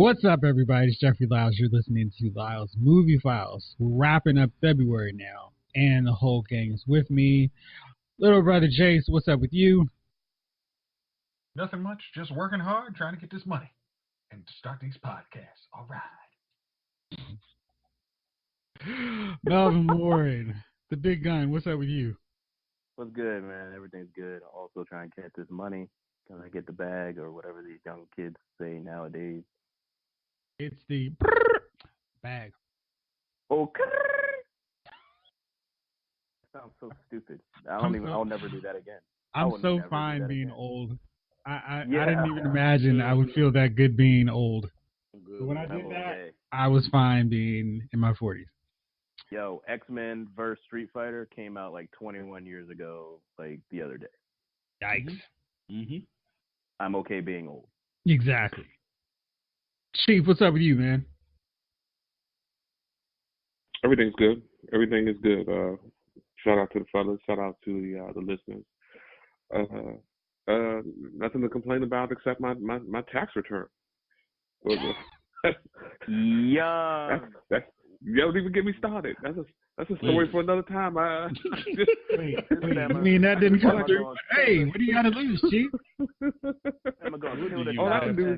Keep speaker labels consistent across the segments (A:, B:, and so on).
A: What's up, everybody? It's Jeffrey Lyles. You're listening to Lyles Movie Files. We're wrapping up February now, and the whole gang is with me. Little brother Jayce, what's up with you?
B: Nothing much, just working hard, trying to get this money and to start these podcasts. All right.
A: Melvin Warren, the big gun, what's up with you?
C: What's good, man? Everything's good. Also trying to get this money. Can I get the bag or whatever these young kids say nowadays?
A: It's the bag.
C: Okay. That sounds so stupid. I'll never do that again.
A: I'm so fine being
C: again.
A: old. I didn't even imagine I would feel that good being old. But when I did that, I was fine being in my 40s.
C: Yo, X-Men vs. Street Fighter came out like 21 years ago, like the other day.
A: Yikes.
C: Mm-hmm. I'm okay being old.
A: Exactly. Chief, what's up with you, man?
D: Everything's good. Everything is good. Shout out to the fellas. Shout out to the listeners. Nothing to complain about except my tax return.
C: Yeah.
D: You don't even get me started. That's a story for another time.
A: Wait, I mean that didn't come through. Hey, what do you got to lose, Chief?
D: All I can do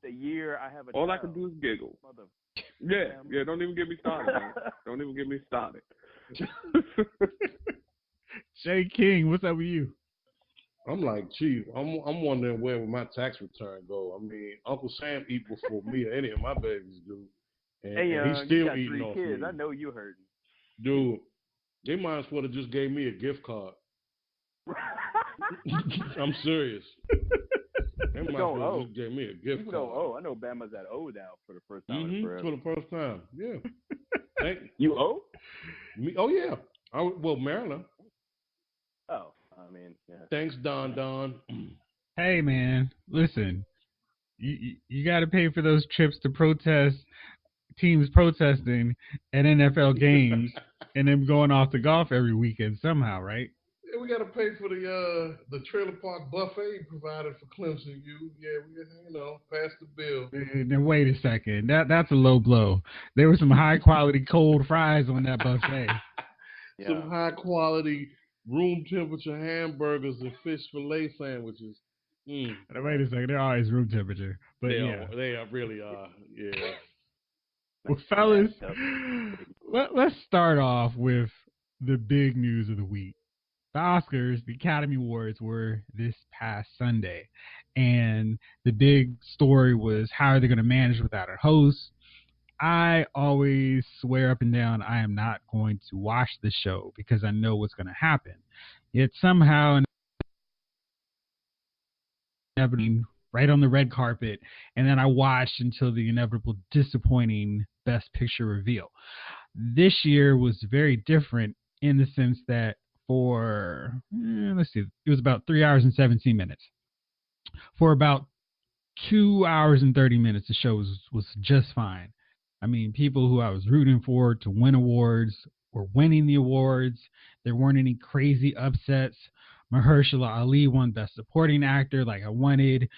C: the year I have a
D: all I can do is giggle. Yeah. Don't even get me started, man. Don't even get me started.
A: Shay King, what's up with you?
E: I'm like, Chief, I'm wondering where my tax return go. I mean, Uncle Sam eat before me or any of my babies do. And he's still eating off
C: kids.
E: me.
C: I know you hurting.
E: Dude, they might as well have just gave me a gift card. I'm serious. They might as well just gave me a gift card.
C: I know Bama's at O now for the first time.
E: For the first time, yeah.
C: You owe?
E: Me? Oh, yeah. Maryland.
C: Oh, I mean, yeah.
E: Thanks, Don.
A: Hey, man, listen. You got to pay for those trips to protest, teams protesting at NFL games, and then going off to golf every weekend somehow, right?
E: Yeah, we got to pay for the trailer park buffet provided for Clemson. We pass the bill.
A: Now wait a second. That's a low blow. There were some high quality cold fries on that buffet.
E: Yeah. Some high quality room temperature hamburgers and fish fillet sandwiches.
A: Wait a second. They're always room temperature, but
E: they really are. Yeah.
A: Well, fellas, let's start off with the big news of the week. The Oscars, the Academy Awards, were this past Sunday, and the big story was how are they going to manage without a host. I always swear up and down I am not going to watch the show because I know what's going to happen. Yet somehow, right on the red carpet, and then I watched until the inevitable disappointing Best Picture reveal. This year was very different in the sense that for, it was about 3 hours and 17 minutes. For about 2 hours and 30 minutes, the show was just fine. I mean, people who I was rooting for to win awards were winning the awards. There weren't any crazy upsets. Mahershala Ali won Best Supporting Actor like I wanted.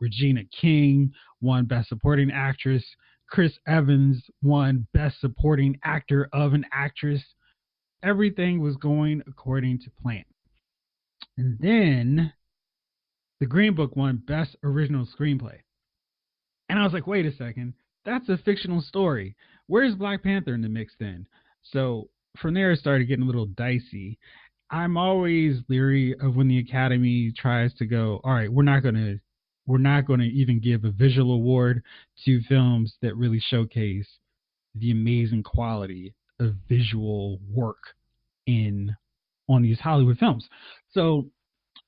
A: Regina King won Best Supporting Actress. Chris Evans won Best Supporting Actor of an Actress. Everything was going according to plan. And then the Green Book won Best Original Screenplay. And I was like, wait a second. That's a fictional story. Where's Black Panther in the mix then? So from there, it started getting a little dicey. I'm always leery of when the Academy tries to go, all right, we're not going to even give a visual award to films that really showcase the amazing quality of visual work on these Hollywood films. So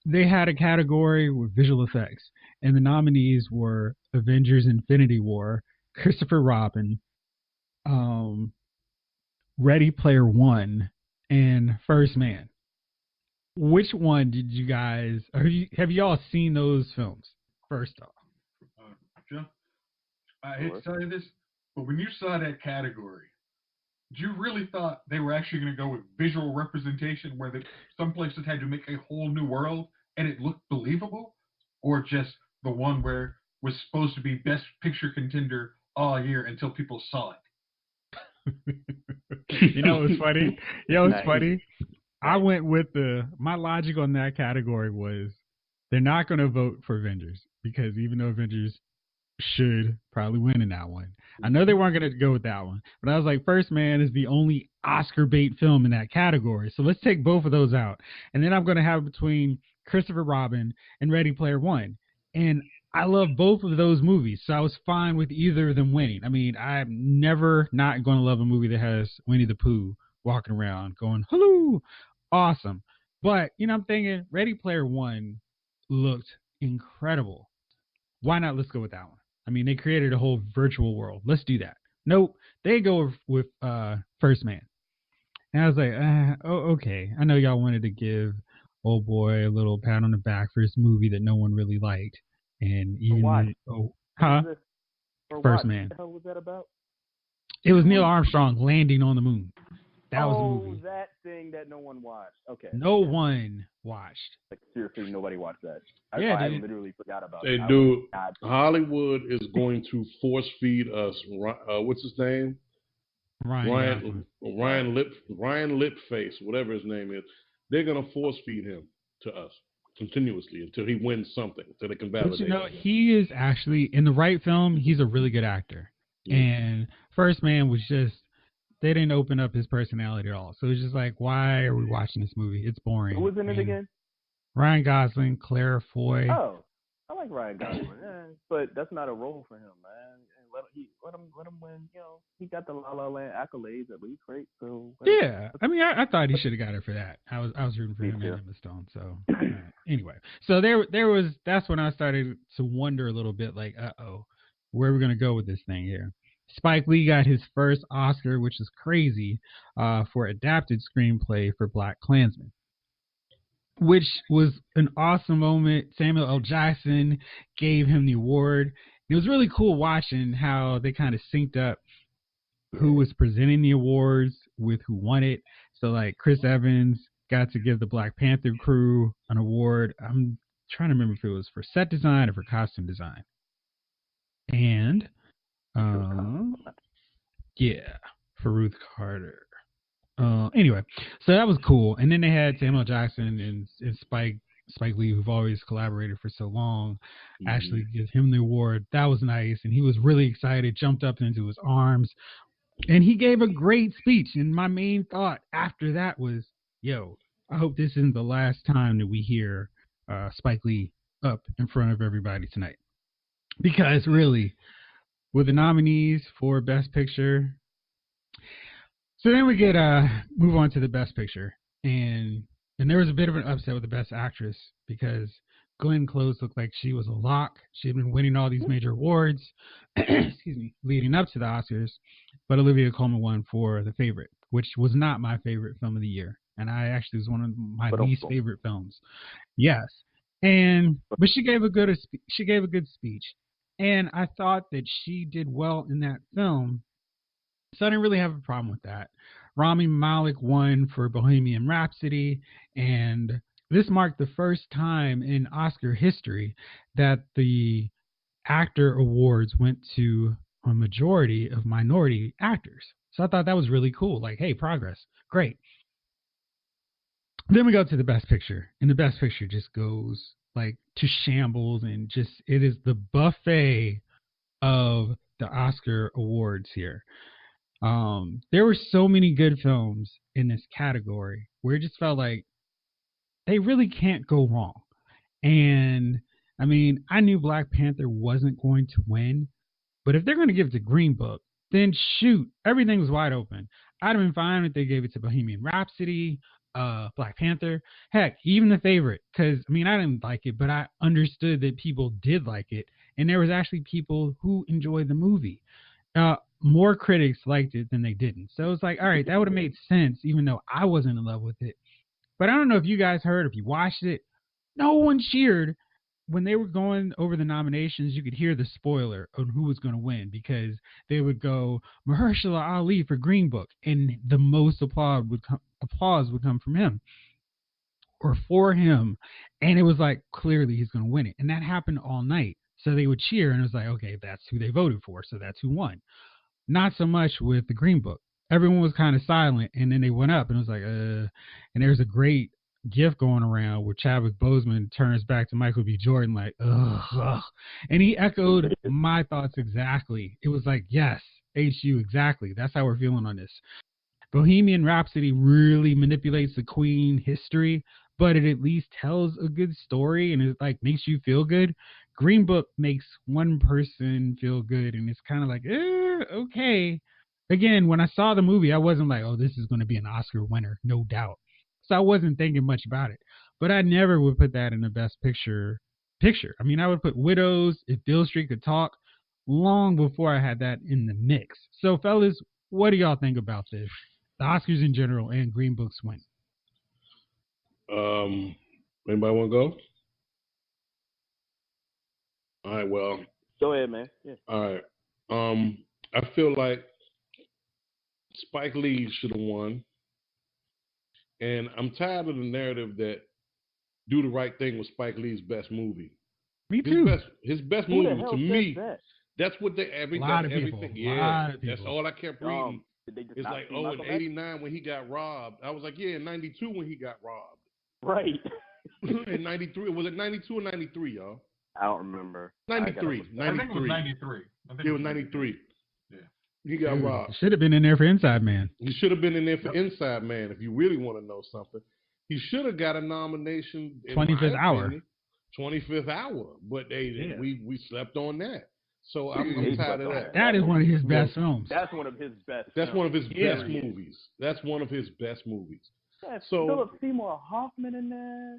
A: they had a category with visual effects, and the nominees were Avengers: Infinity War, Christopher Robin, Ready Player One, and First Man. Which one did you guys, have you all seen those films? First off,
B: Jeff, I hate to tell you this, but when you saw that category, you really thought they were actually going to go with visual representation where some places had to make a whole new world and it looked believable? Or just the one where was supposed to be Best Picture contender all year until people saw it.
A: You know what's funny? Funny? I went with my logic on that category was they're not going to vote for Avengers because even though Avengers should probably win in that one, I know they weren't going to go with that one. But I was like, First Man is the only Oscar bait film in that category, so let's take both of those out. And then I'm going to have between Christopher Robin and Ready Player One, and I love both of those movies, so I was fine with either of them winning. I mean, I'm never not going to love a movie that has Winnie the Pooh walking around going, hello, awesome. But, I'm thinking Ready Player One looked incredible. Why not? Let's go with that one. I mean, they created a whole virtual world. Let's do that. Nope, they go with First Man. And I was like, okay. I know y'all wanted to give old boy a little pat on the back for his movie that no one really liked. And even First Man.
C: What the hell was that about?
A: It was Neil Armstrong landing on the moon. That was the movie.
C: Oh, that thing that no one watched. Okay.
A: No one watched.
C: Like, seriously, nobody watched that. I literally forgot about
E: it.
C: Hey,
E: dude, Hollywood is going to force feed us. What's his name? Ryan Lipface, whatever his name is. They're gonna force feed him to us continuously until he wins something, until they can validate.
A: But he is actually in the right film. He's a really good actor. Yeah. And First Man was just. They didn't open up his personality at all. So it's just like, why are we watching this movie? It's boring.
C: Who was in it again?
A: Ryan Gosling, Claire Foy.
C: Oh, I like Ryan Gosling, but that's not a role for him, man. Let him win. He got the La La Land accolades at least, right? So
A: yeah, I mean, I thought he should have got it for that. I was rooting for him and Emma Stone. So anyway, so there was. That's when I started to wonder a little bit, like, where are we gonna go with this thing here? Spike Lee got his first Oscar, which is crazy, for adapted screenplay for BlacKkKlansman, which was an awesome moment. Samuel L. Jackson gave him the award. It was really cool watching how they kind of synced up who was presenting the awards with who won it. So, like, Chris Evans got to give the Black Panther crew an award. I'm trying to remember if it was for set design or for costume design. And for Ruth Carter. Anyway, so that was cool. And then they had Samuel Jackson and Spike Lee, who've always collaborated for so long, actually give him the award. That was nice. And he was really excited, jumped up into his arms, and he gave a great speech. And my main thought after that was, I hope this isn't the last time that we hear Spike Lee up in front of everybody tonight. Because really, with the nominees for Best Picture. So then we get move on to the Best Picture. And there was a bit of an upset with the Best Actress because Glenn Close looked like she was a lock. She had been winning all these major awards, leading up to the Oscars. But Olivia Colman won for The Favorite, which was not my favorite film of the year. And I actually was one of my least favorite films. Yes. But she gave a good speech. And I thought that she did well in that film, so I didn't really have a problem with that. Rami Malek won for Bohemian Rhapsody, and this marked the first time in Oscar history that the actor awards went to a majority of minority actors. So I thought that was really cool. Like, hey, progress. Great. Then we go to the Best Picture, and the Best Picture just goes like to shambles, and just it is the buffet of the Oscar awards here. There were so many good films in this category where it just felt like they really can't go wrong. And I mean, I knew Black Panther wasn't going to win, but if they're going to give it to Green Book, then shoot, everything was wide open. I'd have been fine if they gave it to Bohemian Rhapsody, Black Panther, heck, even The Favorite, because I mean, I didn't like it, but I understood that people did like it, and there was actually people who enjoyed the movie. More critics liked it than they didn't, so it's like, all right, that would have made sense, even though I wasn't in love with it. But I don't know if you guys heard, if you watched it, no one cheered when they were going over the nominations. You could hear the spoiler on who was going to win, because they would go Mahershala Ali for Green Book, and the most applause would come from him or for him, and it was like clearly he's going to win it, and that happened all night. So they would cheer, and it was like, okay, that's who they voted for, so that's who won. Not so much with the Green Book. Everyone was kind of silent, and then they went up, and it was like, and there's a great gif going around where Chadwick Boseman turns back to Michael B. Jordan like, ugh. And he echoed my thoughts exactly. It was like, yes, HU, exactly. That's how we're feeling on this. Bohemian Rhapsody really manipulates the Queen history, but it at least tells a good story and it like makes you feel good. Green Book makes one person feel good, and it's kind of like, okay. Again, when I saw the movie, I wasn't like, oh, this is going to be an Oscar winner, no doubt. So I wasn't thinking much about it. But I never would put that in the best picture. I mean, I would put Widows, If Beale Street Could Talk, long before I had that in the mix. So, fellas, what do y'all think about this? The Oscars in general and Green Book's win.
E: Anybody want to go? All right, well.
C: Go ahead, man. Yeah.
E: All right. I feel like Spike Lee should have won. And I'm tired of the narrative that Do the Right Thing was Spike Lee's best movie.
A: Me too.
E: His best movie to me. That's what they
A: everything. Yeah,
E: that's all I kept reading. It's like, in '89 when he got robbed. I was like, yeah, in '92 when he got robbed.
C: Right.
E: In '93, was it '92 or '93, y'all?
C: I don't remember.
E: 93.
B: I think it was 93.
E: It was 93. Yeah. He got robbed.
A: Should have been in there for Inside Man.
E: He should have been in there for Inside Man, if you really want to know something. He should have got a nomination.
A: 25th Hour.
E: 25th Hour. But we slept on that. So I'm tired of that.
A: That is one of his best films.
C: That's one of his best.
E: That's one of his best movies. That's one of his best movies.
C: Yeah, so Philip Seymour Hoffman in there.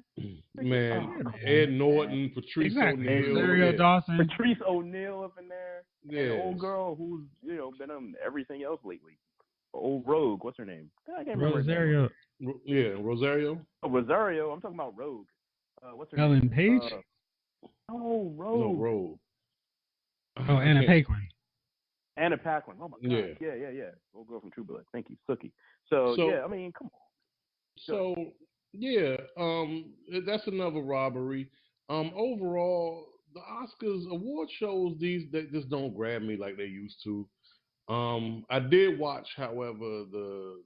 E: Man, Ed Norton, Patrice O'Neal,
A: Rosario Dawson,
C: Patrice O'Neal up in there.
E: Yeah,
C: an old girl who's been on everything else lately. Old Rogue, what's her name? I can't remember.
A: Rosario.
E: Yeah, Rosario.
C: Oh, Rosario. I'm talking about Rogue. What's her
A: Ellen
C: name?
A: Page.
C: Rogue.
E: No, Rogue.
A: Oh, Anna Paquin.
C: Anna Paquin. Oh my God. Yeah. Old girl from True Blood. Thank you, Sookie. So yeah, I mean, come on.
E: So yeah, that's another robbery. Overall, the Oscars award shows they just don't grab me like they used to. I did watch, however, the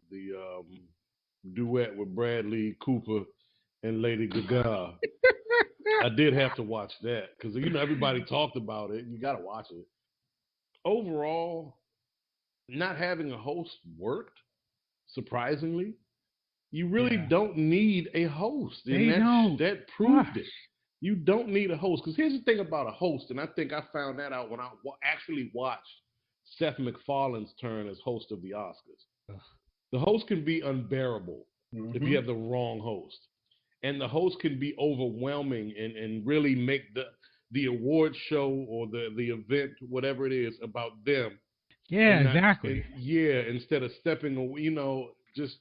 E: duet with Bradley Cooper and Lady Gaga. I did have to watch that because everybody talked about it. You got to watch it. Overall, not having a host worked. Surprisingly, you really don't need a host, and that proved it. You don't need a host because here's the thing about a host, and I think I found that out when I actually watched Seth MacFarlane's turn as host of the Oscars. The host can be unbearable if you have the wrong host. And the host can be overwhelming and really make the award show or the event, whatever it is, about them.
A: Yeah, exactly.
E: Instead of stepping away, just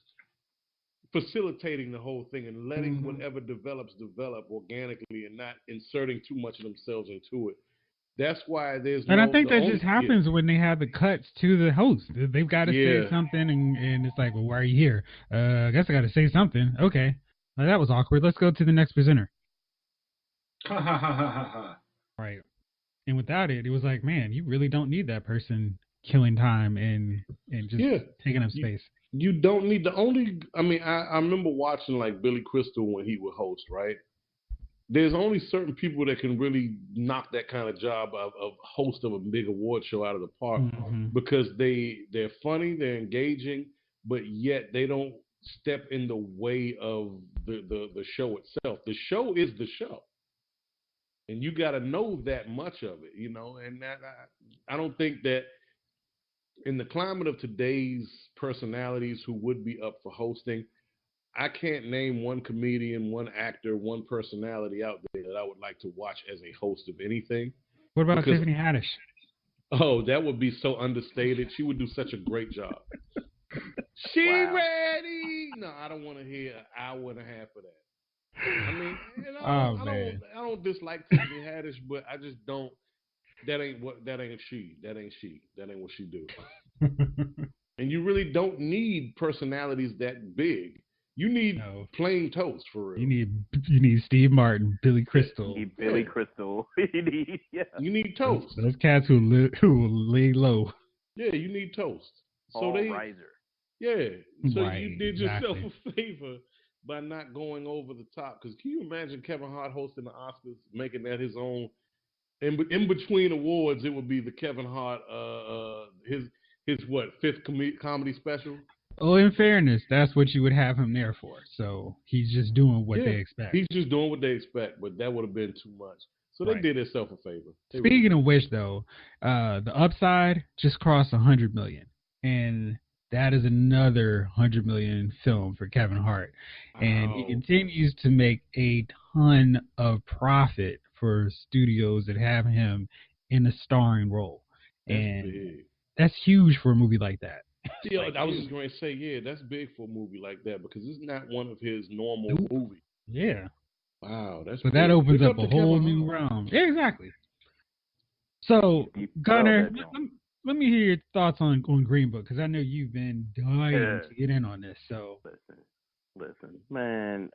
E: facilitating the whole thing and letting whatever develop organically and not inserting too much of themselves into it. That's why there's
A: I think that just happens when they have the cuts to the host. They've got to say something, and it's like, well, why are you here? I guess I got to say something. Okay. Well, that was awkward. Let's go to the next presenter. Right. And without it, it was like, man, you really don't need that person killing time and just taking up space.
E: You don't need I remember watching like Billy Crystal when he would host, right? There's only certain people that can really knock that kind of job of host of a big award show out of the park because they're funny, they're engaging, but yet they don't step in the way of the show itself. The show is the show. And you got to know that much of it, and that I don't think that in the climate of today's personalities who would be up for hosting, I can't name one comedian, one actor, one personality out there that I would like to watch as a host of anything.
A: What about Tiffany Haddish?
E: Oh, that would be so understated. She would do such a great job. Ready? No, I don't want to hear an hour and a half of that. I mean, I don't dislike Tiffany Haddish, but I just don't. That ain't she. That ain't what she do. And you really don't need personalities that big. You need
A: No.
E: plain toast for real.
A: You need Steve Martin, Billy Crystal.
C: You need Billy Crystal.
E: You need toast.
A: Those cats who will lay low.
E: Yeah, you need toast.
C: All riser.
E: Yeah. So
A: Right,
E: you did yourself
A: exactly.
E: a favor by not going over the top. Because can you imagine Kevin Hart hosting the Oscars, making that his own? In between awards, it would be the Kevin Hart, his fifth comedy special.
A: Oh, in fairness, that's what you would have him there for. So he's just doing what they expect.
E: He's just doing what they expect, but that would have been too much. So they did themselves a favor.
A: Speaking of which, though, The Upside just crossed 100 million, and that is another 100 million film for Kevin Hart, and he continues to make a ton of profit for studios that have him in a starring role, and that's huge for a movie like that.
E: Yeah, I was just going to say, that's big for a movie like that because it's not one of his normal movies.
A: Yeah.
E: Wow, that's
A: so
E: big.
A: that opens
E: Pick
A: up a whole new realm. Yeah, exactly. So, Gunnar, let me hear your thoughts on Green Book because I know you've been dying to get in on this. So,
C: listen, man.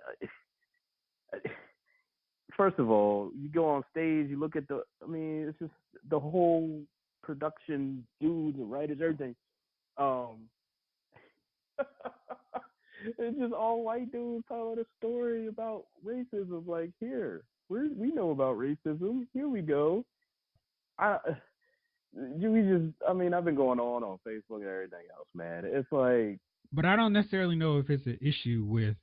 C: First of all, you go on stage, you look at it's just the whole production, dudes and writers, everything. It's just all white dudes telling a story about racism. Like, here, we know about racism. Here we go. I've been going on Facebook and everything else, man. It's like,
A: but I don't necessarily know if it's an issue with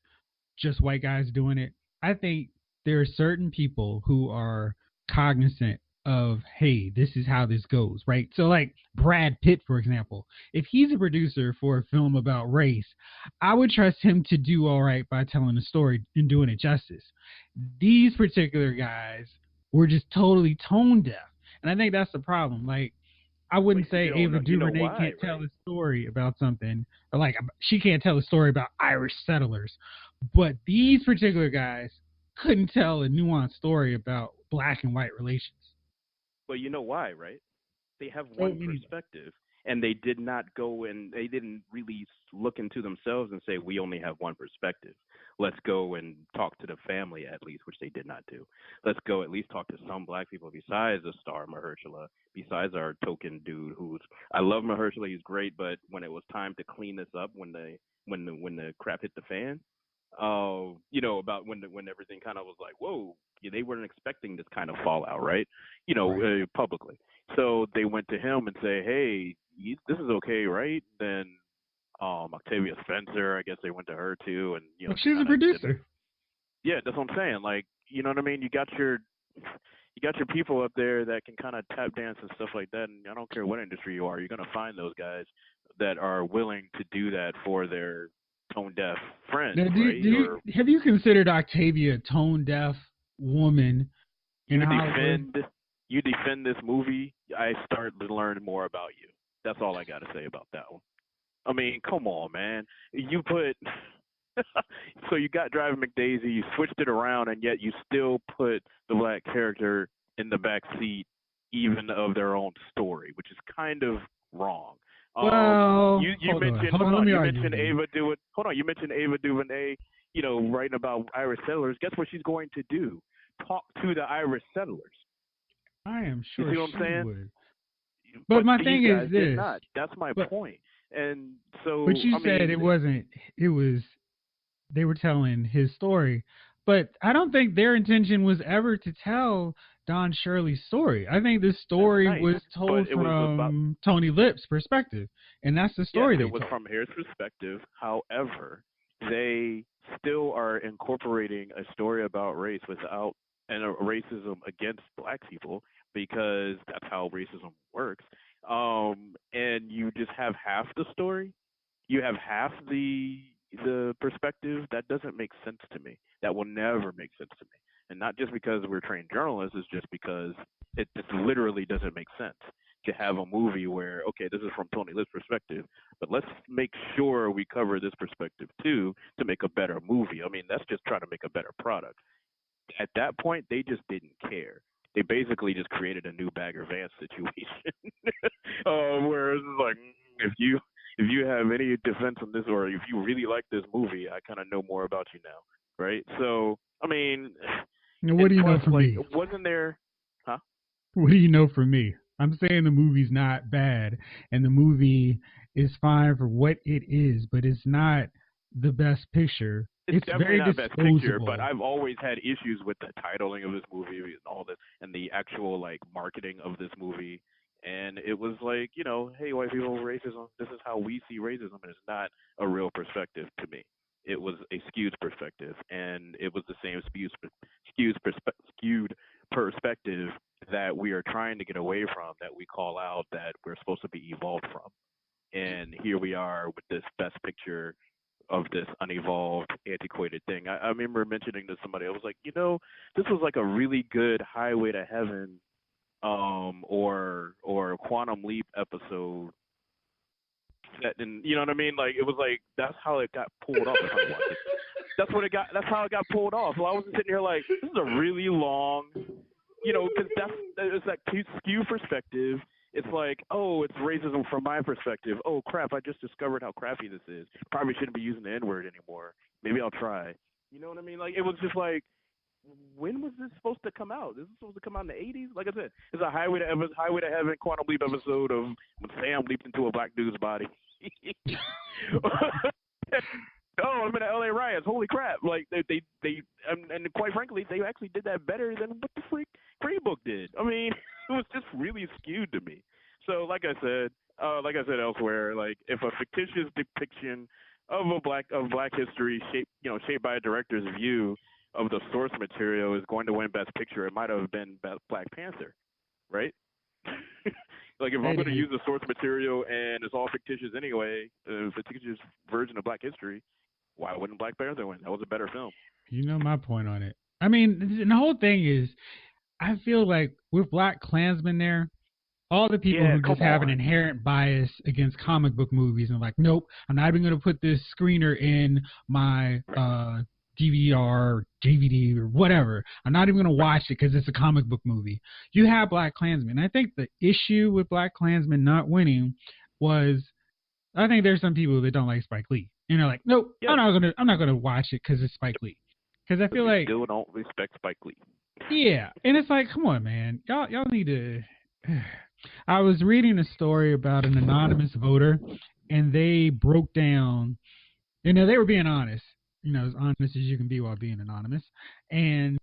A: just white guys doing it. I think there are certain people who are cognizant of, hey, this is how this goes, right? So like Brad Pitt, for example, if he's a producer for a film about race, I would trust him to do all right by telling the story and doing it justice. These particular guys were just totally tone deaf. And I think that's the problem. Like, I wouldn't say Ava DuVernay can't tell a story about something, or like she can't tell a story about Irish settlers, but these particular guys couldn't tell a nuanced story about black and white relations.
C: But you know why, right? They have one perspective, and they did not go and they didn't really look into themselves and say, we only have one perspective. Let's go and talk to the family at least, which they did not do. Let's go at least talk to some black people besides the star Mahershala, besides our token dude I love Mahershala, he's great, but when it was time to clean this up, when the crap hit the fan, about when everything kind of was like, whoa, they weren't expecting this kind of fallout, right? Publicly. So they went to him and say, hey, this is okay, right? Then Octavia Spencer, I guess they went to her too, and
A: she's a producer.
C: Yeah, that's what I'm saying. Like, you know what I mean? You got your people up there that can kind of tap dance and stuff like that, and I don't care what industry you are, you're gonna find those guys that are willing to do that for their tone deaf friends. Now,
A: have you considered Octavia a tone deaf woman?
C: You defend this movie, I start to learn more about you. That's all I got to say about that one. I mean, come on, man. You put so you got Driving McDaisy, you switched it around, and yet you still put the black character in the back seat, even of their own story, which is kind of wrong.
A: Well,
C: you mentioned Ava DuVernay, writing about Irish settlers. Guess what she's going to do? Talk to the Irish settlers.
A: I am sure
C: you see what I'm saying?
A: Would. But my thing is this.
C: That's my point. And so,
A: but you said it wasn't. It was. They were telling his story, but I don't think their intention was ever to tell Don Shirley's story. I think this story was told from Tony Lip's perspective, and that's the story.
C: Yes, it was from his perspective. However, they still are incorporating a story about race without and racism against black people because that's how racism works. And you just have half the story. You have half the perspective. That doesn't make sense to me. That will never make sense to me. And not just because we're trained journalists, it's just because it just literally doesn't make sense to have a movie where, okay, this is from Tony Lip's perspective, but let's make sure we cover this perspective too to make a better movie. I mean, that's just trying to make a better product. At that point, they just didn't care. They basically just created a new Bagger Vance situation, where it's like, if you have any defense on this, or if you really like this movie, I kind of know more about you now, right? So, I mean,
A: Now, what
C: and
A: do you know
C: plus,
A: from
C: like,
A: me?
C: wasn't there? Huh?
A: What do you know from me? I'm saying the movie's not bad, and the movie is fine for what it is, but it's not the best picture.
C: It's
A: It's
C: definitely
A: very
C: not best picture, but
A: disposable.
C: I've always had issues with the titling of this movie and all this, and the actual like marketing of this movie. And it was like, hey, white people, racism. This is how we see racism, and it's not a real perspective to me. It was a skewed perspective, and it was the same skewed perspective that we are trying to get away from, that we call out, that we're supposed to be evolved from. And here we are with this best picture of this unevolved, antiquated thing. I remember mentioning to somebody, I was like, this was like a really good Highway to Heaven, or Quantum Leap episode. That, and you know what I mean? Like, it was like, that's how it got pulled off. That's how it got pulled off. So I was sitting here like, this is a really long, because it's that skew perspective. It's like, oh, it's racism from my perspective. Oh, crap, I just discovered how crappy this is. Probably shouldn't be using the N-word anymore. Maybe I'll try. You know what I mean? Like, it was just like, when was this supposed to come out? This is supposed to come out in the 80s? Like I said, it's a Highway to Heaven, Quantum Leap episode of when Sam leaped into a black dude's body. Oh, I'm in the LA riots. Holy crap. Like, they and quite frankly, they actually did that better than what the freak Green Book did. I mean, it was just really skewed to me. So, like I said elsewhere, like, if a fictitious depiction of black history shaped by a director's view of the source material is going to win Best Picture, it might have been Black Panther, right? Like, if I'm going to use the source material and it's all fictitious anyway, a fictitious version of Black history, why wouldn't Black Panther win? That was a better film.
A: You know my point on it. I mean, and the whole thing is, I feel like with Black Klansmen there, all the people who just have an inherent bias against comic book movies and like, nope, I'm not even going to put this screener in my DVD or DVD or whatever. I'm not even going to watch it because it's a comic book movie. You have Black Klansmen. I think the issue with Black Klansmen not winning was, I think there's some people that don't like Spike Lee. And they're like, nope, I'm not gonna watch it because it's Spike Lee. Because I feel like
C: still don't respect Spike Lee.
A: Yeah, and it's like, come on, man, y'all need to. I was reading a story about an anonymous voter, and they broke down. They were being honest, as honest as you can be while being anonymous, and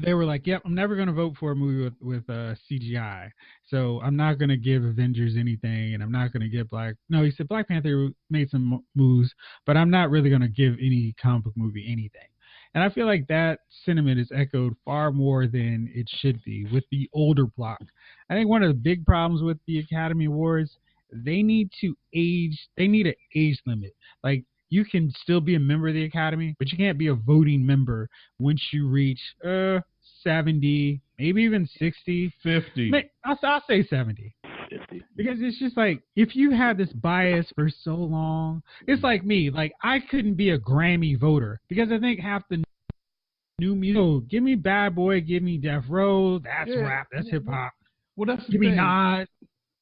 A: they were like, yep, I'm never going to vote for a movie with CGI. So I'm not going to give Avengers anything, and I'm not going to give he said Black Panther made some moves, but I'm not really going to give any comic book movie anything. And I feel like that sentiment is echoed far more than it should be with the older block. I think one of the big problems with the Academy Awards, they need an age limit. Like, you can still be a member of the Academy, but you can't be a voting member once you reach 70, maybe even 60.
E: 50.
A: I'll say 70.
C: 50.
A: Because it's just like, if you have this bias for so long, it's like me. Like, I couldn't be a Grammy voter because I think half the new music, give me Bad Boy, give me Death Row, that's rap, that's hip-hop.
E: Well, that's
A: give me Nas.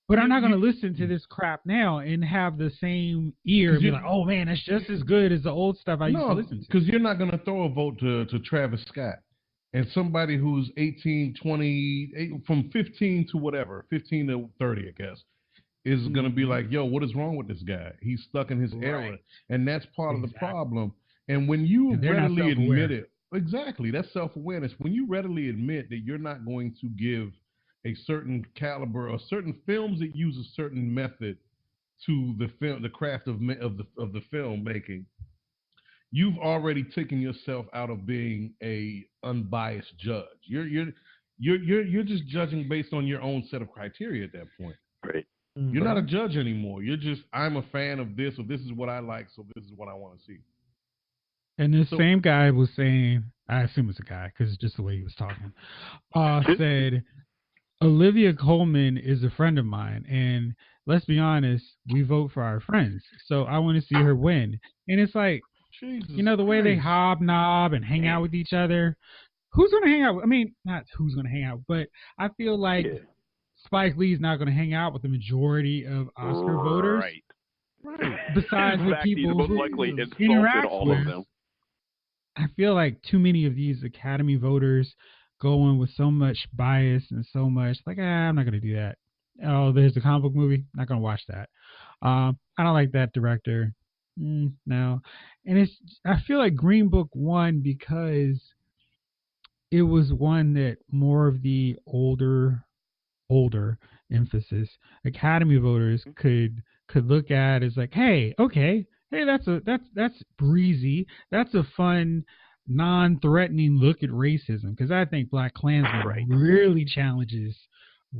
A: But I'm not going to listen to this crap now and have the same ear and be like, oh, man, that's just as good as the old stuff I used to listen to.
E: Because you're not going to throw a vote to Travis Scott. And somebody who's 18, 20, from 15 to whatever, 15 to 30, I guess, is going to be like, yo, what is wrong with this guy? He's stuck in his era. And that's part of the problem. And when you readily admit it, exactly, that's self-awareness. When you readily admit that you're not going to give a certain caliber or certain films that use a certain method to the film, the craft of the filmmaking, you've already taken yourself out of being a unbiased judge. You're just judging based on your own set of criteria at that point.
C: Right.
E: You're not a judge anymore. You're just, I'm a fan of this, or this is what I like, so this is what I want to see.
A: And this same guy was saying, I assume it's a guy because it's just the way he was talking, said, Olivia Colman is a friend of mine, and let's be honest, we vote for our friends, so I want to see her win. And it's like,
E: Jesus
A: the way they hobnob and hang out with each other. Who's going to hang out? I mean, not who's going to hang out, but I feel like Spike Lee's not going to hang out with the majority of Oscar voters.
C: Right.
A: Right. Besides
C: In
A: the
C: fact, he's
A: people
C: most
A: who
C: likely
A: he
C: insulted
A: interacts
C: all
A: with.
C: of them.
A: I feel like too many of these Academy voters go in with so much bias and so much like, I'm not gonna do that. Oh, there's a comic book movie, not gonna watch that. I don't like that director. No, and I feel like Green Book won because it was one that more of the older emphasis Academy voters could look at as like, hey, okay, hey, that's breezy, that's a fun, non-threatening look at racism, because I think Black Klansman
C: Right.
A: really challenges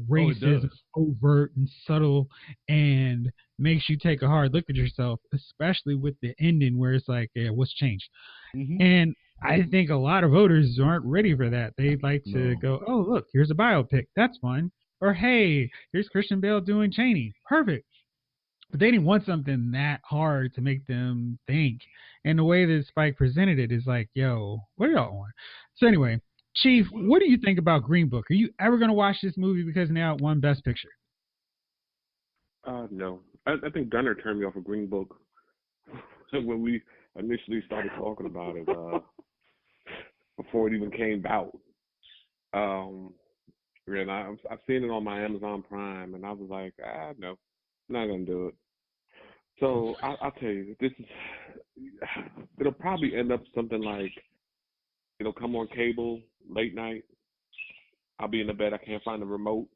A: racism, overt and subtle, and makes you take a hard look at yourself, especially with the ending where it's like, yeah, what's changed? And I think a lot of voters aren't ready for that. They'd like to go, oh, look, here's a biopic. That's fun. Or, hey, here's Christian Bale doing Cheney. Perfect. But they didn't want something that hard to make them think. And the way that Spike presented it is like, yo, what do y'all want? So anyway, Chief, what do you think about Green Book? Are you ever going to watch this movie because now it won Best Picture?
D: No. I think Gunner turned me off of Green Book when we initially started talking about it before it even came out. And I've seen it on my Amazon Prime, and I was like, no, I'm not gonna do it. So I'll tell you, it'll probably end up something like it'll come on cable late night. I'll be in the bed, I can't find the remote,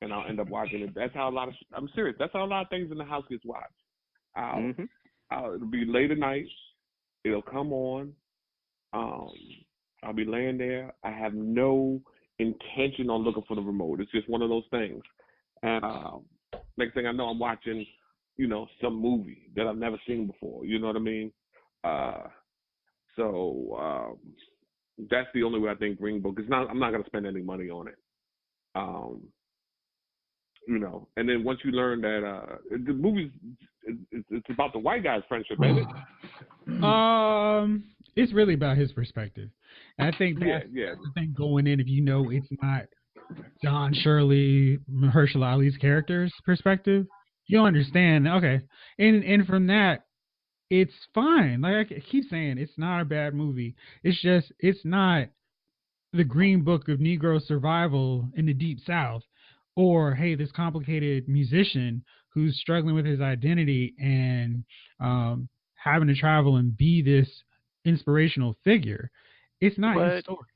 D: and I'll end up watching it. That's how I'm serious. That's how a lot of things in the house gets watched. It'll be late at night. It'll come on. I'll be laying there. I have no intention on looking for the remote. It's just one of those things. And next thing I know, I'm watching, some movie that I've never seen before. You know what I mean? So that's the only way I think Green Book is not. I'm not going to spend any money on it. And then once you learn that the movie's it's about the white guy's friendship, ain't it?
A: It's really about his perspective. And I think that's the thing going in. If it's not Don Shirley, Mahershala Ali's character's perspective, you'll understand. Okay, and from that, it's fine. Like I keep saying, it's not a bad movie. It's just it's not the Green Book of Negro survival in the Deep South, or hey, this complicated musician who's struggling with his identity and having to travel and be this inspirational figure. It's not his story.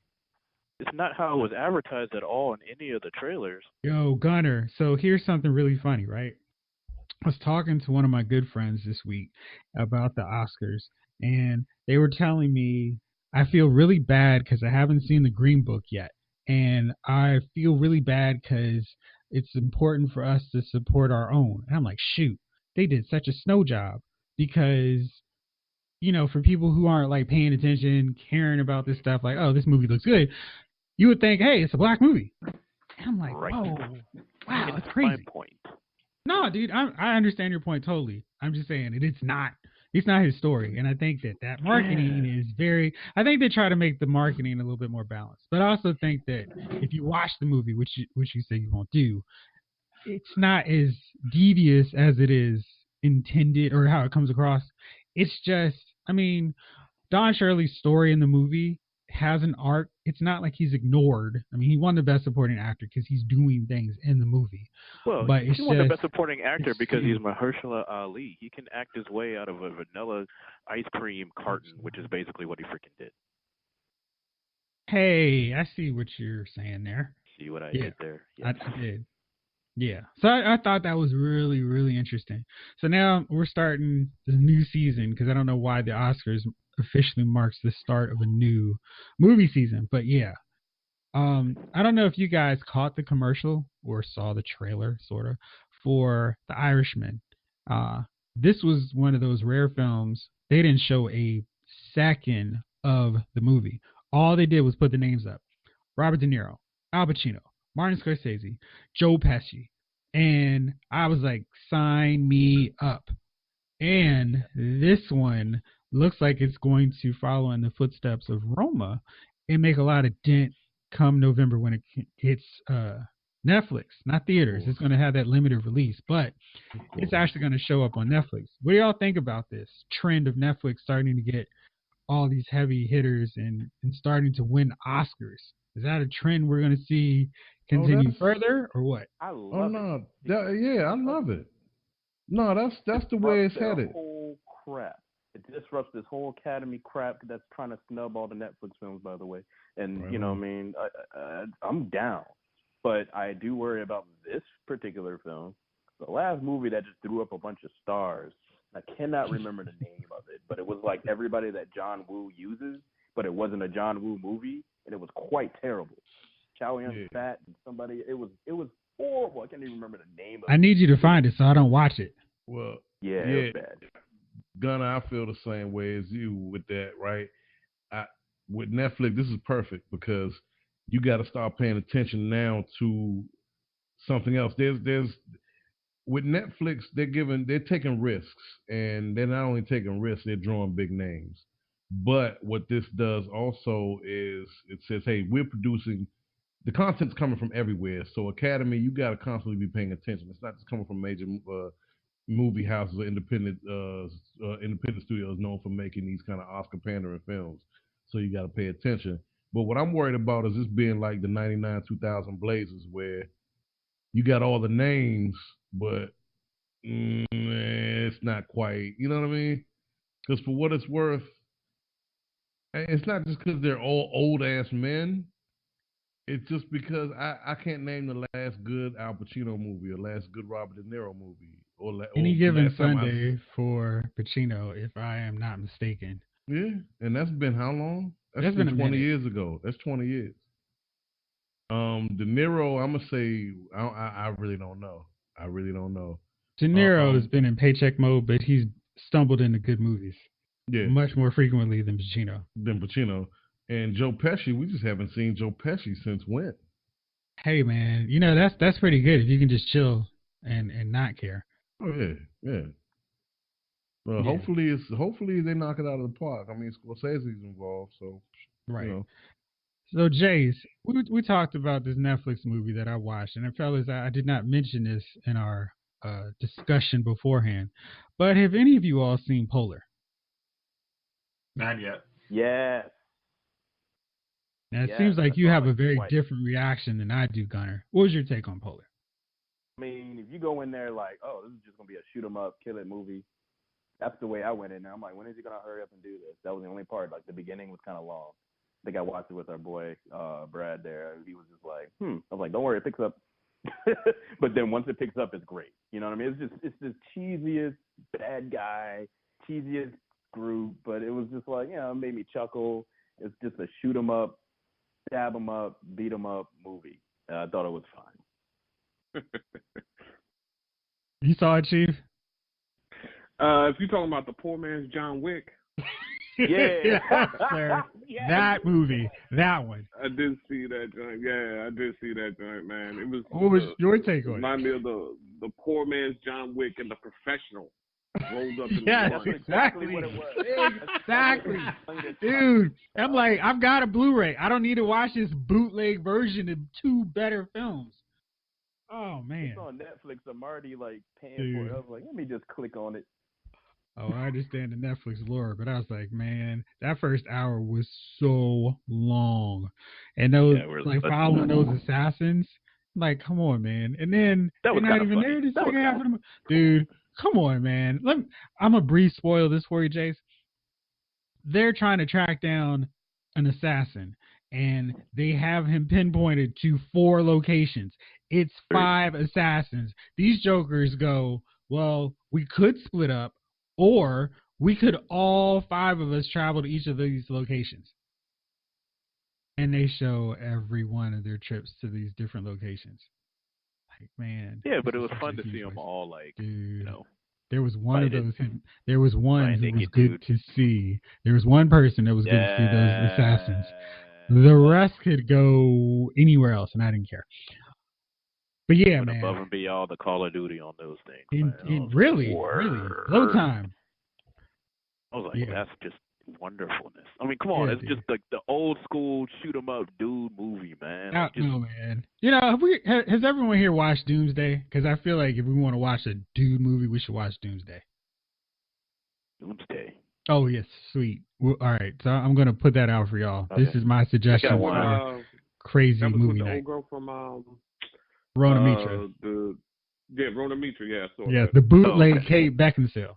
C: It's not how it was advertised at all in any of the trailers.
A: Yo, Gunner. So here's something really funny, right? I was talking to one of my good friends this week about the Oscars, and they were telling me I feel really bad because I haven't seen the Green Book yet. And I feel really bad because it's important for us to support our own. And I'm like, shoot, they did such a snow job because, for people who aren't like paying attention, caring about this stuff, like, oh, this movie looks good, you would think, hey, it's a black movie. And I'm like, whoa, wow, that's crazy.
C: My point.
A: No, dude, I understand your point totally. I'm just saying it's not his story. And I think that marketing is I think they try to make the marketing a little bit more balanced. But I also think that if you watch the movie, which you say you won't do, it's not as devious as it is intended or how it comes across. It's just, Don Shirley's story in the movie has an arc. It's not like he's ignored. He won the Best Supporting Actor because he's doing things in the movie.
C: Well,
A: but
C: he won the Best Supporting Actor because he's Mahershala Ali. He can act his way out of a vanilla ice cream carton, which is basically what he freaking did.
A: Hey, I see what you're saying there.
C: See what I did there?
A: Yes. I did. Yeah. So I thought that was really, really interesting. So now we're starting the new season because I don't know why the Oscars officially marks the start of a new movie season. But yeah. I don't know if you guys caught the commercial or saw the trailer, sort of, for The Irishman. This was one of those rare films. They didn't show a second of the movie. All they did was put the names up. Robert De Niro, Al Pacino, Martin Scorsese, Joe Pesci. And I was like, sign me up. And this one looks like it's going to follow in the footsteps of Roma and make a lot of dent come November when it hits Netflix, not theaters. It's going to have that limited release, but it's actually going to show up on Netflix. What do y'all think about this trend of Netflix starting to get all these heavy hitters and starting to win Oscars? Is that a trend we're going to see continue further, or what?
C: I love
E: it. Yeah, I love it. No, that's the way it's headed.
C: Whole crap. It disrupts this whole Academy crap that's trying to snub all the Netflix films, by the way. And you know, what I mean, I'm down, but I do worry about this particular film. The last movie that just threw up a bunch of stars. I cannot remember the name of it, but it was like everybody that John Woo uses, but it wasn't a John Woo movie, and it was quite terrible. Chow Yun Fat and somebody. It was horrible. I can't even remember the name of it.
A: I need you to find it so I don't watch it.
E: Well,
C: it was bad.
E: Gunner, I feel the same way as you with that, right? With Netflix, this is perfect because you got to start paying attention now to something else. There's with Netflix, they're taking risks, and they're not only taking risks, they're drawing big names. But what this does also is it says, hey, we're producing the content's coming from everywhere. So Academy, you got to constantly be paying attention. It's not just coming from major movie houses or independent studios known for making these kind of Oscar pandering films. So you got to pay attention. But what I'm worried about is this being like the 99 2000 Blazers, where you got all the names, but it's not quite. You know what I mean? Because for what it's worth, it's not just because they're all old ass men. It's just because I can't name the last good Al Pacino movie or last good Robert De Niro movie.
A: Any given Sunday for Pacino, if I am not mistaken.
E: Yeah, and that's been how long? That's been 20 years ago. That's 20 years. De Niro, I'm gonna say I really don't know. I really don't know.
A: De Niro has been in paycheck mode, but he's stumbled into good movies. Yeah, much more frequently than Pacino.
E: And Joe Pesci, we just haven't seen Joe Pesci since when?
A: Hey man, you know that's pretty good if you can just chill and not care.
E: Oh yeah. Well, hopefully they knock it out of the park. I mean, Scorsese's involved, so
A: right.
E: You know.
A: So Jayce, we talked about this Netflix movie that I watched, and fellas, I did not mention this in our discussion beforehand, but have any of you all seen Polar?
B: Not yet.
C: Yes.
A: Now, it seems like you have a very different reaction than I do, Gunner. What was your take on Polar?
C: I mean, if you go in there like, oh, this is just going to be a shoot 'em up, kill it movie, that's the way I went in there. I'm like, when is he going to hurry up and do this? That was the only part. Like, the beginning was kind of long. I think I watched it with our boy, Brad there. He was just like, I was like, don't worry, it picks up. But then once it picks up, it's great. You know what I mean? It's the cheesiest bad guy, cheesiest group, but it was just like, it made me chuckle. It's just a shoot 'em up, stab 'em up, beat 'em up movie. I thought it was fine.
A: You saw it, Chief?
D: If you're talking about the poor man's John Wick.
C: Yeah.
A: Sir. Yes. That movie. That one.
D: I did see that joint. Yeah, I did see that joint, man. It was.
A: What was your take on it?
D: Remind me of the poor man's John Wick and The Professional. Rolled up in
A: yes,
D: the
A: exactly
C: what it was.
A: Exactly. Dude, I'm like, I've got a Blu-ray. I don't need to watch this bootleg version of two better films. Oh, man.
C: It's on Netflix. I'm already, paying for it. I was like, let me just click on it.
A: Oh, I understand the Netflix lore, but I was like, man, that first hour was so long. And those, following those assassins, like, come on, man. And then they're not even there the second half of the movie. Dude, come on, man. I'm going to brief spoil this for you, Jayce. They're trying to track down an assassin, and they have him pinpointed to 4 locations. It's 5 assassins. These jokers go, well, we could split up, or we could all 5 of us travel to each of these locations. And they show every one of their trips to these different locations. Like, man.
C: Yeah, but it was fun to see them all,
A: dude, There was one of those. There was one who was good to see. There was one person that was good to see those assassins. The rest could go anywhere else, and I didn't care. But yeah, man.
C: Above and beyond the Call of Duty on those things.
A: Really, low time.
C: I was like, that's just wonderfulness. I mean, come on,
A: Yeah,
C: it's
A: dude.
C: just like the old school shoot 'em up dude movie, man.
A: I
C: Like, just,
A: don't know, man. You know, has everyone here watched Doomsday? Because I feel like if we want to watch a dude movie, we should watch Doomsday.
C: Doomsday.
A: Oh yes, sweet. Well, all right, so I'm gonna put that out for y'all.
C: Okay.
A: This is my suggestion
C: I got
A: for
C: one.
A: crazy
D: That was
A: movie
D: with the
A: night.
D: old girl from
A: Rona Mitra.
D: Rona Mitra. Yeah, I saw
A: Yeah,
D: that.
A: the bootleg Kate Beckinsale.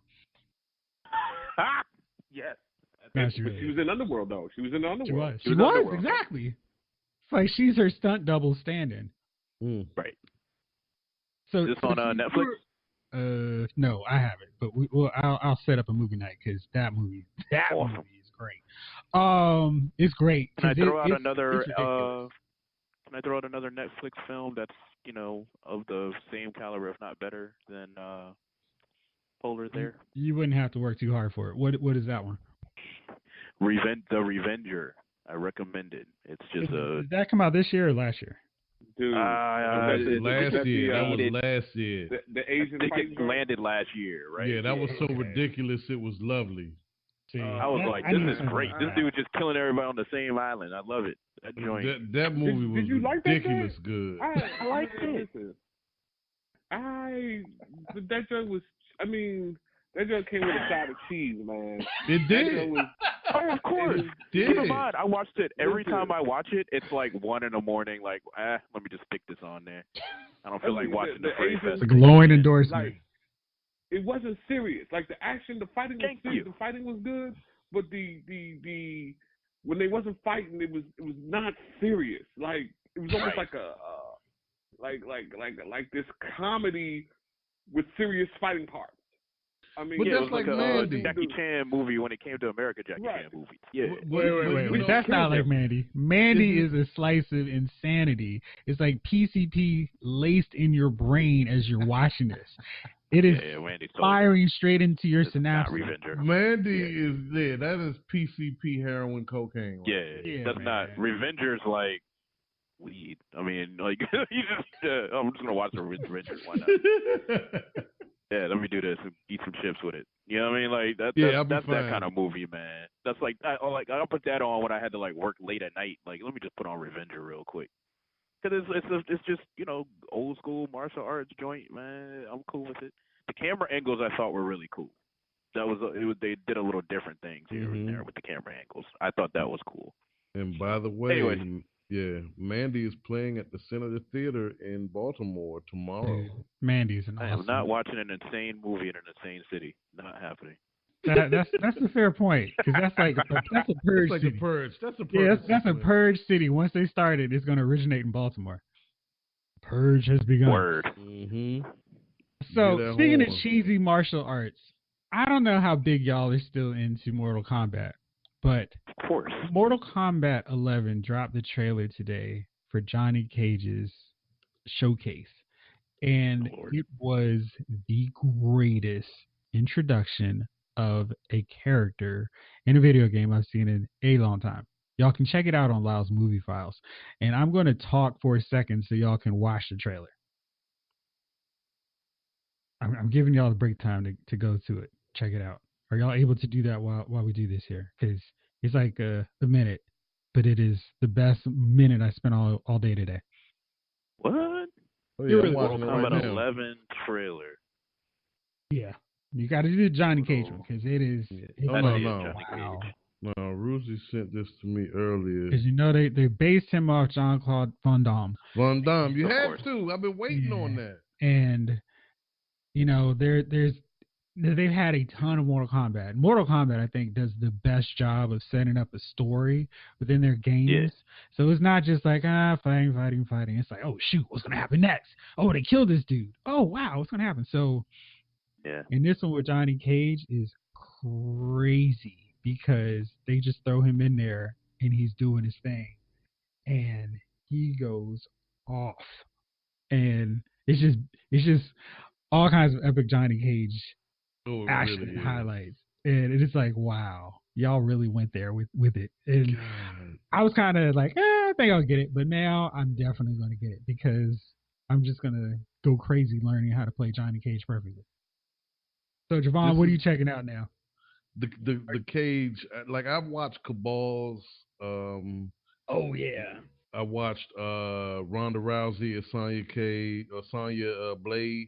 C: Yes.
A: No,
D: She was in Underworld though. She was in the Underworld.
A: She was exactly. It's like she's her stunt double stand-in.
C: Right.
A: So
C: Is this on Netflix?
A: No, I haven't. But I'll set up a movie night because that movie is great. It's great.
C: Can I throw out another?
A: Can
C: I throw out another Netflix film that's of the same caliber, if not better, than Polar there?
A: You wouldn't have to work too hard for it. What is that one?
C: The Revenger. I recommend it. It's just
A: Did that come out this year or last year?
D: Dude,
E: last year. That was last year.
D: The Asian fight
C: it landed last year, right?
E: Yeah, that was so ridiculous. It was lovely.
A: See,
C: I was like, this is great. This dude just killing everybody on the same island. I love it. That joint.
E: That movie was
D: did you like
E: ridiculous
D: that
E: good.
C: I liked it.
D: That joint was. I mean, that joint came with a side of cheese, man.
E: It did.
C: Of course.
E: It
C: Keep in mind, I watched it. Every time I watch it, it's like 1 a.m. Like, let me just stick this on there. I don't feel like watching the Freddy Fest.
A: The glowing endorsement.
D: Like, it wasn't serious. Like the action, the fighting was serious. The fighting was good, but the when they wasn't fighting, it was not serious. Like it was almost like a like this comedy with serious fighting parts. I mean,
E: but
C: yeah,
E: that's
C: it was
E: like Mandy.
C: a Jackie Chan movie when it came to America. Jackie Chan movie. Yeah.
A: Wait. That's not like Mandy. Mandy is a slice of insanity. It's like PCP laced in your brain as you're watching this. It is firing straight into your synapses.
E: Mandy is there. That is PCP heroin cocaine.
C: Right? Yeah, that's not. Revenger's like weed. I mean, like you just. I'm just gonna watch the Revenger. Why not? Yeah, let me do this and eat some chips with it. You know what I mean? Like that's that kind of movie, man. That's like I'll put that on when I had to like work late at night. Like let me just put on Revenger real quick. Cause it's just old school martial arts joint, man. I'm cool with it. The camera angles I thought were really cool. That was they did a little different things here and there with the camera angles. I thought that was cool.
E: And by the way, Mandy is playing at the Senator Theater in Baltimore tomorrow.
A: Dude, Mandy's an awesome.
C: I am not watching an insane movie in an insane city. Not happening.
A: That's a fair point because that's a purge.
E: That's like
A: city.
E: A purge. That's a purge.
A: Yeah, that's a purge city. Once they started, it's going to originate in Baltimore. Purge has begun.
C: Word.
A: So speaking of cheesy martial arts, I don't know how big y'all are still into Mortal Kombat, but
C: of course,
A: Mortal Kombat 11 dropped the trailer today for Johnny Cage's showcase, and it was the greatest introduction of a character in a video game I've seen in a long time. Y'all can check it out on Lyle's Movie Files, and I'm going to talk for a second so y'all can watch the trailer. I'm giving y'all the break time to go to it. Check it out. Are y'all able to do that while we do this here? Because it's like a minute, but it is the best minute I spent all day today.
C: What?
E: Oh, yeah,
C: Mortal Kombat 11 trailer.
A: Yeah. You got to do the Johnny Cage one because it is.
E: No. No, Ruzi sent this to me earlier.
A: Because they based him off Jean-Claude Van Damme.
E: Van Damme, you have to. I've been waiting on that.
A: And they've had a ton of Mortal Kombat. Mortal Kombat, I think, does the best job of setting up a story within their games. Yeah. So it's not just like fighting. It's like, oh shoot, what's gonna happen next? Oh, they killed this dude. Oh wow, what's gonna happen? So yeah. And this one with Johnny Cage is crazy because they just throw him in there and he's doing his thing, and he goes off, and it's just all kinds of epic Johnny Cage action really highlights, and it's like, wow, y'all really went there with it. And God. I was kind of like, I think I'll get it, but now I'm definitely going to get it because I'm just going to go crazy learning how to play Johnny Cage perfectly. So Javon, what are you checking out now?
E: the Cage. Like I've watched Cabal's.
A: Oh yeah.
E: I watched Ronda Rousey, Sonya Blade.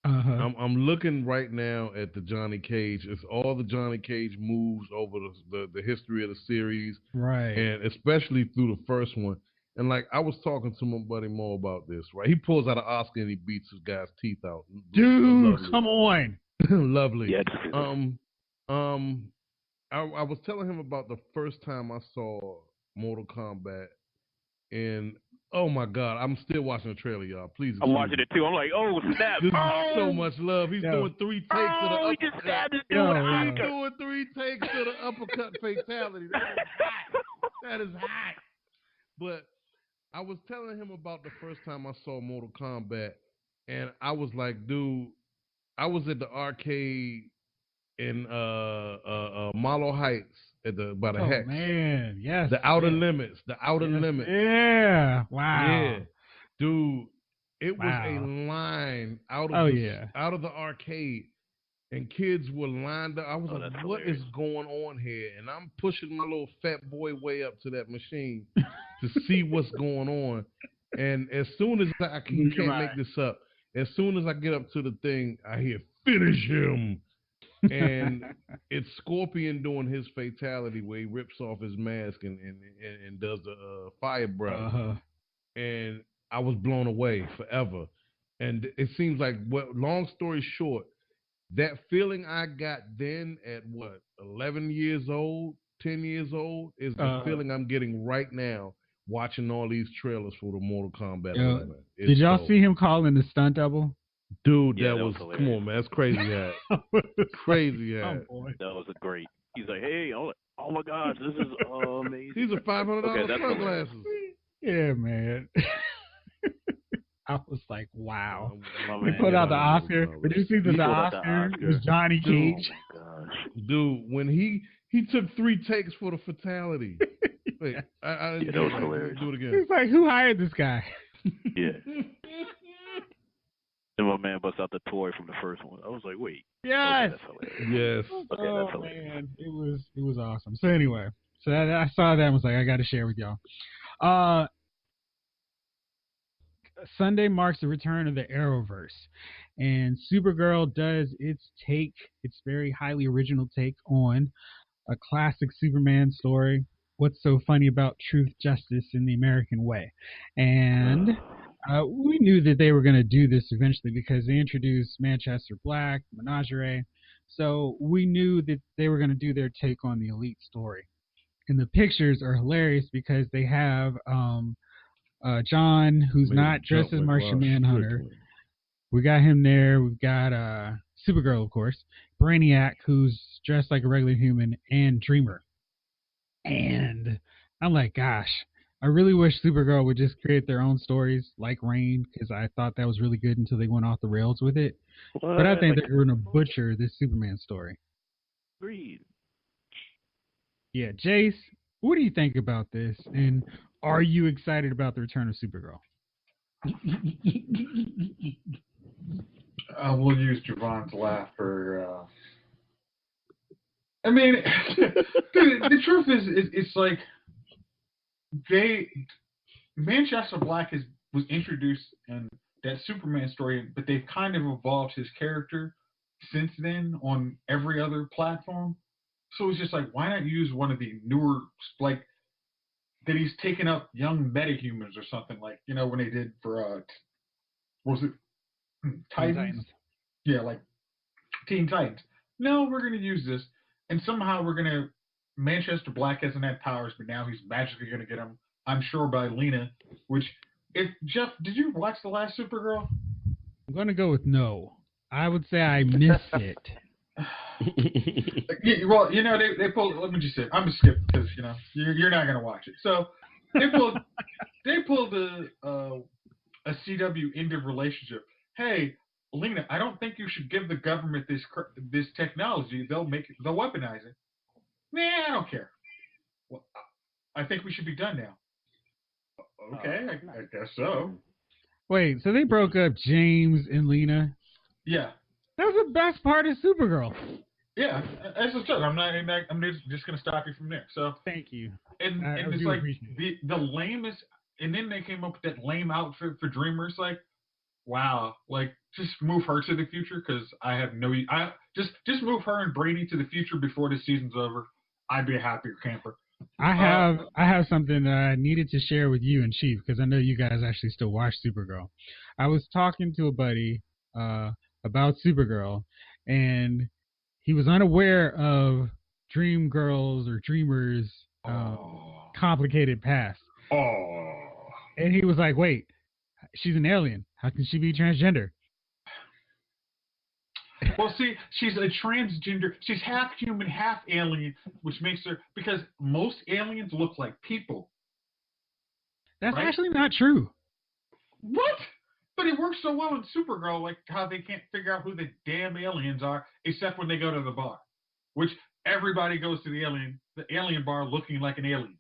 A: Uh-huh.
E: I'm looking right now at the Johnny Cage. It's all the Johnny Cage moves over the history of the series,
A: Right.
E: and especially through the first one. And like I was talking to my buddy Mo about this, right? He pulls out an Oscar and he beats his guy's teeth out.
A: Dude,
E: Lovely.
A: come on.
E: Lovely.
C: Yes.
E: I was telling him about the first time I saw Mortal Kombat, and oh my God, I'm still watching the trailer, y'all. Please,
C: I'm watching it too. I'm like, oh snap!
E: This is so much love. He's doing 3 takes to the
C: he
E: uppercut.
C: just stabbed this dude
A: Yo,
C: with an
A: yo.
E: He's
C: Oscar.
E: doing 3 takes to the uppercut fatality. That is hot. That is hot. But I was telling him about the first time I saw Mortal Kombat, and I was like, dude, I was at the arcade in Marlow Heights by the Hex.
A: Man, yes.
E: The Outer
A: yes.
E: Limits. The Outer
A: Yes.
E: Limits.
A: Yeah. Wow.
E: Yeah. Dude, it was a
A: Wow.
E: line out of the arcade, and kids were lined up. I was like, what is going on here? And I'm pushing my little fat boy way up to that machine to see what's going on. And as soon as you can't make this up, as soon as I get up to the thing, I hear, finish him. And it's Scorpion doing his fatality where he rips off his mask and does the fire breath.
A: Uh-huh.
E: And I was blown away forever. And it seems like, long story short, that feeling I got then at 11 years old, 10 years old, is the feeling I'm getting right now watching all these trailers for the Mortal Kombat 11.
A: Did y'all see him calling the stunt double?
E: Dude, that was come on, man. That's crazy hat. Crazy hat.
C: That was a great. He's like, hey, oh my gosh, this is amazing.
E: These are $500 sunglasses.
A: Yeah, man. I was like, wow.
C: They
A: put out the Oscar. Did you see the Oscar? It was Johnny Cage.
C: Oh my gosh.
E: Dude, when he took 3 takes for the fatality. Wait, I
C: that was hilarious.
E: Do it again.
A: He's like, who hired this guy?
C: Yeah. And my man busts out the toy from the first one. I was like, wait.
A: Yes.
C: Okay, that's hilarious.
E: Yes.
C: Okay, that's hilarious.
A: Man, it was awesome. So anyway, I saw that and was like, I got to share with y'all. Sunday marks the return of the Arrowverse, and Supergirl does its very highly original take on a classic Superman story. What's so funny about truth, justice, in the American way? And we knew that they were going to do this eventually because they introduced Manchester Black, Menagerie. So we knew that they were going to do their take on the Elite story. And the pictures are hilarious because they have John, who's not dressed as Martian Manhunter. We got him there. We've got Supergirl, of course. Brainiac, who's dressed like a regular human, and Dreamer. And I'm like, gosh, I really wish Supergirl would just create their own stories like Reign, because I thought that was really good until they went off the rails with it. But I think they're going to butcher this Superman story.
C: Agreed.
A: Yeah, Jayce, what do you think about this? And are you excited about the return of Supergirl?
B: We'll use Javon's laugh for. I mean, the truth is, it's like Manchester Black was introduced in that Superman story, but they've kind of evolved his character since then on every other platform. So it's just like, why not use one of the newer, like, that he's taken up young metahumans or something, like, when they did for, what was it, Titans? Yeah, like Teen Titans. No, we're going to use this. And somehow Manchester Black hasn't had powers, but now he's magically going to get them, I'm sure, by Lena, Jeff, did you watch the last Supergirl?
A: I'm going to go with no. I would say I missed it.
B: Yeah, well, they pulled, let me just say, I'm going to skip because, you're not going to watch it. So they pulled a CW end of relationship. Hey, Lena, I don't think you should give the government this technology. They'll weaponize it. Nah, I don't care. Well, I think we should be done now. Okay, I guess so.
A: Wait, so they broke up James and Lena?
B: Yeah.
A: That was the best part of Supergirl.
B: Yeah, as a joke. I'm just gonna stop you from there. So,
A: Thank you.
B: and
A: I
B: it's
A: do
B: like
A: appreciate it.
B: the lamest. And then they came up with that lame outfit for Dreamer. It's like, wow, like just move her to the future because I have no. I just move her and Brady to the future before the season's over. I'd be a happier camper.
A: I have something that I needed to share with you and Chief because I know you guys actually still watch Supergirl. I was talking to a buddy about Supergirl, and he was unaware of Dream Girls or Dreamers'
B: Oh,
A: complicated past,
B: oh.
A: and he was like, "Wait, she's an alien. How can she be transgender?"
B: Well, see, she's a transgender. She's half human, half alien, which makes her because most aliens look like people,
A: That's
B: right?
A: actually not true.
B: What? But it works so well in Supergirl, like how they can't figure out who the damn aliens are, except when they go to the bar, which everybody goes to the alien bar looking like an alien.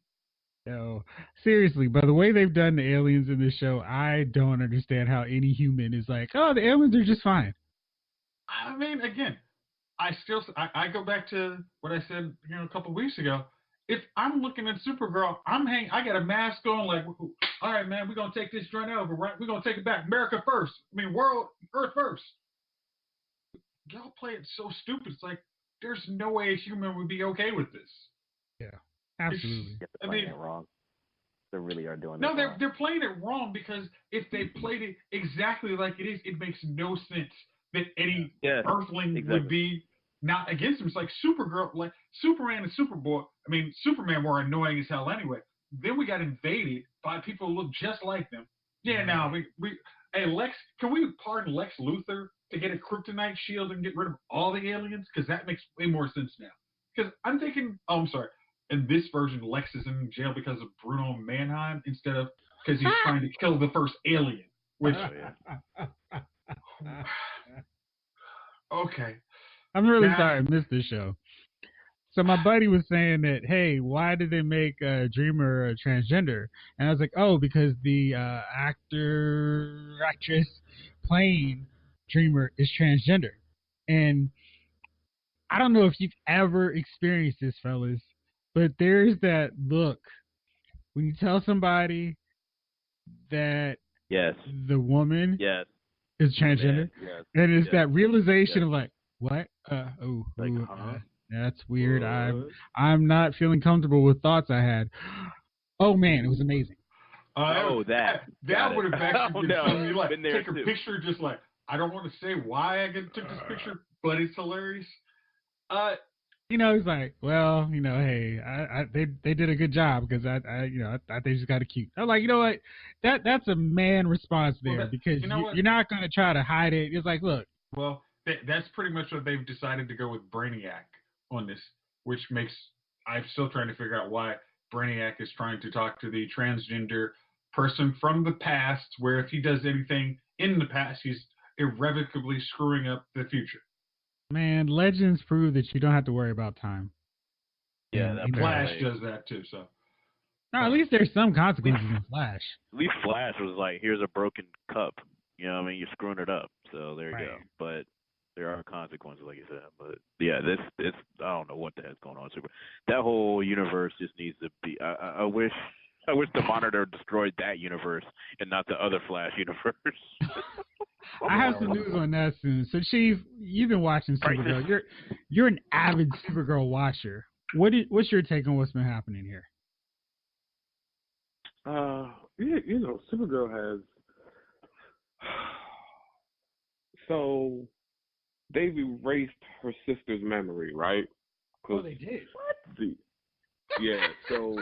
A: No, seriously, by the way they've done the aliens in this show, I don't understand how any human is like, oh, the aliens are just fine.
B: I mean, again, I go back to what I said, a couple of weeks ago. If I'm looking at Supergirl, I got a mask on, like, all right, man, we're gonna take this joint over, right? We're gonna take it back, America first. I mean, Earth first. Y'all play it so stupid. It's like there's no way a human would be okay with this.
A: Yeah, absolutely.
C: They're
B: I
C: playing
B: mean,
C: it wrong. They really are doing
B: no,
C: it wrong.
B: they're playing it wrong because if they played it exactly like it is, it makes no sense that any Earthling would be not against them. It's like Supergirl, like Superman and Superboy. I mean, Superman were annoying as hell anyway. Then we got invaded by people who look just like them. Yeah, now hey Lex, can we pardon Lex Luthor to get a kryptonite shield and get rid of all the aliens? Because that makes way more sense now. Because I'm thinking, oh, I'm sorry. In this version, Lex is in jail because of Bruno Mannheim instead of because he's trying to kill the first alien. Which, okay.
A: I'm really sorry I missed this show. So my buddy was saying that, hey, why did they make Dreamer a transgender? And I was like, oh, because the actress playing Dreamer is transgender. And I don't know if you've ever experienced this, fellas, but there's that look when you tell somebody that the woman is transgender, and it's that realization of like, what? That's weird.
C: What?
A: I'm not feeling comfortable with thoughts I had. Oh man, it was amazing.
B: That would have actually been something you like take a picture, just like I don't want to say why I took this picture, but it's hilarious.
A: He's like, well, hey, they did a good job because I thought they just got it cute. I'm like, you know what, that's a man response there because you're not gonna try to hide it. It's like, look.
B: Well, that's pretty much what they've decided to go with Brainiac on this, which makes I'm still trying to figure out why Brainiac is trying to talk to the transgender person from the past, where if he does anything in the past, he's irrevocably screwing up the future.
A: Man, legends prove that you don't have to worry about time.
C: Yeah, that
B: Flash does that too. So,
A: no, at least there's some consequences in Flash.
C: At least Flash was like, "Here's a broken cup." You know what I mean? You're screwing it up. So there you go. But there are consequences, like you said. But yeah, this I don't know what the heck's going on. That whole universe just needs to be. I wish the Monitor destroyed that universe and not the other Flash universe.
A: I have some news on that soon. So, Chief, you've been watching Supergirl. You're an avid Supergirl watcher. What's your take on what's been happening here?
D: Supergirl has. So they've erased her sister's memory, right?
A: Oh, they did.
D: What? Yeah. So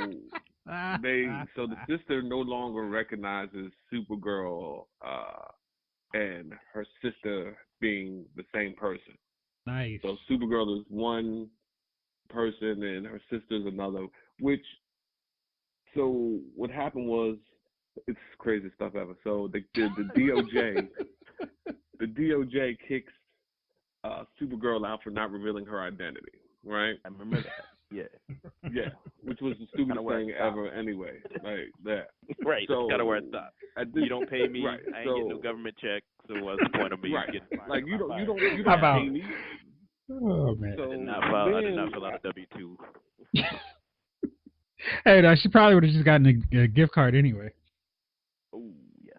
D: so the sister no longer recognizes Supergirl and her sister being the same person.
A: Nice.
D: So Supergirl is one person and her sister's another. So what happened was, it's crazy stuff ever. So the DOJ, the DOJ kicks Supergirl out for not revealing her identity, right?
C: I remember that. Yeah.
D: Yeah, which was the stupidest thing ever anyway. Like that.
C: Right.
D: So,
C: gotta wear a stop. You don't pay me.
D: Right.
C: I ain't getting no government check. So what's the point of me getting fired?
D: Like you don't
A: How about
D: pay me.
A: Oh man.
D: So
C: I did not fill out a W-2.
A: Hey, no, she probably would have just gotten a gift card anyway.
C: Oh yeah.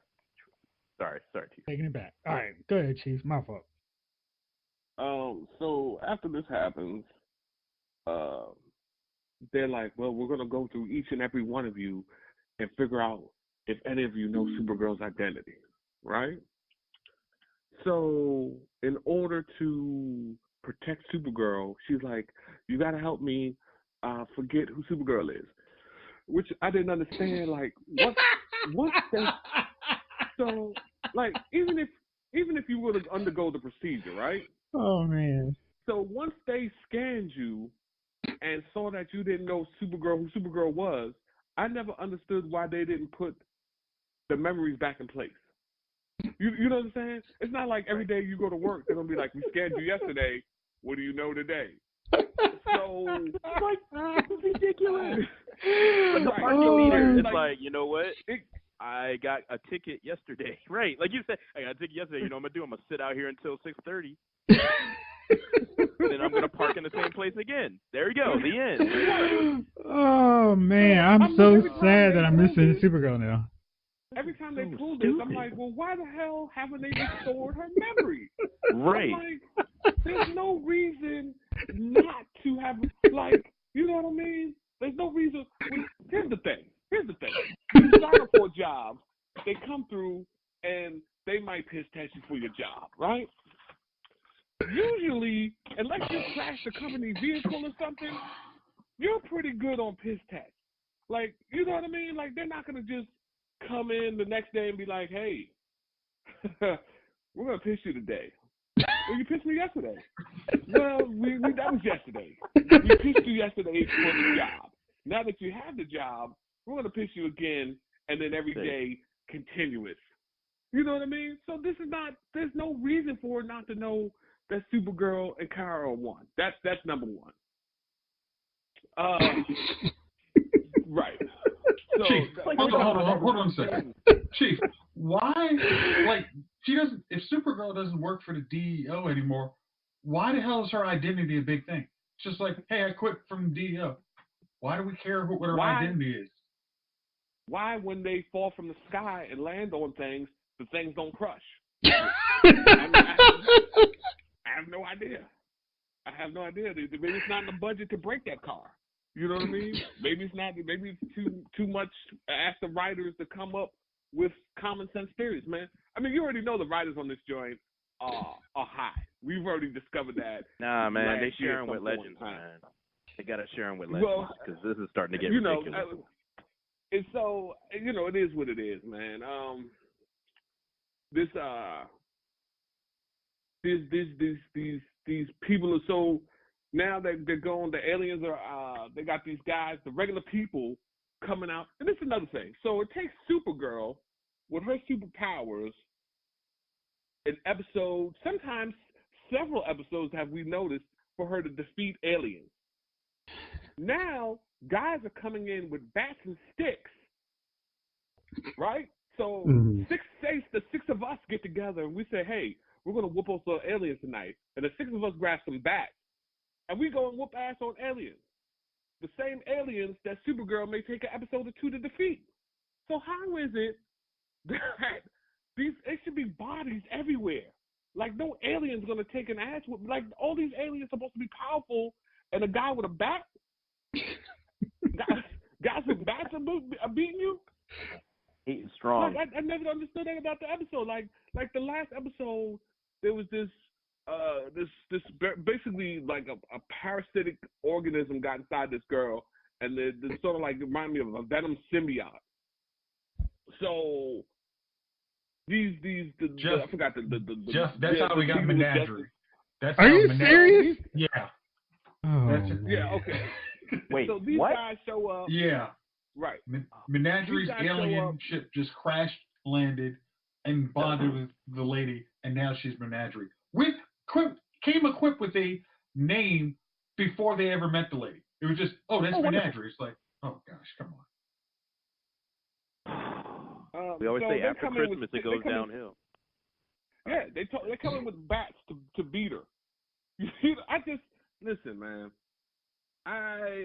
C: Sorry, Chief.
A: Taking it back. All right, go ahead, Chief. My fault.
D: So after this happens, they're like, well, we're gonna go through each and every one of you and figure out if any of you know Supergirl's identity, right? So in order to protect Supergirl, she's like, you gotta help me forget who Supergirl is, which I didn't understand. Like, what they, so like even if you were to undergo the procedure, right?
A: Oh man.
D: So once they scanned you and saw that you didn't know who Supergirl was, I never understood why they didn't put the memories back in place. You know what I'm saying? It's not like every day you go to work, they're going to be like, we scanned you yesterday, what do you know today? So, like, it's ridiculous.
C: But the
D: Right.
C: parking meter is
D: Like,
C: like, you know what? I got a ticket yesterday. Right. Like you said, I got a ticket yesterday. You know what I'm going to do? I'm going to sit out here until 6:30. Then I'm going to park in the same place again. There you go. The end.
A: Oh man, I'm so sad that I'm missing Supergirl now.
D: every time they pull this, I'm like, well, why the hell haven't they restored her memory?
C: Right.
D: I'm like, there's no reason not to have, like, you know what I mean? There's no reason. Here's the thing. You sign up for a job, they come through, and they might piss test you for your job, right? Usually, unless you crash the company vehicle or something, you're pretty good on piss tests. Like, you know what I mean? Like, they're not going to just come in the next day and be like, hey, we're going to piss you today. Well, you pissed me yesterday. Well, that was yesterday. We pissed you yesterday for the job. Now that you have the job, we're going to piss you again, and then every day, continuous. You know what I mean? So there's no reason for it not to know that Supergirl and Kara are one. That's number one. Right. So,
B: Chief, hold on a second. Chief, why, like, if Supergirl doesn't work for the DEO anymore, why the hell is her identity a big thing? It's just like, hey, I quit from the DEO. Why do we care what her identity is?
D: Why, when they fall from the sky and land on things, the things don't crush? I have no idea. Maybe it's not in the budget to break that car. You know what I mean? Maybe it's not. Maybe it's too much. Ask the writers to come up with common sense theories, man. I mean, you already know the writers on this joint are high. We've already discovered that.
C: Nah, man, they share them with legends, man. They gotta share them with legends because this is starting to get ridiculous.
D: And so, it is what it is, man. These people are so, now that they're going, the aliens are, they got these guys, the regular people coming out. And this is another thing. So it takes Supergirl with her superpowers, an episode, sometimes several episodes have we noticed, for her to defeat aliens. Now, guys are coming in with bats and sticks, right? So the six of us get together and we say, hey, we're going to whoop up some aliens tonight. And the six of us grab some bats. And we go and whoop ass on aliens. The same aliens that Supergirl may take an episode or two to defeat. So how is it that it should be bodies everywhere? Like, no alien's going to take an ass whoop. Like, all these aliens are supposed to be powerful, and a guy with a bat? guys with bats are beating you?
C: He's strong.
D: Like, I never understood that about the episode. Like the last episode, there was this basically like a parasitic organism got inside this girl, and it sort of like reminded me of a venom symbiote. So
B: Jeff,
D: I forgot the
B: Jeff, that's how we got Menagerie. That's
A: Are
B: how
A: you
B: Menagerie.
A: serious?
B: Yeah.
D: Yeah, okay.
C: Wait,
D: so these
C: what?
D: guys show up.
B: Yeah.
D: Right.
B: Menagerie's alien ship just crashed, landed, and bonded with the lady, and now she's Menagerie. Came equipped with a name before they ever met the lady. It was just, that's Menagerie. It's like, oh gosh, come on.
C: We always say after Christmas it goes downhill.
D: Yeah, they come in with bats to beat her. I just listen, man. I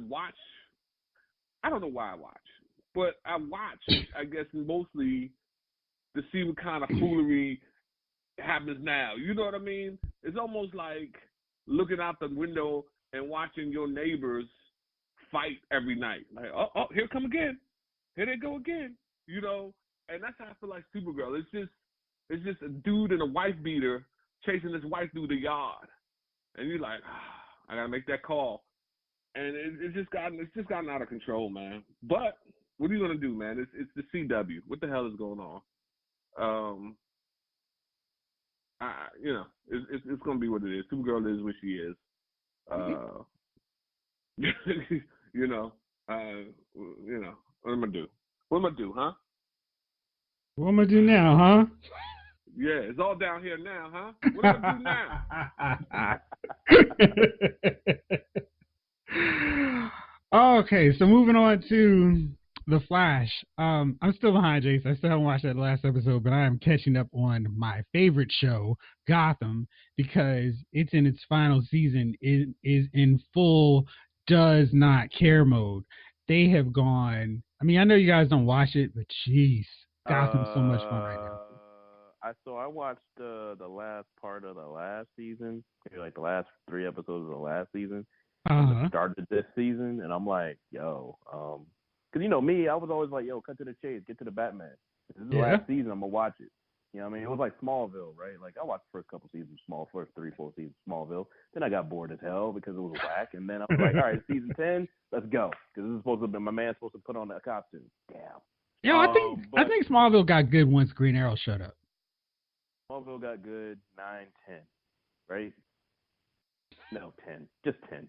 D: watch. I don't know why I watch, but I watch. I guess mostly to see what kind of foolery happens now. You know what I mean? It's almost like looking out the window and watching your neighbors fight every night. Like, oh, here come again. Here they go again. You know, and that's how I feel like Supergirl. It's just a dude and a wife beater chasing this wife through the yard, and you're like, I gotta make that call, and it's just gotten out of control, man. But what are you gonna do, man? It's the CW. What the hell is going on? It's gonna be what it is. Supergirl is what she is. What am I do? What am I do, huh?
A: What am I do now, huh?
D: Yeah, it's all down here now, huh? What am I do
A: now? Okay, so moving on to The Flash. I'm still behind, Jayce. I still haven't watched that last episode, but I am catching up on my favorite show, Gotham, because it's in its final season. It is in full does not care mode. They have gone. I mean, I know you guys don't watch it, but jeez, Gotham's so much fun right now.
C: I watched the last part of the last season, maybe like the last 3 episodes of the last season. Started this season, and I'm like, yo, because you know me, I was always like, yo, cut to the chase, get to the Batman. This is the last season, I'm gonna watch it. You know what I mean? It was like Smallville, right? Like I watched the first couple seasons, first 3-4 seasons of Smallville. Then I got bored as hell because it was whack, and then I was like, all right, season 10, let's go, because this is supposed to be my man's supposed to put on a costume. Damn.
A: Yo, I think Smallville got good once Green Arrow showed up.
C: Smallville got good 9, 10, right? No, 10, just 10.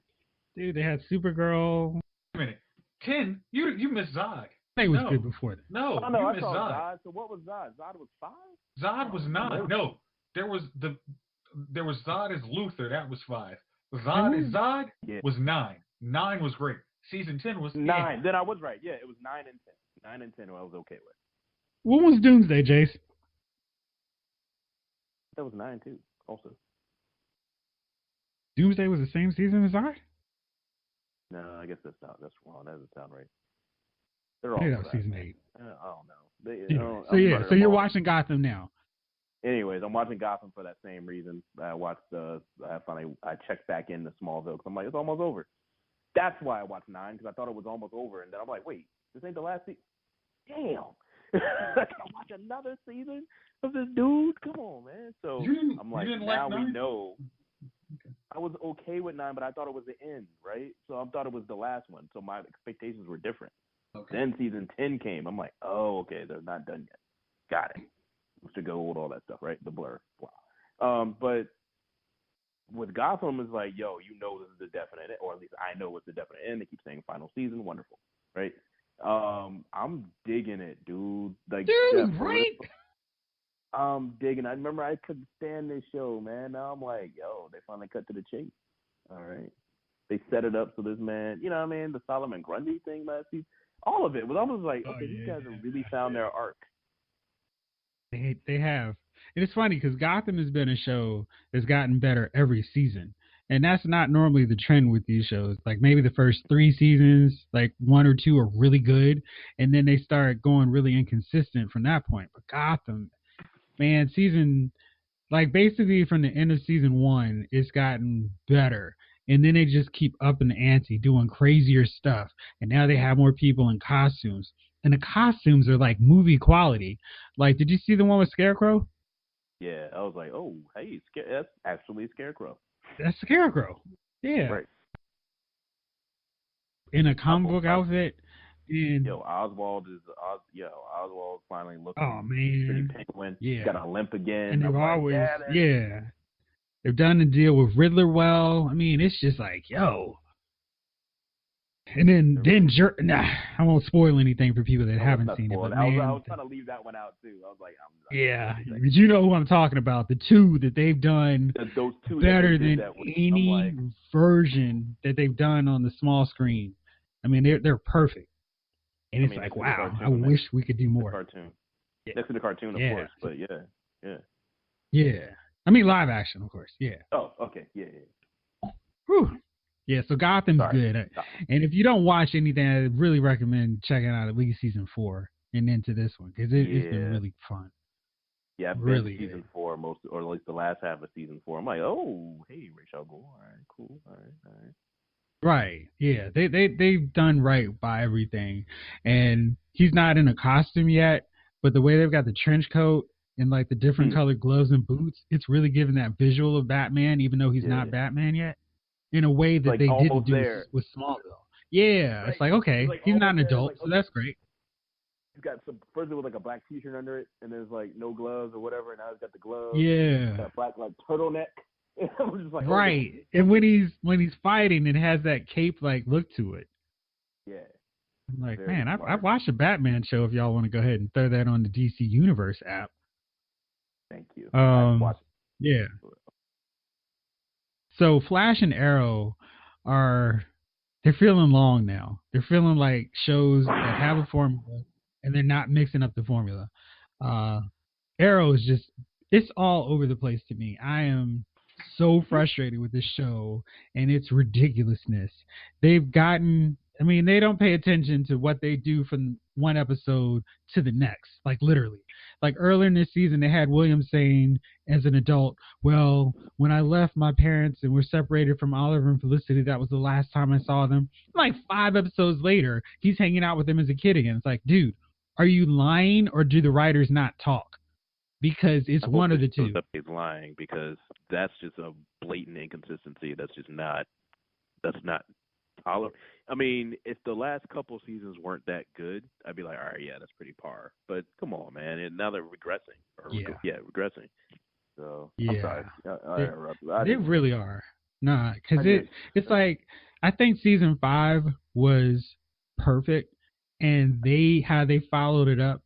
A: Dude, they had Supergirl.
B: Wait a minute, 10? You missed Zod.
A: I think it was good before that.
B: No,
C: you
B: I
C: missed
B: saw
C: Zod. So what was Zod? Zod was 5?
B: Zod was 9. No, there was Zod as Luthor. That was 5. Zod as Zod was 9. 9 was great. Season 10 was
C: 9. Then I was right. Yeah, it was 9 and 10. 9 and 10 I was okay with.
A: What was Doomsday, Jayce?
C: That was 9 too, also.
A: Doomsday was the same season as Zod?
C: No, I guess that's wrong. That doesn't sound right. They're all
A: that was season 8.
C: I don't know.
A: So you're watching Gotham now.
C: Anyways, I'm watching Gotham for that same reason. I checked back into Smallville because I'm like, it's almost over. That's why I watched 9, because I thought it was almost over, and then I'm like, wait, this ain't the last season. Damn. I gotta watch another season of this dude. Come on, man. So I'm like, now we know. Okay. I was okay with 9, but I thought it was the end, right? So I thought it was the last one. So my expectations were different. Okay. Then season 10 came. I'm like, oh, okay, they're not done yet. Got it. Mr. Gold, all that stuff, right? The blur. Wow. But with Gotham, it's like, yo, you know this is the definite, or at least I know it's the definite end. They keep saying final season. Wonderful, right? I'm digging it, dude. Like,
A: dude, right?
C: I'm digging. I remember I couldn't stand this show, man. Now I'm like, yo, they finally cut to the chase. All right. They set it up so this man, you know what I mean? The Solomon Grundy thing last season. All of it was almost like, okay, these guys have really found their arc.
A: They have. And it's funny because Gotham has been a show that's gotten better every season. And that's not normally the trend with these shows. Like maybe the first 3 seasons, like 1 or 2 are really good. And then they start going really inconsistent from that point. But Gotham, man, basically from the end of season 1, it's gotten better. And then they just keep upping the ante, doing crazier stuff. And now they have more people in costumes. And the costumes are like movie quality. Like, did you see the one with Scarecrow?
C: Yeah, I was like, oh, hey, that's actually Scarecrow.
A: That's Scarecrow. Yeah.
C: Right.
A: In a comic book outfit. And
C: Oswald finally looking.
A: Oh man.
C: Pretty penguin. Yeah. Got a limp again.
A: And they've always, they've done the deal with Riddler well. I mean, it's just like, yo. And then I won't spoil anything for people that haven't seen it. But
C: I was trying to leave that one out too. I was like,
A: but you know who I'm talking about. The 2 that they've done
C: those 2
A: better than any version that they've done on the small screen. I mean, they're perfect. And it's like, wow, I wish we could do more.
C: Cartoon. Yeah. Next to the cartoon, of course. But yeah.
A: Yeah. I mean, live action, of course. Yeah.
C: Oh, okay. Yeah.
A: Whew. Yeah, so Gotham's
C: Sorry.
A: good. And if you don't watch anything, I really recommend checking out at least season 4 and into this one because it's been really fun.
C: Yeah, I've
A: really
C: been season
A: good.
C: 4 most, or at least the last half of season 4. I'm like, oh, hey, Rachel, go. All right, cool. All right.
A: Right. Yeah. They've done right by everything. And he's not in a costume yet, but the way they've got the trench coat and like the different colored gloves and boots, it's really giving that visual of Batman, even though he's not Batman yet, in a way that
C: Like
A: they didn't
C: almost
A: do
C: there.
A: with Smallville. Yeah.
C: Right.
A: It's like, okay,
C: like
A: he's not an
C: there,
A: adult,
C: like,
A: so that's great.
C: He's got some first it was like a black T-shirt under it, and there's like no gloves or whatever. And now he's got the gloves.
A: Yeah.
C: Got a black like turtleneck. I was just like,
A: right.
C: Oh,
A: and when he's fighting, it has that cape like look to it.
C: Yeah.
A: I'm like, man, I've watched a Batman show. If y'all want to go ahead and throw that on the DC Universe app.
C: Thank you.
A: Yeah. So Flash and Arrow they're feeling long now. They're feeling like shows that have a formula and they're not mixing up the formula. Arrow is just, it's all over the place to me. I am so frustrated with this show and its ridiculousness. They don't pay attention to what they do from one episode to the next, like literally. Like earlier in this season, they had William saying as an adult, well, when I left my parents and were separated from Oliver and Felicity, that was the last time I saw them. Like 5 episodes later, he's hanging out with them as a kid again. It's like, dude, are you lying or do the writers not talk? Because it's one of the two.
C: He's lying because that's just a blatant inconsistency. That's not tolerable. I mean, if the last couple seasons weren't that good, I'd be like, all right, yeah, that's pretty par. But come on, man. And now they're regressing. Regressing. So,
A: yeah.
C: I'm sorry.
A: They really are. Nah, because it's like, I think season 5 was perfect, and how they followed it up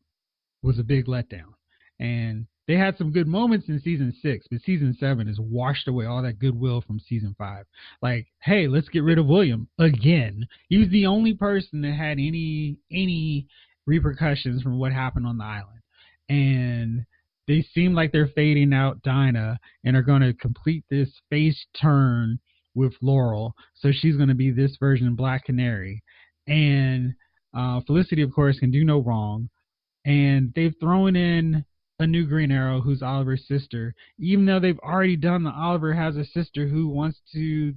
A: was a big letdown. And they had some good moments in season 6, but season 7 has washed away all that goodwill from season 5. Like, hey, let's get rid of William again. He was the only person that had any repercussions from what happened on the island. And they seem like they're fading out Dinah and are going to complete this face turn with Laurel. So she's going to be this version of Black Canary. And Felicity, of course, can do no wrong. And they've thrown in a new Green Arrow who's Oliver's sister, even though they've already done the Oliver has a sister who wants to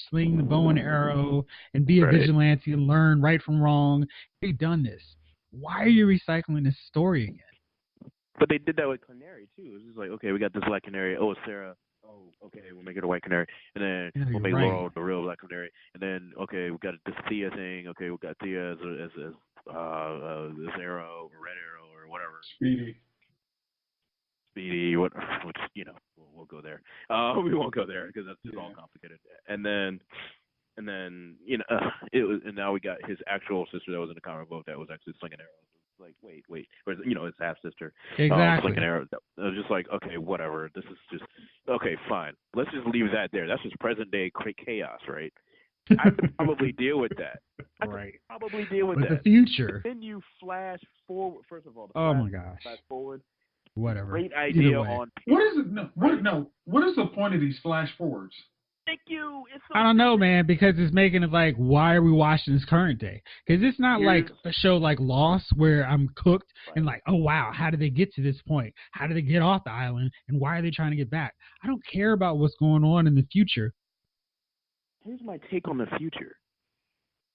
A: sling the bow and arrow and be a vigilante and learn right from wrong. They've done this. Why are you recycling this story again?
C: But they did that with Canary too. It's just like, okay, we got this Black Canary. Oh, it's Sarah. Oh, okay, we'll make it a White Canary, and then we'll make Laurel the real Black Canary, and then okay, we got this Thea thing. Okay, we got Thea as this Arrow, or Red Arrow, or whatever. Speedy, which we'll go there. We won't go there because that's just all complicated. And then it was, and now we got his actual sister that was in the comic book that was actually slinging arrows. Like, wait, or his half sister.
A: Exactly.
C: Slinging arrows. I was just like, okay, whatever. This is just okay, fine. Let's just leave that there. That's just present day chaos, right? I could probably deal with that. Probably deal with that.
A: The future.
C: Then you flash forward. First of all,
A: my gosh.
C: Flash forward.
A: Whatever.
C: Great idea on
B: paper. What is the point of these flash forwards?
C: Thank you.
A: I don't know, man, because it's making it like, why are we watching this current day? Because it's not like a show like Lost where I'm cooked and like, oh, wow, how did they get to this point? How did they get off the island? And why are they trying to get back? I don't care about what's going on in the future.
C: Here's my take on the future.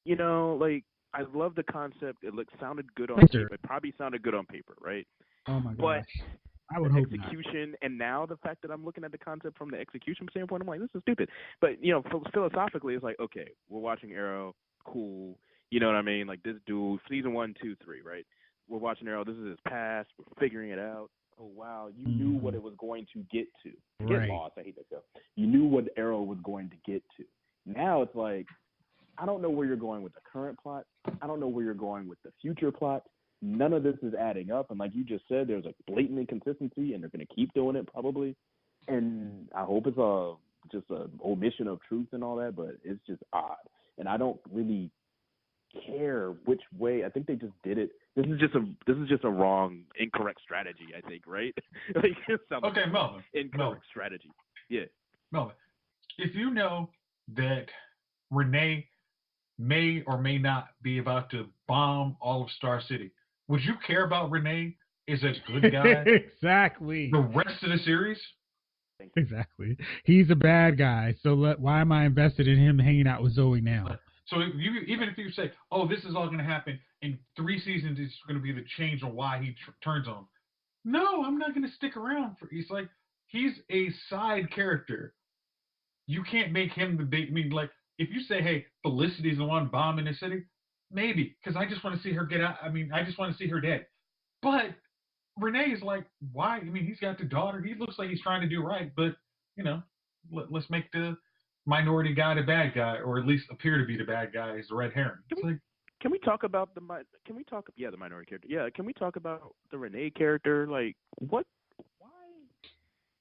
C: Like, I love the concept. It sounded good on paper. It probably sounded good on paper, right?
A: Oh, my gosh.
C: But
A: I would hope
C: execution, and now the fact that I'm looking at the concept from the execution standpoint, I'm like, this is stupid. But philosophically, it's like, okay, we're watching Arrow, cool. You know what I mean? Like this dude, season 1, 2, 3, right? We're watching Arrow. This is his past. We're figuring it out. Oh wow, you knew what it was going to get to. Get lost. I hate that show. You knew what Arrow was going to get to. Now it's like, I don't know where you're going with the current plot. I don't know where you're going with the future plot. None of this is adding up, and like you just said, there's a blatant inconsistency, and they're going to keep doing it probably. And I hope it's just a omission of truth and all that, but it's just odd. And I don't really care which way. I think they just did it. This is just a wrong, incorrect strategy. I think, right? Like, it sounds like
B: Okay, Melvin.
C: incorrect strategy. Yeah.
B: Melvin, if you know that Renee may or may not be about to bomb all of Star City, would you care about Renee as a good guy
A: Exactly.
B: the rest of the series?
A: Exactly. He's a bad guy. So why am I invested in him hanging out with Zoe now?
B: So even if you say, "Oh, this is all going to happen in 3 seasons," it's going to be the change on why he turns on him. No, I'm not going to stick around for. He's a side character. You can't make him the big. I mean, like if you say, "Hey, Felicity's the one bombing the city," maybe because I just want to see her get out. I mean, I just want to see her dead. But Renee is like, why? I mean, he's got the daughter. He looks like he's trying to do right, but let's make the minority guy the bad guy, or at least appear to be the bad guy as the red herring.
C: Can we talk about the minority character? Yeah, can we talk about the Renee character? Like, what? Why?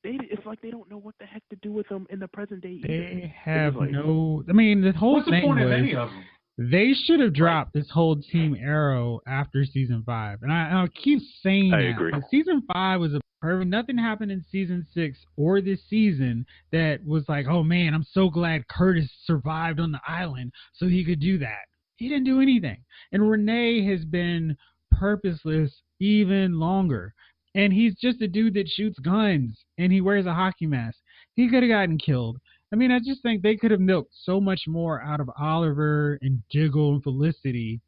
C: It's like they don't know what the heck to do with them in the present day either.
A: They have no. I mean, the whole
B: what's
A: thing
B: the point
A: was
B: of any of them?
A: they should have dropped this whole Team Arrow after season 5, and I'll keep saying
C: I
A: that.
C: agree.
A: But season 5 was a perfect. Nothing happened in season 6 or this season that was like, oh man, I'm so glad Curtis survived on the island so he could do that. He didn't do anything, and Renee has been purposeless even longer. And he's just a dude that shoots guns and he wears a hockey mask. He could have gotten killed. I mean, I just think they could have milked so much more out of Oliver and Diggle and Felicity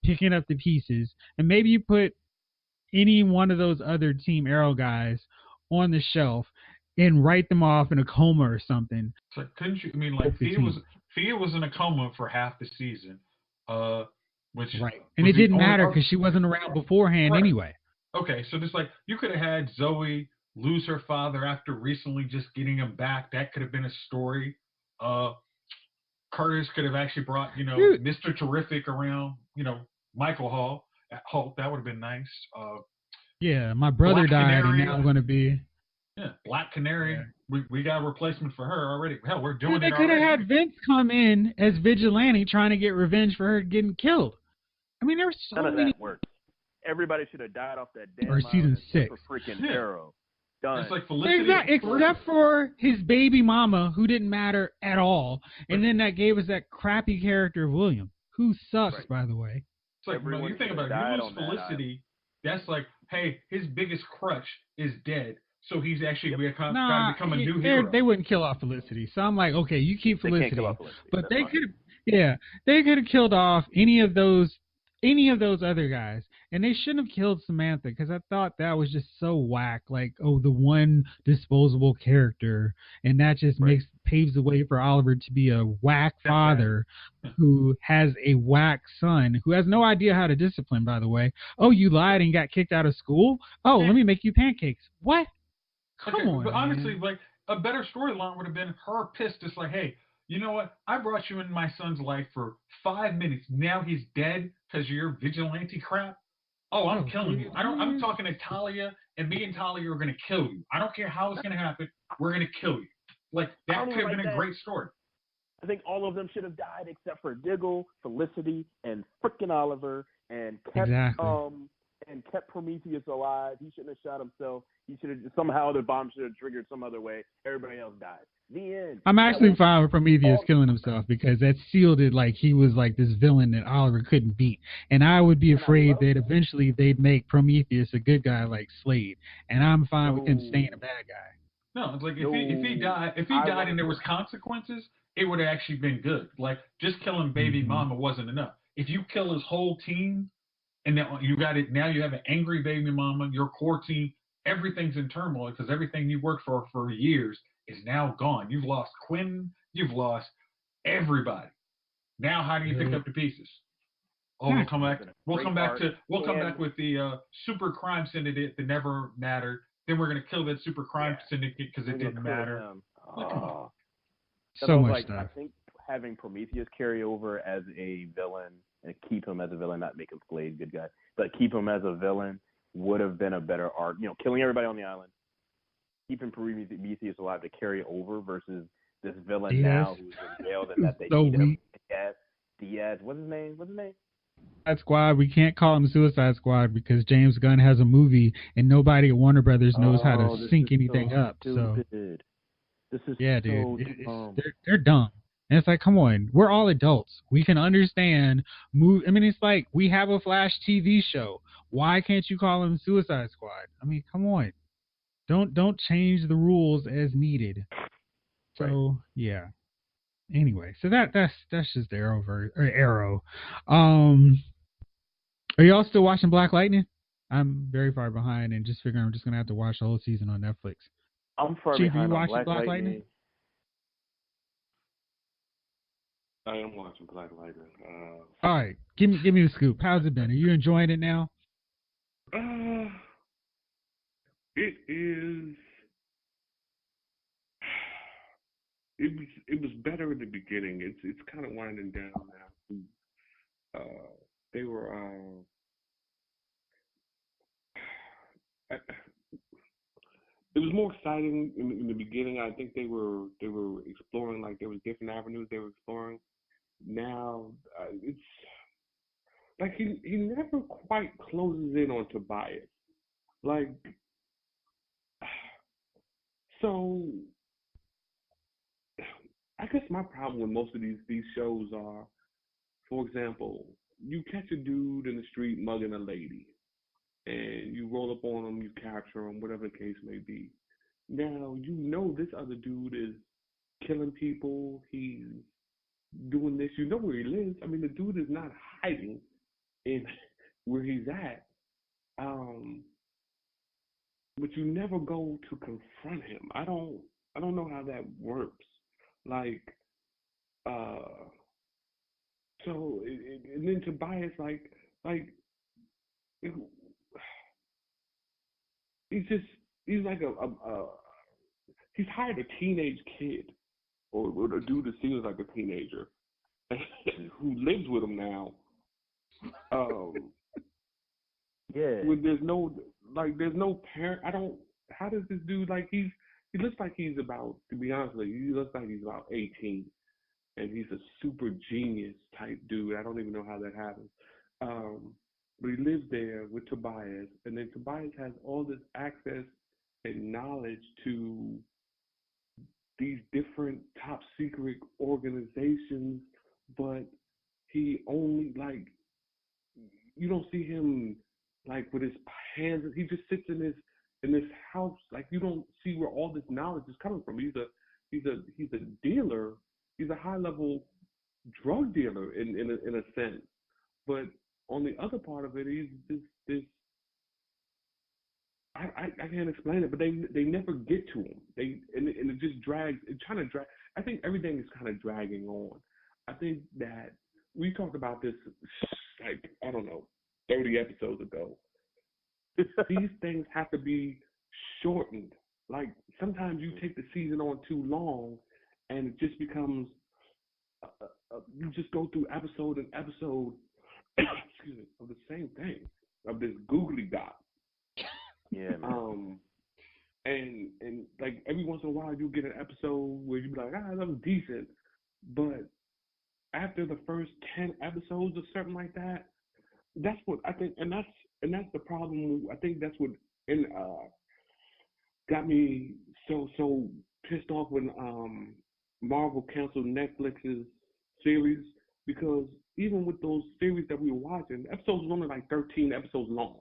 A: picking up the pieces. And maybe you put any one of those other Team Arrow guys on the shelf and write them off in a coma or something.
B: So couldn't you? I mean, like Fia was in a coma for half the season, which
A: right, and it didn't matter because she wasn't around beforehand anyway.
B: Okay, so just like you could have had Zoe lose her father after recently just getting him back. That could have been a story. Curtis could have actually brought, Mr. Terrific around, Michael Hulk. That would have been nice.
A: Yeah, my brother died, and now I'm going to be.
B: Yeah, Black Canary. Yeah. We got a replacement for her already. Hell, we're doing it
A: already. They could have had Vince come in as vigilante trying to get revenge for her getting killed. I mean, there were so
C: None of
A: many.
C: That worked. Everybody should have died off that damn
A: or season 6
C: for freaking Arrow. Done.
B: It's like Felicity,
A: except for his baby mama, who didn't matter at all, and then that gave us that crappy character of William, who sucks, by the way.
B: It's like you think about it. You lose Felicity. That's like, hey, his biggest crutch is dead, so he's actually got to become a new hero.
A: They wouldn't kill off Felicity, so I'm like, okay, you keep Felicity,
C: can't kill off Felicity.
A: But they could have killed off any of those other guys. And they shouldn't have killed Samantha because I thought that was just so whack. Like, oh, the one disposable character. And that just paves the way for Oliver to be a whack father who has a whack son who has no idea how to discipline, by the way. Oh, you lied and got kicked out of school? Oh, let me make you pancakes. What? Come on.
B: But honestly, like, a better storyline would have been her pissed. It's like, hey, you know what? I brought you into my son's life for 5 minutes. Now he's dead because of your vigilante crap. Oh, I'm killing you. I'm talking to Talia, and me and Talia are going to kill you. I don't care how it's going to happen. We're going to kill you. Like, that could have been a great story.
C: I think all of them should have died except for Diggle, Felicity, and frickin' Oliver, and kept Prometheus alive. He shouldn't have shot himself. He should have somehow the bomb should have triggered some other way. Everybody else died. The end.
A: I'm actually fine with Prometheus killing himself because that sealed it like he was like this villain that Oliver couldn't beat. And I would be afraid that eventually they'd make Prometheus a good guy like Slade. And I'm fine with him staying a bad guy.
B: No, it's like if he died and there was consequences, it would have actually been good. Like just killing baby mama wasn't enough. If you kill his whole team and then you got it, now you have an angry baby mama, your core team, everything's in turmoil because everything you worked for years is now gone. You've lost Quinn. You've lost everybody. Now, how do you pick up the pieces? Oh, we'll come back. We'll come back with the super crime syndicate that never mattered. Then we're gonna kill that super crime syndicate because it didn't matter.
A: So much stuff.
C: I think having Prometheus carry over as a villain and keep him as a villain, not make him Slade good guy, but keep him as a villain would have been a better arc. Killing everybody on the island. Keeping Prometheus alive to carry over versus this villain now who's in jail that they need him. Diaz. What's his name?
A: Squad. We can't call him Suicide Squad because James Gunn has a movie and nobody at Warner Brothers knows how to
C: Oh, this is
A: sync anything
C: so
A: up. So
C: stupid. This is
A: yeah, dude,
C: so dumb.
A: they're dumb. And it's like, come on, we're all adults. We can understand. I mean, it's like we have a Flash TV show. Why can't you call him Suicide Squad? I mean, come on. Don't change the rules as needed.
C: Right.
A: So yeah. Anyway, so that's just Arrow. Um, are y'all still watching Black Lightning? I'm very far behind and just figuring I'm just gonna have to watch the whole season on Netflix.
C: I'm far
A: Chief, are you
C: behind on
A: watching
C: Black
A: Black Lightning?
C: Lightning.
D: I am watching Black Lightning.
A: All right, give me the scoop. How's it been? Are you enjoying it now?
D: It is. It was better in the beginning. It's kind of winding down now. They were. It was more exciting in the beginning. I think they were exploring, like there was different avenues they were exploring. Now it's like he never quite closes in on Tobias. Like so, I guess my problem with most of these shows are, for example, you catch a dude in the street mugging a lady, and you roll up on him, you capture him, whatever the case may be. Now you know this other dude is killing people. He's doing this. You know where he lives. I mean, the dude is not hiding in where he's at. But you never go to confront him. I don't know how that works. Like, uh, and then Tobias, like it, he's just he's like he's hired a teenage kid or a dude that seems like a teenager who lives with him now.
C: Yeah.
D: When there's no parent. I don't. How does this dude he looks like he's about, to be honest with you, he looks like he's about 18, and he's a super genius type dude. I don't even know how that happens. But he lives there with Tobias, and then Tobias has all this access and knowledge to these different top secret organizations, but he only you don't see him with his hands. He just sits in this house. Like, you don't see where all this knowledge is coming from. He's a dealer. He's a high level drug dealer in a sense. But on the other part of it, he's this. I can't explain it, but they never get to him. And it just drags. It's trying to drag. I think everything is kind of dragging on. I think that we talked about this, I don't know, 30 episodes ago. These things have to be shortened. Like, sometimes you take the season on too long, and it just becomes you just go through episode and episode excuse me, of the same thing, of this googly dot.
C: Yeah, man.
D: And like every once in a while you get an episode where you be like, that was decent, but after the first 10 episodes or something like that, that's what I think, and that's the problem. I think that's what got me so pissed off when Marvel canceled Netflix's series, because even with those series that we were watching, episodes were only like 13 episodes long.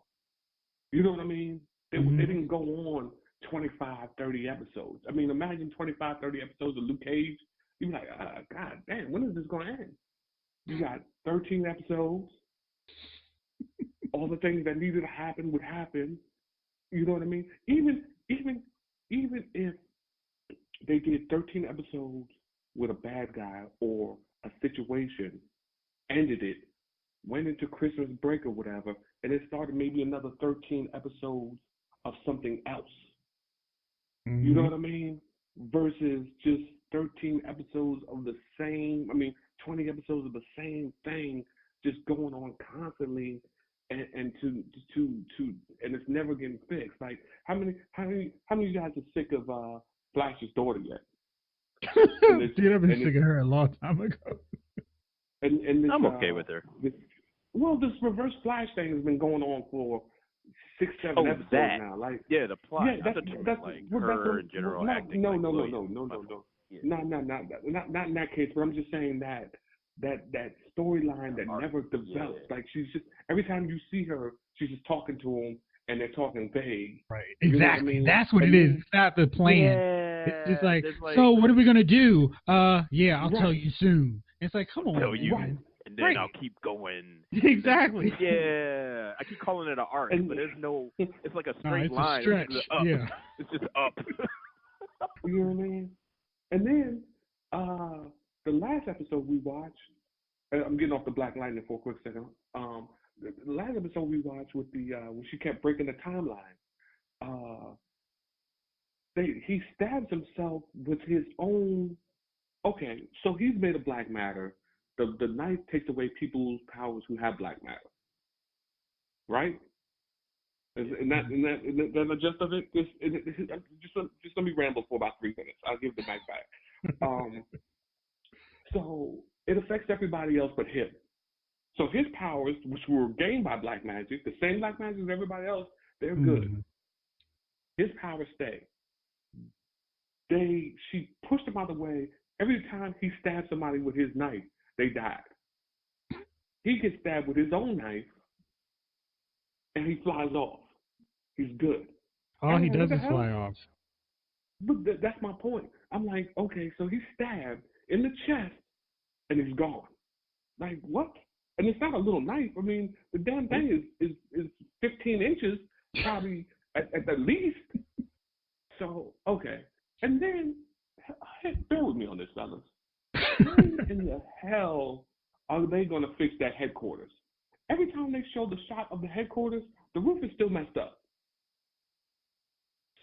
D: You know what I mean? They didn't go on 25, 30 episodes. I mean, imagine 25, 30 episodes of Luke Cage. You'd be like, God damn, when is this going to end? You got 13 episodes. All the things that needed to happen would happen. You know what I mean? Even if they did 13 episodes with a bad guy or a situation, ended it, went into Christmas break or whatever, and then started maybe another 13 episodes of something else. Mm-hmm. You know what I mean? Versus just 13 episodes of the same, 20 episodes of the same thing just going on constantly, and and it's never getting fixed. Like, how many of you guys are sick of Flash's daughter yet?
A: Dude, I've been sick of her a long time ago.
D: And this,
C: I'm okay with her.
D: Well, this Reverse Flash thing has been going on for 6-7 episodes
C: that.
D: now. Like,
C: Yeah, the plot.
D: yeah, that's
C: like
D: well,
C: her in general acting.
D: no,
C: like
D: no, no,
C: William.
D: no, no, no, no.
C: Yeah.
D: Not in that case. But I'm just saying that storyline that never develops.
C: Yeah.
D: Like, she's just every time you see her, she's just talking to him, and they're talking vague.
A: Right.
D: You know what I
A: Exactly.
D: mean?
A: That's what
D: And
A: it is.
D: then-
A: It's not the plan.
C: Yeah.
A: It's just like,
C: There's like,
A: so what are we gonna do? Yeah, I'll
D: Right.
A: tell you soon. It's like, come on,
C: tell you,
A: man.
C: and then
A: Right.
C: I'll keep going.
A: Exactly.
C: Yeah, I keep calling it an arc,
D: And-
C: but there's no. It's like a
A: No,
C: straight
A: it's
C: line.
A: a stretch.
C: It's just up.
A: Yeah.
C: It's just up.
D: You know what I mean? And then the last episode we watched, I'm getting off the Black Lightning for a quick second. The last episode we watched with the when she kept breaking the timeline, he stabs himself with his own. Okay, so he's made of black matter. The knife takes away people's powers who have black matter, right? And that the gist of it. Just let me ramble for about 3 minutes. I'll give the knife back. So it affects everybody else but him. So his powers, which were gained by black magic, the same black magic as everybody else, they're good.
A: Mm-hmm.
D: His powers stay. She pushed him out of the way. Every time he stabbed somebody with his knife, they died. He gets stabbed with his own knife, and he flies off. He's good.
A: All he
D: What
A: does
D: the
A: is
D: hell?
A: fly off.
D: But that's my point. I'm like, okay, so he's stabbed in the chest, and he's gone. Like, what? And it's not a little knife. I mean, the damn thing is 15 inches, probably at the least. So, okay. And then, bear with me on this, fellas. When in the hell are they going to fix that headquarters? Every time they show the shot of the headquarters, the roof is still messed up.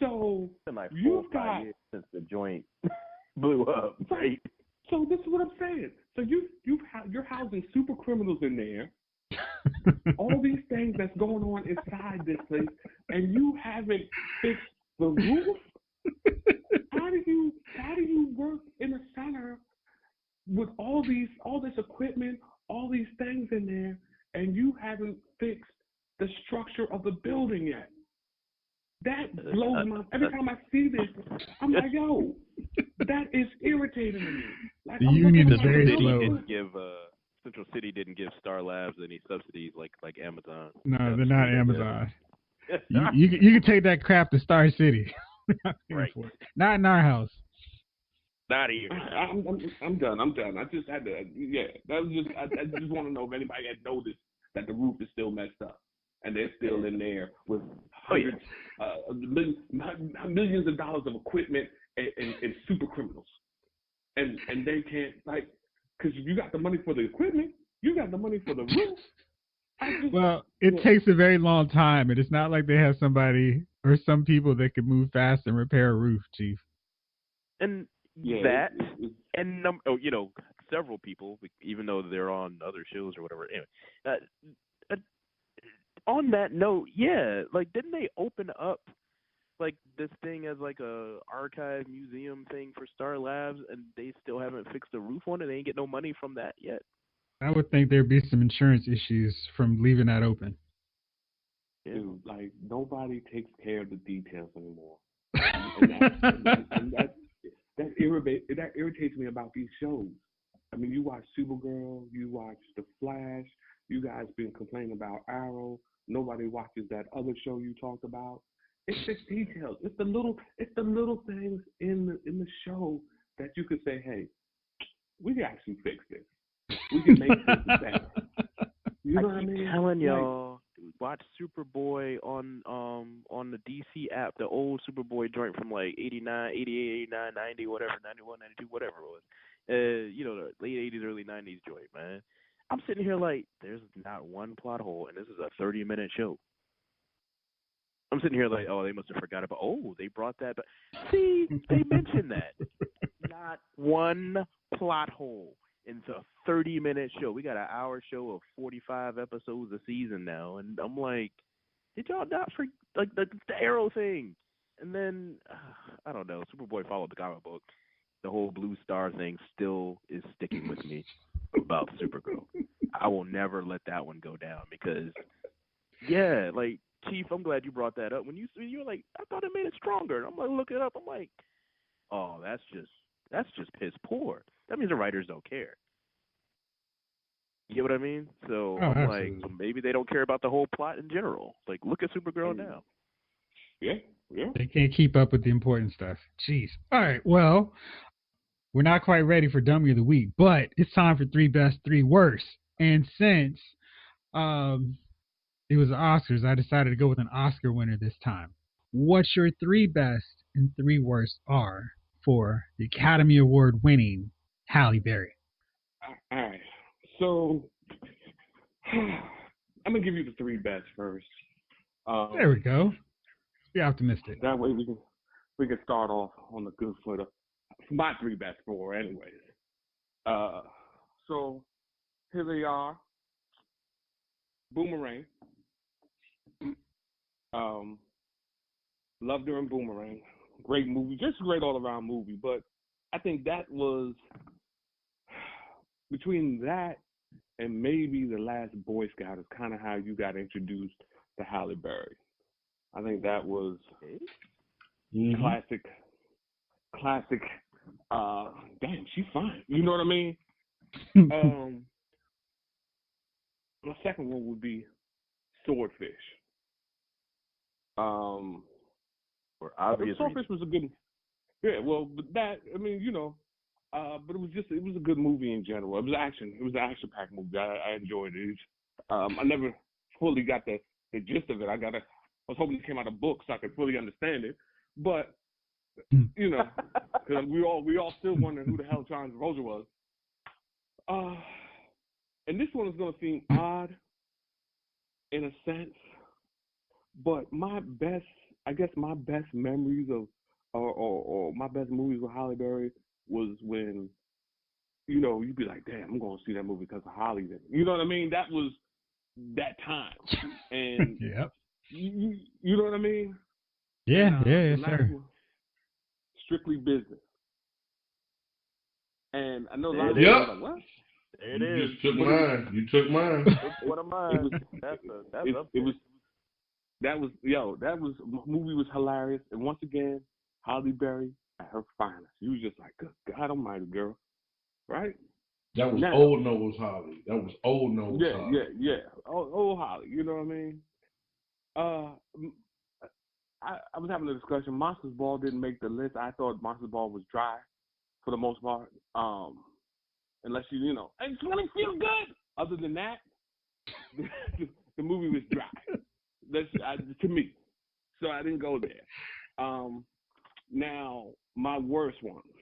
D: So,
C: It's been like 4
D: you've
C: or 5
D: got...
C: years since the joint blew up, right?
D: So this is what I'm saying. So you're housing super criminals in there. All these things that's going on inside this place, and you haven't fixed the roof. How do you work in a center with all this equipment, all these things in there, and you haven't fixed the structure of the building yet? That blows my. Every time I see this, I'm like, yo, that is irritating to me. Like,
A: The union is very slow.
C: Central City didn't give Star Labs any subsidies like Amazon.
A: No, they're not Amazon. you can take that crap to Star City.
C: Right.
A: Not in our house.
C: Not here.
D: I'm done. I just had to. Yeah, that was just. I just want to know if anybody had noticed that the roof is still messed up, and they're still in there with hundreds, millions of dollars of equipment and super criminals, and they can't, like, because you got the money for the equipment, you got the money for the roof.
A: Well, it takes a very long time, and it's not like they have somebody or some people that can move fast and repair a roof, Chief.
C: And
D: Yeah,
C: and several people, even though they're on other shows or whatever. Anyway, on that note, yeah, like, didn't they open up like this thing as like a archive museum thing for Star Labs, and they still haven't fixed the roof on it? They ain't get no money from that yet.
A: I would think there'd be some insurance issues from leaving that open.
D: Dude, like, nobody takes care of the details anymore. And that irritates me about these shows. I mean, you watch Supergirl, you watch The Flash, you guys been complaining about Arrow. Nobody watches that other show you talked about. It's the details. It's the little things in the show that you could say, hey, we can actually fix this. We can make this better. You know what I mean?
C: I'm telling y'all, watch Superboy on the DC app, the old Superboy joint from like 89, 88, 89, 90, whatever, 91, 92, whatever it was. The late 80s, early 90s joint, man. I'm sitting here like, there's not one plot hole, and this is a 30-minute show. I'm sitting here like, oh, they must have forgot about, they brought that back. See, they mentioned that. Not one plot hole. It's a 30-minute show. We got an hour show of 45 episodes a season now, and I'm like, did y'all not like the Arrow thing? And then I don't know. Superboy followed the comic book. The whole Blue Star thing still is sticking with me about Supergirl. I will never let that one go down because, yeah, like Chief, I'm glad you brought that up. When you were like, I thought it made it stronger. I'm gonna look it up. I'm like, oh, that's just piss poor. That means the writers don't care. You get what I mean? So
A: Oh,
C: I'm
A: absolutely.
C: like, maybe they don't care about the whole plot in general. Like, look at Supergirl now.
D: Yeah.
A: They can't keep up with the important stuff. Jeez. All right. Well, we're not quite ready for Dummy of the Week, but it's time for 3 best, 3 worst. And since it was the Oscars, I decided to go with an Oscar winner this time. What your 3 best and 3 worst are for the Academy Award winning Halle Berry?
D: All right. So I'm gonna give you the 3 best first.
A: There we go. Be optimistic.
D: That way we can start off on the good foot. My 3 best 4, anyways. So here they are. Boomerang. Loved her in Boomerang. Great movie, just a great all around movie. But I think that was between that and maybe The Last Boy Scout is kind of how you got introduced to Halle Berry. I think that was classic. Damn, she's fine. You know what I mean? My second one would be Swordfish.
C: For obvious
D: Swordfish was a good. Yeah, well, but that I mean, but it was a good movie in general. It was action. It was an action-packed movie. I enjoyed it. I never fully got the gist of it. I was hoping it came out of books so I could fully understand it. But because we all still wondering who the hell John Travolta was. And this one is gonna seem odd in a sense, but my best memories of or my best movies with Halle Berry was when you'd be like, damn, I'm gonna see that movie because of Holly. You know what I mean? That was that time, and
A: Yep.
D: you know what I mean?
A: Yeah, yes, sir.
D: Strictly Business, and I know a lot of
E: Yep.
D: people are like, what?
C: It is.
E: You took mine.
C: One of mine.
D: That movie was hilarious, and once again, Halle Berry at her finest. You was just like, good God Almighty, girl, right?
E: That was old nose Holly. That was old nose Holly.
D: Yeah. Old Holly. You know what I mean? I was having a discussion. Monsters Ball didn't make the list. I thought Monsters Ball was dry for the most part. Unless it's really feel good. Other than that, the movie was dry. To me. So I didn't go there. Now, my worst ones.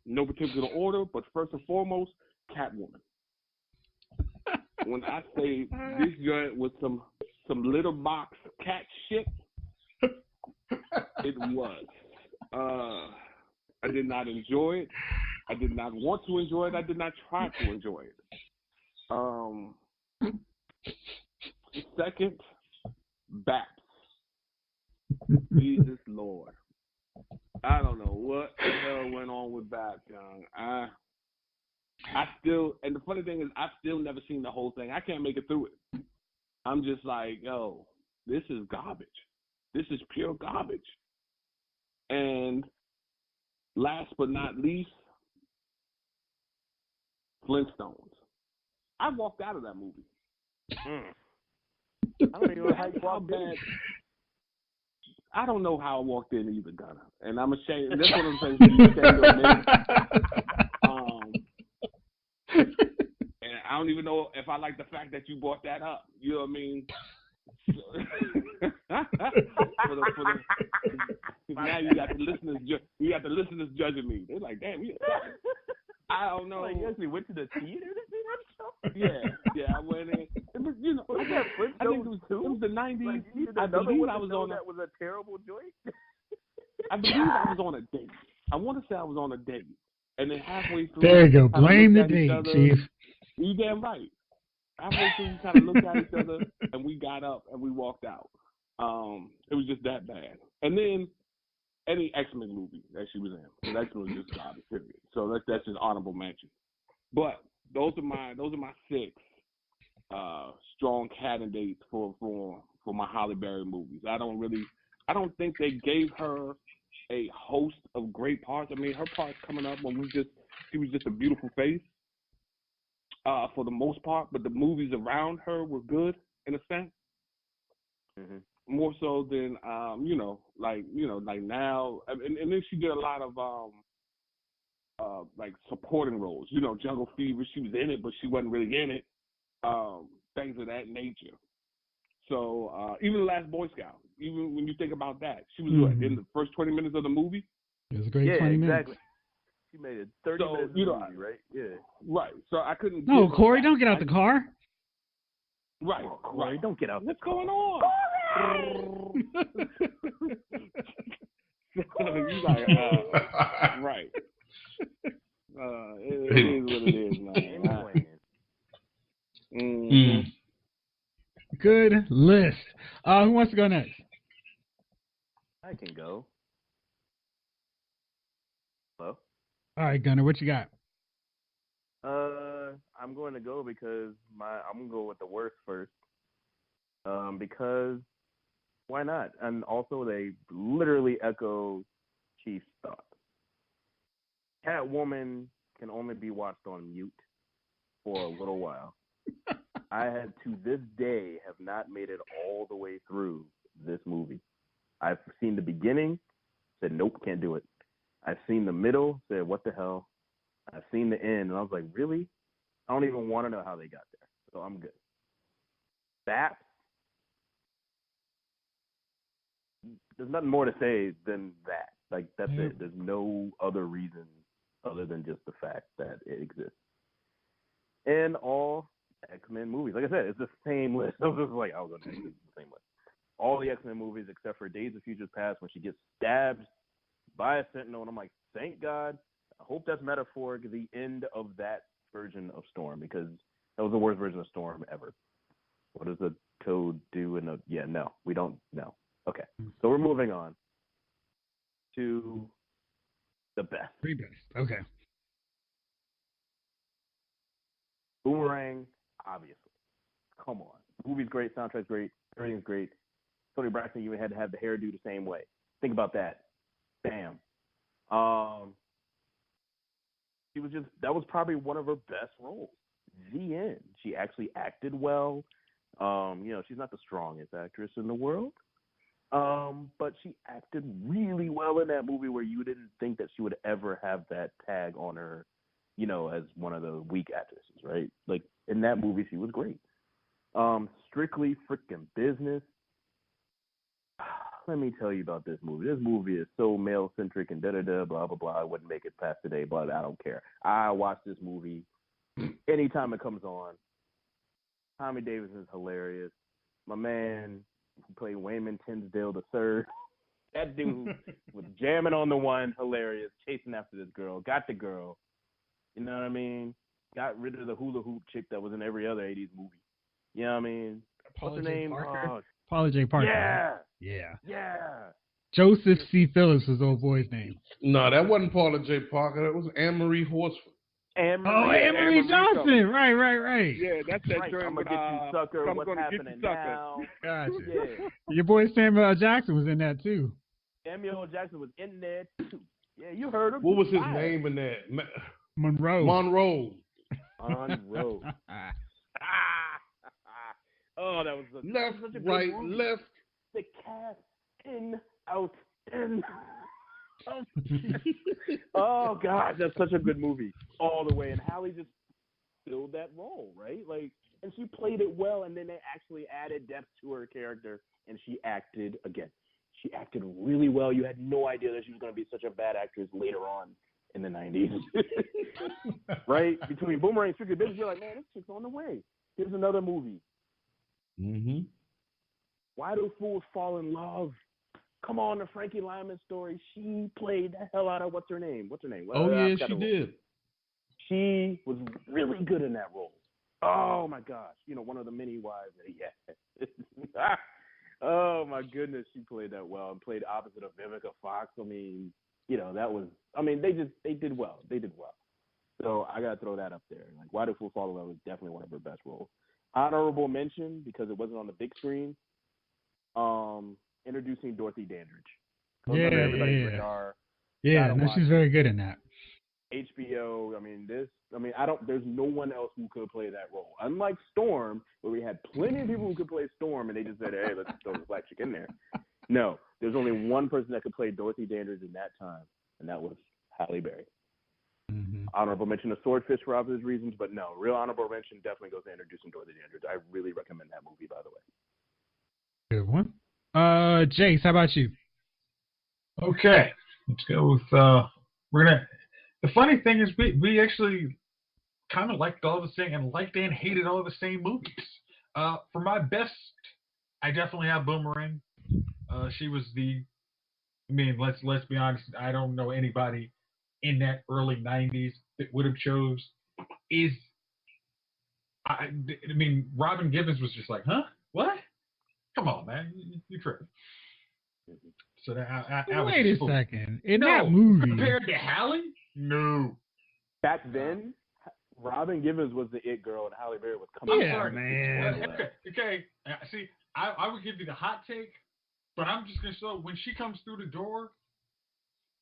D: No particular order, but first and foremost, Catwoman. When I say this joint was some litter box cat shit, it was. I did not enjoy it. I did not want to enjoy it. I did not try to enjoy it. Second, Baps. Jesus Lord. I don't know what the hell went on with Baps, young. I still, and the funny thing is, I've still never seen the whole thing. I can't make it through it. I'm just like, yo, this is garbage. This is pure garbage. And last but not least, Flintstones. I walked out of that movie.
C: I don't even know how you walked in.
D: I don't know how I walked in either, Gunner. And I'm ashamed. That's one of the things you ashamed of me. And I don't even know if I like the fact that you brought that up. You know what I mean? Now you got the listeners judging me. They're like, damn, I don't know.
C: Like, you actually went to the theater to see that show?
D: Yeah, I went in. It was, I think it was the 90s.
C: Like,
D: I believe I was on
C: that was a terrible joint.
D: I believe I was on a date. I want to say I was on a date, and then halfway through,
A: there you go. Blame the date, Chief.
D: You damn right. Halfway through, we kind of looked at each other, and we got up and we walked out. It was just that bad. And then any X-Men movie that she was in, the X-Men was just garbage, period. So that's just honorable mention. But those are my 6. strong candidates for my Halle Berry movies. I don't think they gave her a host of great parts. I mean, her parts coming up when she was just a beautiful face for the most part, but the movies around her were good in a sense.
C: Mm-hmm.
D: More so than like now, and then she did a lot of like supporting roles. Jungle Fever, she was in it, but she wasn't really in it. Things of that nature. So even The Last Boy Scout, even when you think about that, she was what, in the first 20 minutes of the movie.
A: It was a great 20
C: exactly.
A: minutes.
C: She made it 30 minutes of the movie, right? Yeah.
D: Right. So I couldn't.
A: No, Corey, don't get out the car.
D: Right.
C: Oh, Corey,
D: right.
C: don't get out.
D: What's going on? You like, right. It is what it is, man.
A: Mm. Good list. Who wants to go next?
C: I can go. Hello?
A: All right, Gunner, what you got?
C: I'm going to go because I'm going to go with the worst first. Because why not? And also they literally echo Chief's thoughts. Catwoman can only be watched on mute for a little while. I had to this day have not made it all the way through this movie. I've seen the beginning, said nope, can't do it. I've seen the middle, said what the hell. I've seen the end, and I was like, really? I don't even want to know how they got there, so I'm good. That, there's nothing more to say than that. Like, that's it. There's no other reason other than just the fact that it exists. And all X-Men movies. Like I said, it's the same list. I was just like, I was going to the same list. All the X-Men movies except for Days of Future Past when she gets stabbed by a Sentinel, and I'm like, thank God. I hope that's metaphoric, the end of that version of Storm, because that was the worst version of Storm ever. What does the Toad do in a... Yeah, no, we don't know. Okay, so we're moving on to the best.
A: Three best. Okay.
C: Boomerang, obviously. Come on. The movie's great, soundtrack's great, everything's great. Toni Braxton even had to have the hairdo the same way. Think about that. Bam. That was probably one of her best roles. The end. She actually acted well. She's not the strongest actress in the world. But she acted really well in that movie where you didn't think that she would ever have that tag on her, as one of the weak actresses, right? Like, in that movie, she was great. Strictly Freaking Business. Let me tell you about this movie. This movie is so male-centric and da-da-da, blah, blah, blah. I wouldn't make it past today, but I don't care. I watch this movie anytime it comes on. Tommy Davis is hilarious. My man who played Wayman Tinsdale III, that dude was jamming on the one, hilarious, chasing after this girl, got the girl. You know what I mean? Got rid of the hula hoop chick that was in every other 80s movie. You know what I mean? What's her name?
A: Paula J. Parker.
C: Yeah.
A: Right? Yeah.
C: Yeah.
A: Joseph C. Phillips was the old boy's name.
E: No, that wasn't Paula J. Parker. That was Anne-Marie Horsford.
A: Anne-Marie Johnson. Right.
D: Yeah, that's that
C: Right.
D: joint
C: I'm
D: with
C: gonna get you, sucker.
D: I'm
C: What's
D: gonna
C: happening
D: get you, sucker.
C: now?
A: Gotcha.
C: Yeah.
A: Your boy Samuel L. Jackson was in that too.
C: Samuel L. Jackson was in there too. Yeah, you heard him.
E: What was his name in that?
A: Monroe.
E: Monroe.
C: Oh, that was
E: left,
C: such a
E: right,
C: movie.
E: left.
C: The cat in, out, in. Oh gosh, that's such a good movie all the way. And Halle just filled that role, right? Like, and she played it well. And then they actually added depth to her character, and she acted again. She acted really well. You had no idea that she was going to be such a bad actress later on in the 90s. Right? Between Boomerang and Strictly Business, you're like, man, this chick's on the way. Here's another movie.
E: Mm-hmm.
C: Why Do Fools Fall in Love? Come on, the Frankie Lyman story. She played the hell out of what's her name?
E: Oh, yeah, she did.
C: She was really good in that role. Oh, my gosh. One of the many wives that he had. Oh, my goodness. She played that well and played opposite of Vivica Fox. I mean, that was, they did well. They did well. So I got to throw that up there. Like, Why Do Fools Fall in Love was definitely one of her best roles. Honorable mention because it wasn't on the big screen. Introducing Dorothy Dandridge. Goes under everybody's radar.
A: Yeah, no, she's very good in that.
C: HBO. I don't. There's no one else who could play that role. Unlike Storm, where we had plenty of people who could play Storm, and they just said, "Hey, let's throw this black chick in there." No, there's only one person that could play Dorothy Dandridge in that time, and that was Halle Berry.
A: Mm-hmm.
C: Honorable mention of Swordfish for obvious reasons, but no, real honorable mention definitely goes to introducing Dorothy Dandridge. I really recommend that movie, by the way.
A: Good one. Jayce, how about you?
B: Okay, let's go with we're gonna. The funny thing is, we actually kind of liked all the same and liked and hated all the same movies. For my best, I definitely have Boomerang. She was the. I mean, let's be honest. I don't know anybody in that early '90s that would have chose. I mean, Robin Givens was just like, huh? What? Come on, man, you tripping. So that
A: Wait a second. In
B: no,
A: that movie,
B: compared to Halle, no.
C: Back then, Robin Givens was the it girl, and Halle Berry was coming.
A: Yeah, man.
B: Okay. See, I would give you the hot take, but I'm just gonna show when she comes through the door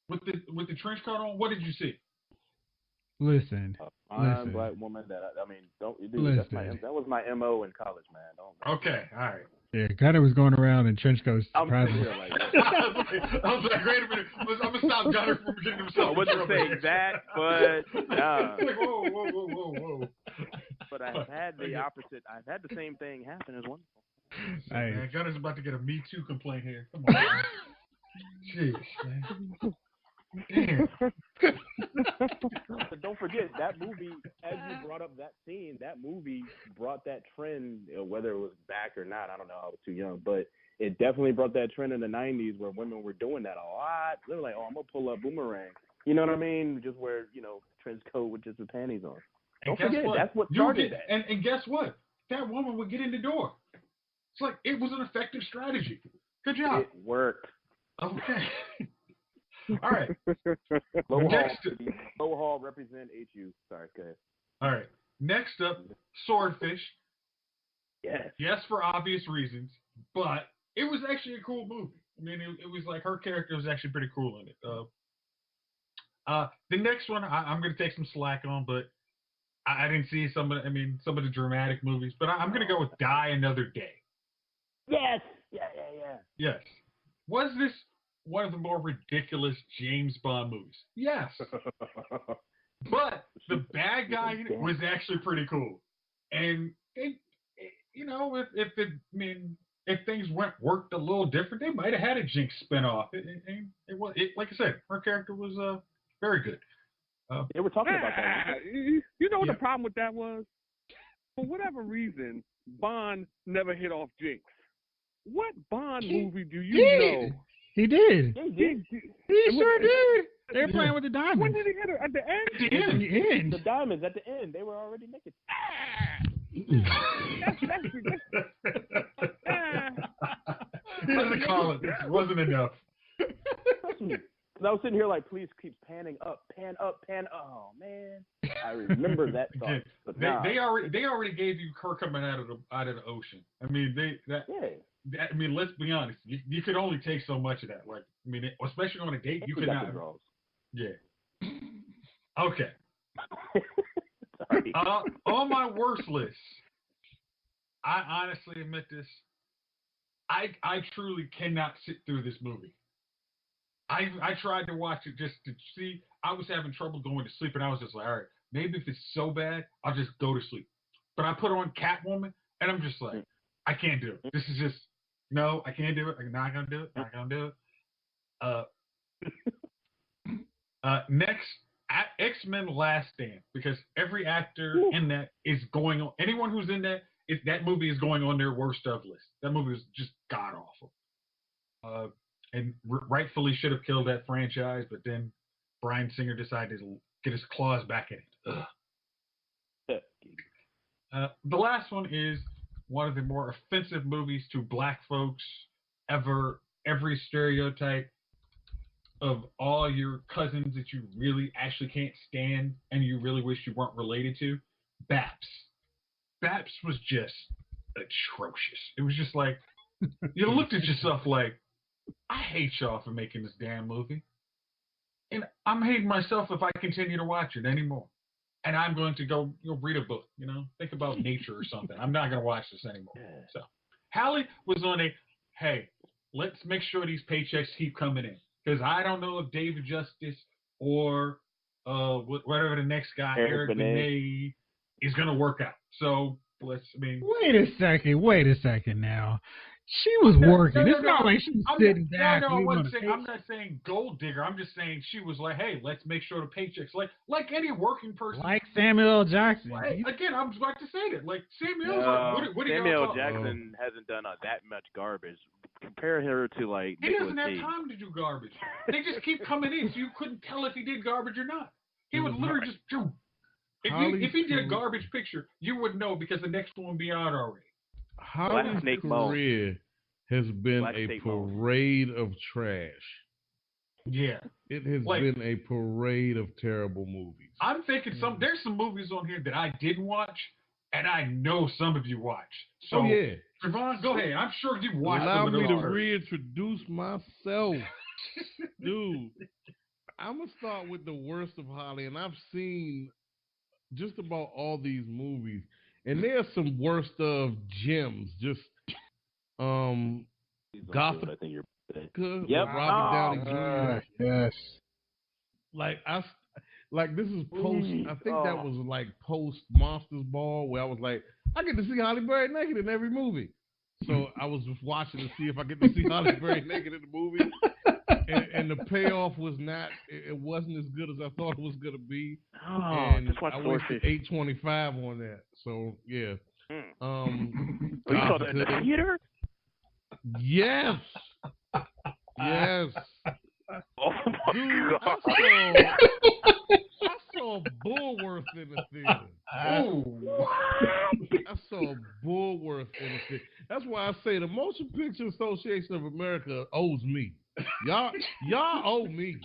B: with the trench coat on. What did you see?
A: Listen.
C: I'm black woman don't you do that was my MO in college, man. Don't.
B: Okay, all right.
A: Yeah, Gunner was going around in trench coats.
C: I'm
A: like
B: I was like, wait a minute. I'm gonna stop Gunner from getting himself.
C: I wouldn't say that, but
B: like, whoa.
C: But I've had the opposite. I've had the same thing happen as well.
A: Hey.
B: Man, Gunner's about to get a Me Too complaint here. Come on, man. Jeez, man. Damn.
C: But don't forget that movie. As you brought up that scene, that movie brought that trend. Whether it was back or not, I don't know. I was too young, but it definitely brought that trend in the '90s where women were doing that a lot. They were like, "Oh, I'm gonna pull up Boomerang." You know what I mean? Just wear trench coat with just the panties on. Don't forget that's what started that.
B: And guess what? That woman would get in the door. It's like it was an effective strategy. Good job.
C: It worked.
B: Okay. All right.
C: Low Hall represent HU. Sorry, go ahead.
B: All right. Next up, Swordfish.
C: Yes.
B: Yes, for obvious reasons, but it was actually a cool movie. I mean, it was like her character was actually pretty cool in it. The next one, I'm going to take some slack on, but I didn't see some of the dramatic movies, but I'm going to go with Die Another Day.
C: Yes. Yeah.
B: Yes. Was this one of the more ridiculous James Bond movies? Yes. But the bad guy in it was actually pretty cool. And if things worked a little different, they might have had a Jinx spinoff. It like I said, her character was very good.
C: They were talking about that.
D: You know what the problem with that was? For whatever reason, Bond never hit off Jinx. What Bond movie do you know?
A: He did.
C: He
A: sure did. They were playing with the diamonds.
D: When did he hit her? At the end?
A: At the end.
C: The diamonds at the end. They were already naked.
B: He doesn't call it. It wasn't enough.
C: I was sitting here like, please keep panning up, pan up, pan. Oh man, I remember that song. But
B: they already gave you her coming out of the ocean. I mean, let's be honest. You could only take so much of that. Like, I mean, especially on a date, you could not. Yeah. Okay.
C: Sorry.
B: On my worst list, I honestly admit this. I truly cannot sit through this movie. I tried to watch it just to see. I was having trouble going to sleep, and I was just like, all right, maybe if it's so bad, I'll just go to sleep. But I put on Catwoman, and I'm just like, I can't do it. This is just, no, I can't do it. I'm not going to do it. Not going to do it. Next, X-Men Last Stand, because every actor in that is going on. Anyone who's in that, that movie is going on their worst of list. That movie was just god awful. And rightfully should have killed that franchise, but then Bryan Singer decided to get his claws back in it. The last one is one of the more offensive movies to black folks ever. Every stereotype of all your cousins that you really actually can't stand and you really wish you weren't related to. Baps. Baps was just atrocious. It was just like you looked at yourself like, I hate y'all for making this damn movie, and I'm hating myself if I continue to watch it anymore. And I'm going to go read a book. Think about nature or something. I'm not going to watch this anymore. So Halle was on a, hey, let's make sure these paychecks keep coming in, because I don't know if David Justice or whatever the next guy, Eric Benet, is going to work out. So wait
A: a second now. She was working. It's not like she was sitting back.
B: I'm not saying gold digger. I'm just saying she was like, hey, let's make sure the paychecks, like any working person.
A: Like Samuel L. Jackson.
B: Again, I'm about to say that. Like Samuel
C: Samuel Jackson hasn't done that much garbage. Compare her to like
B: he doesn't have time to do garbage. They just keep coming in, so you couldn't tell if he did garbage or not. He would literally just do. If he did a garbage picture, you would know because the next one would be out already.
E: Halle's career has been a parade of trash.
B: Yeah.
E: It has been a parade of terrible movies.
B: I'm thinking there's some movies on here that I didn't watch, and I know some of you watch. So, Trevon, go ahead. I'm sure you watched some of those.
E: Allow me to reintroduce myself. Dude, I'm going to start with the worst of Halle, and I've seen just about all these movies. And there's some worst of gems. Just Gotham.
C: I think you're
E: Robert Downey Jr.
A: Yes.
E: Like this is post. I think that was like post Monsters Ball, where I was like, I get to see Halle Berry naked in every movie. So I was just watching to see if I get to see Halle Berry naked in the movie. And the payoff was not. It wasn't as good as I thought it was gonna be. And
C: just watch
E: I wasted $8.25 on that. So yeah.
C: You saw that in the theater?
E: Yes. Yes.
C: Oh my God.
E: I saw Bullworth in the theater. I saw Bullworth in the theater. That's why I say the Motion Picture Association of America owes me. Y'all owe me.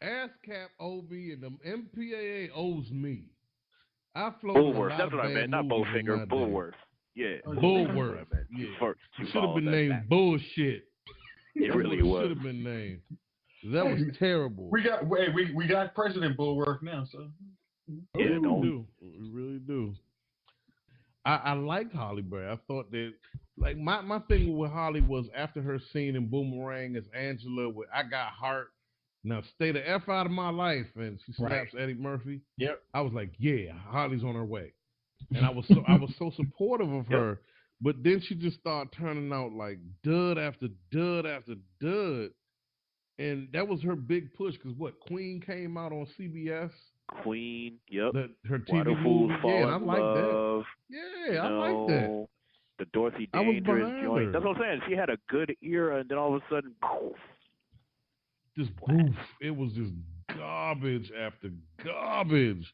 E: ASCAP owe me, and the MPAA owes me. I floated
C: Bullworth. That's what I meant. Not Bowfinger. Bullworth. Yeah.
E: Bullworth. Yeah. Should have been named Bullshit.
C: It really was.
E: Should have been named. That was terrible.
B: We got President Bullworth now, so
E: we do. We really do. I liked Halle Berry. I thought that, like, my thing with Halle was after her scene in Boomerang as Angela with I Got Heart. Now stay the F out of my life, and she slaps Eddie Murphy.
B: Yep.
E: I was like, yeah, Holly's on her way, and I was so supportive of her. But then she just started turning out like dud after dud after dud, and that was her big push. Because Queen came out on CBS.
C: Queen, yep.
E: Her TV movie, and I like that. Yeah, I like that.
C: The Dorothy Dandridge joint. That's what I'm saying. She had a good era, and then all of a sudden,
E: just poof. It was just garbage after garbage.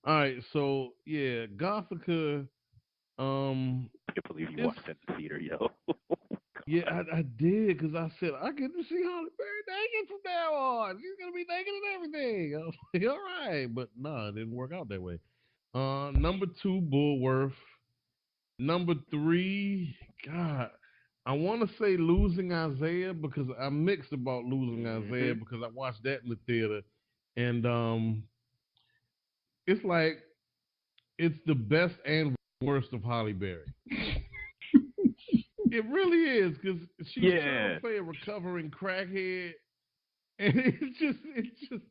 E: All right, so yeah, Gothica.
C: I can't believe you watched that in the theater, yo.
E: Yeah, I did, because I said I get to see Halle Berry naked from now on. She's gonna be naked and everything. I was like, all right, but no, it didn't work out that way. Number 2, Bullworth. Number 3, God, I want to say Losing Isaiah, because I'm mixed about Losing Isaiah, because I watched that in the theater, and it's like it's the best and worst of Halle Berry. It really is, because she's trying to play a recovering crackhead, and it's just,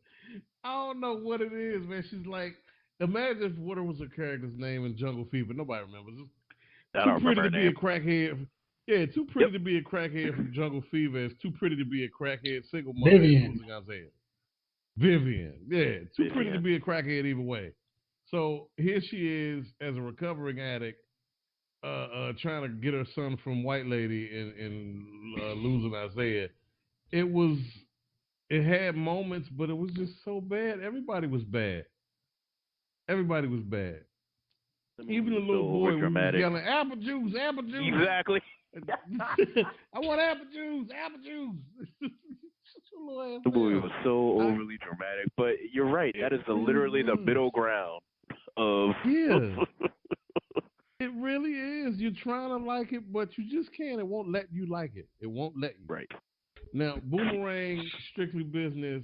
E: I don't know what it is, man. She's like, imagine if what was her character's name in Jungle Fever? Nobody remembers. Too pretty to be a crackhead. Yeah, too pretty to be a crackhead from Jungle Fever. It's too pretty to be a crackhead single mother. Losing Isaiah. Vivian. Yeah, too pretty to be a crackhead either way. So here she is as a recovering addict, trying to get her son from White Lady in Losing Isaiah. It had moments, but it was just so bad. Everybody was bad. Even the little boy was yelling, apple juice.
C: Exactly.
E: I want apple juice.
C: The movie was so overly dramatic, but you're right. That is literally the middle ground of.
E: Yeah. trying to like it, but you just can't. It won't let you like it. It won't let you.
C: Right.
E: Now, Boomerang, Strictly Business,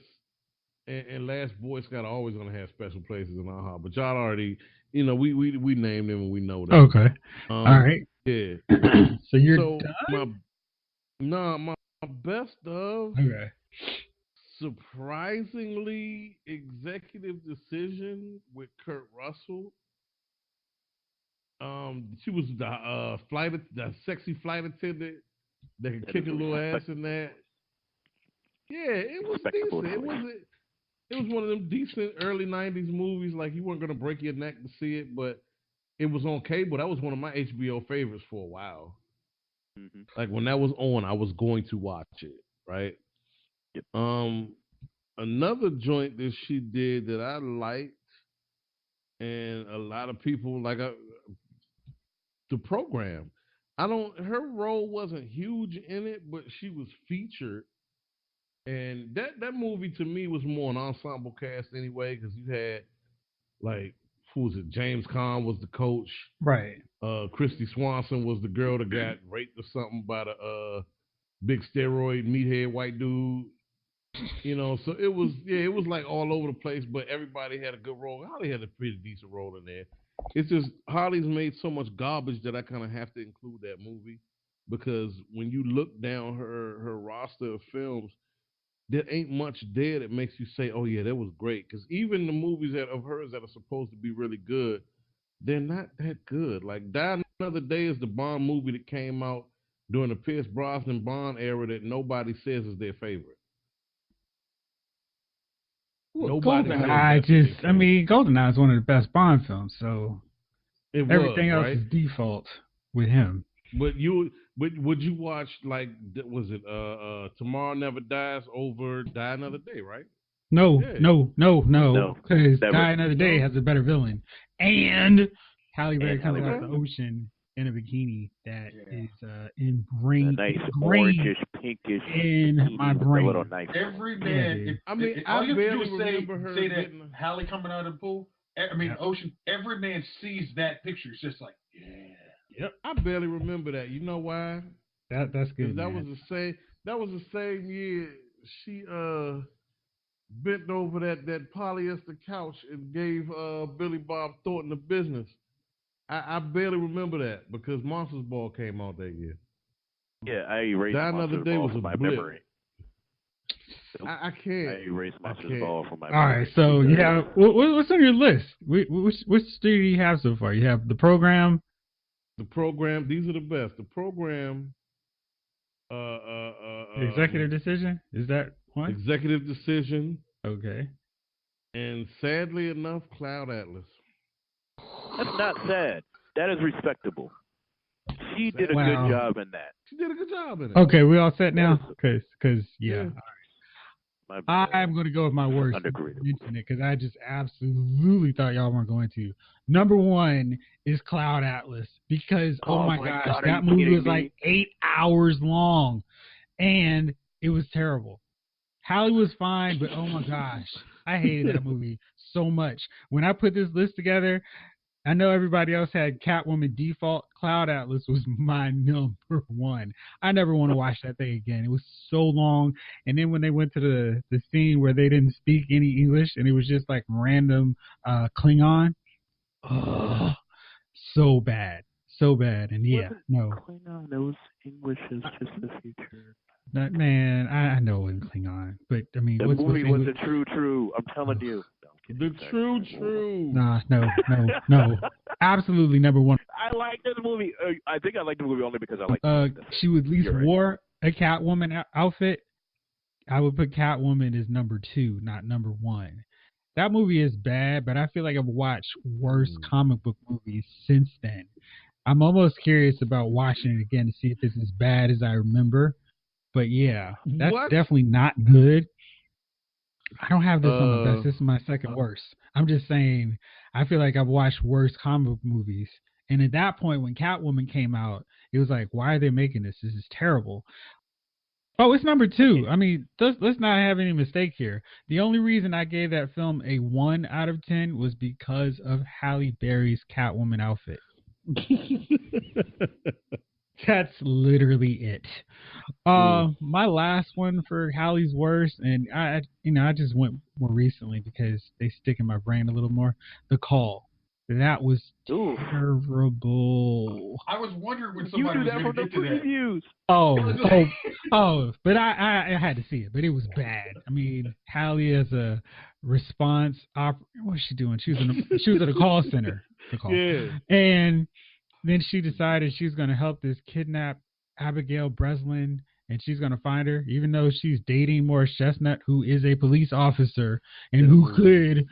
E: and Last Boy Scout are always gonna have special places in our heart. But y'all already, we named them and we know that.
A: Okay. All right.
E: Yeah.
A: So you're
E: done? My best of.
A: Okay.
E: Surprisingly, Executive Decision with Kurt Russell. She was the sexy flight attendant that could kick a little ass in that. Yeah, it was decent. It was one of them decent early '90s movies. Like you weren't gonna break your neck to see it, but it was on cable. That was one of my HBO favorites for a while.
C: Mm-hmm.
E: Like when that was on, I was going to watch it. Right.
C: Yep.
E: Another joint that she did that I liked, and a lot of people like the program. Her role wasn't huge in it, but she was featured. And that movie to me was more an ensemble cast anyway, because you had like, who was it? James Caan was the coach.
A: Right.
E: Christy Swanson was the girl that got raped or something by the big steroid meathead white dude. So it was like all over the place, but everybody had a good role. Holly had a pretty decent role in there. It's just Holly's made so much garbage that I kind of have to include that movie, because when you look down her roster of films, there ain't much there that makes you say, "Oh yeah, that was great." Because even the movies of hers that are supposed to be really good, they're not that good. Like Die Another Day is the Bond movie that came out during the Pierce Brosnan Bond era that nobody says is their favorite.
A: GoldenEye is one of the best Bond films, so everything else is default with him.
E: But would you watch, like, was it Tomorrow Never Dies over Die Another Day, right?
A: No, because Die Another Day has a better villain, and Halle Berry comes out of the ocean in a bikini that is ingrained,
C: nice orangish, pinkish
A: in my brain.
C: A little nice.
B: Every man,
E: I
B: barely
E: remember her
B: say that Halle coming out of the pool. Ocean. Every man sees that picture. It's just like, yeah.
E: Yep. I barely remember that. You know why?
A: That's good.
E: That was the same year she bent over that polyester couch and gave Billy Bob Thornton the business. I barely remember that because Monsters Ball came out that year.
C: Yeah, I erased Monsters Ball from my memory.
E: I can't.
C: I erased Monsters Ball from my
A: memory. All right, so you have what's on your list? Which do you have so far? You have the program.
E: The program. These are the best. The program.
A: Executive Decision, is that one?
E: Executive Decision.
A: Okay.
E: And sadly enough, Cloud Atlas.
C: That's not sad. That is respectable. She did a good job in that.
E: She did a good job in it.
A: Okay, we all set now? Because yeah.
C: All right.
A: I'm going to go with my worst. Because I just absolutely thought y'all weren't going to. Number one is Cloud Atlas. Because, oh my gosh, that movie was like 8 hours long. And it was terrible. Halle was fine, but oh my gosh, I hated that movie so much. When I put this list together, I know everybody else had Catwoman default. Cloud Atlas was my number one. I never want to watch that thing again. It was so long. And then when they went to the scene where they didn't speak any English and it was just like random Klingon, so bad. So bad. And yeah, no.
C: Klingon, it was English is just the future.
A: That man, I know it wasn't Klingon, but I mean,
C: the movie was the true. I'm telling you.
E: The true.
A: Nah, no. Absolutely number one.
C: I like this movie. I think I like the movie only because I like.
A: She would at least wore a Catwoman outfit. I would put Catwoman as number 2, not number 1. That movie is bad, but I feel like I've watched worse comic book movies since then. I'm almost curious about watching it again to see if it's as bad as I remember. But yeah, that's definitely not good. I don't have this on the best. This is my second worst. I'm just saying, I feel like I've watched worse comic book movies. And at that point, when Catwoman came out, it was like, why are they making this? This is terrible. Oh, it's number 2. I mean, let's not have any mistake here. The only reason I gave that film a 1 out of 10 was because of Halle Berry's Catwoman outfit. That's literally it. My last one for Hallie's worst, and I just went more recently because they stick in my brain a little more. The Call. That was
C: Ooh.
A: terrible.
B: I was wondering when
C: You
B: somebody
C: do
B: was
C: that
B: going
C: from
B: to
C: the
B: get to that.
C: previews.
A: But I had to see it, but it was bad. I mean, Hallie as a response what was she doing? She was at a call center. The call.
E: Yeah.
A: And then she decided she's going to help this kidnapped Abigail Breslin, and she's going to find her, even though she's dating Morris Chestnut, who is a police officer and who could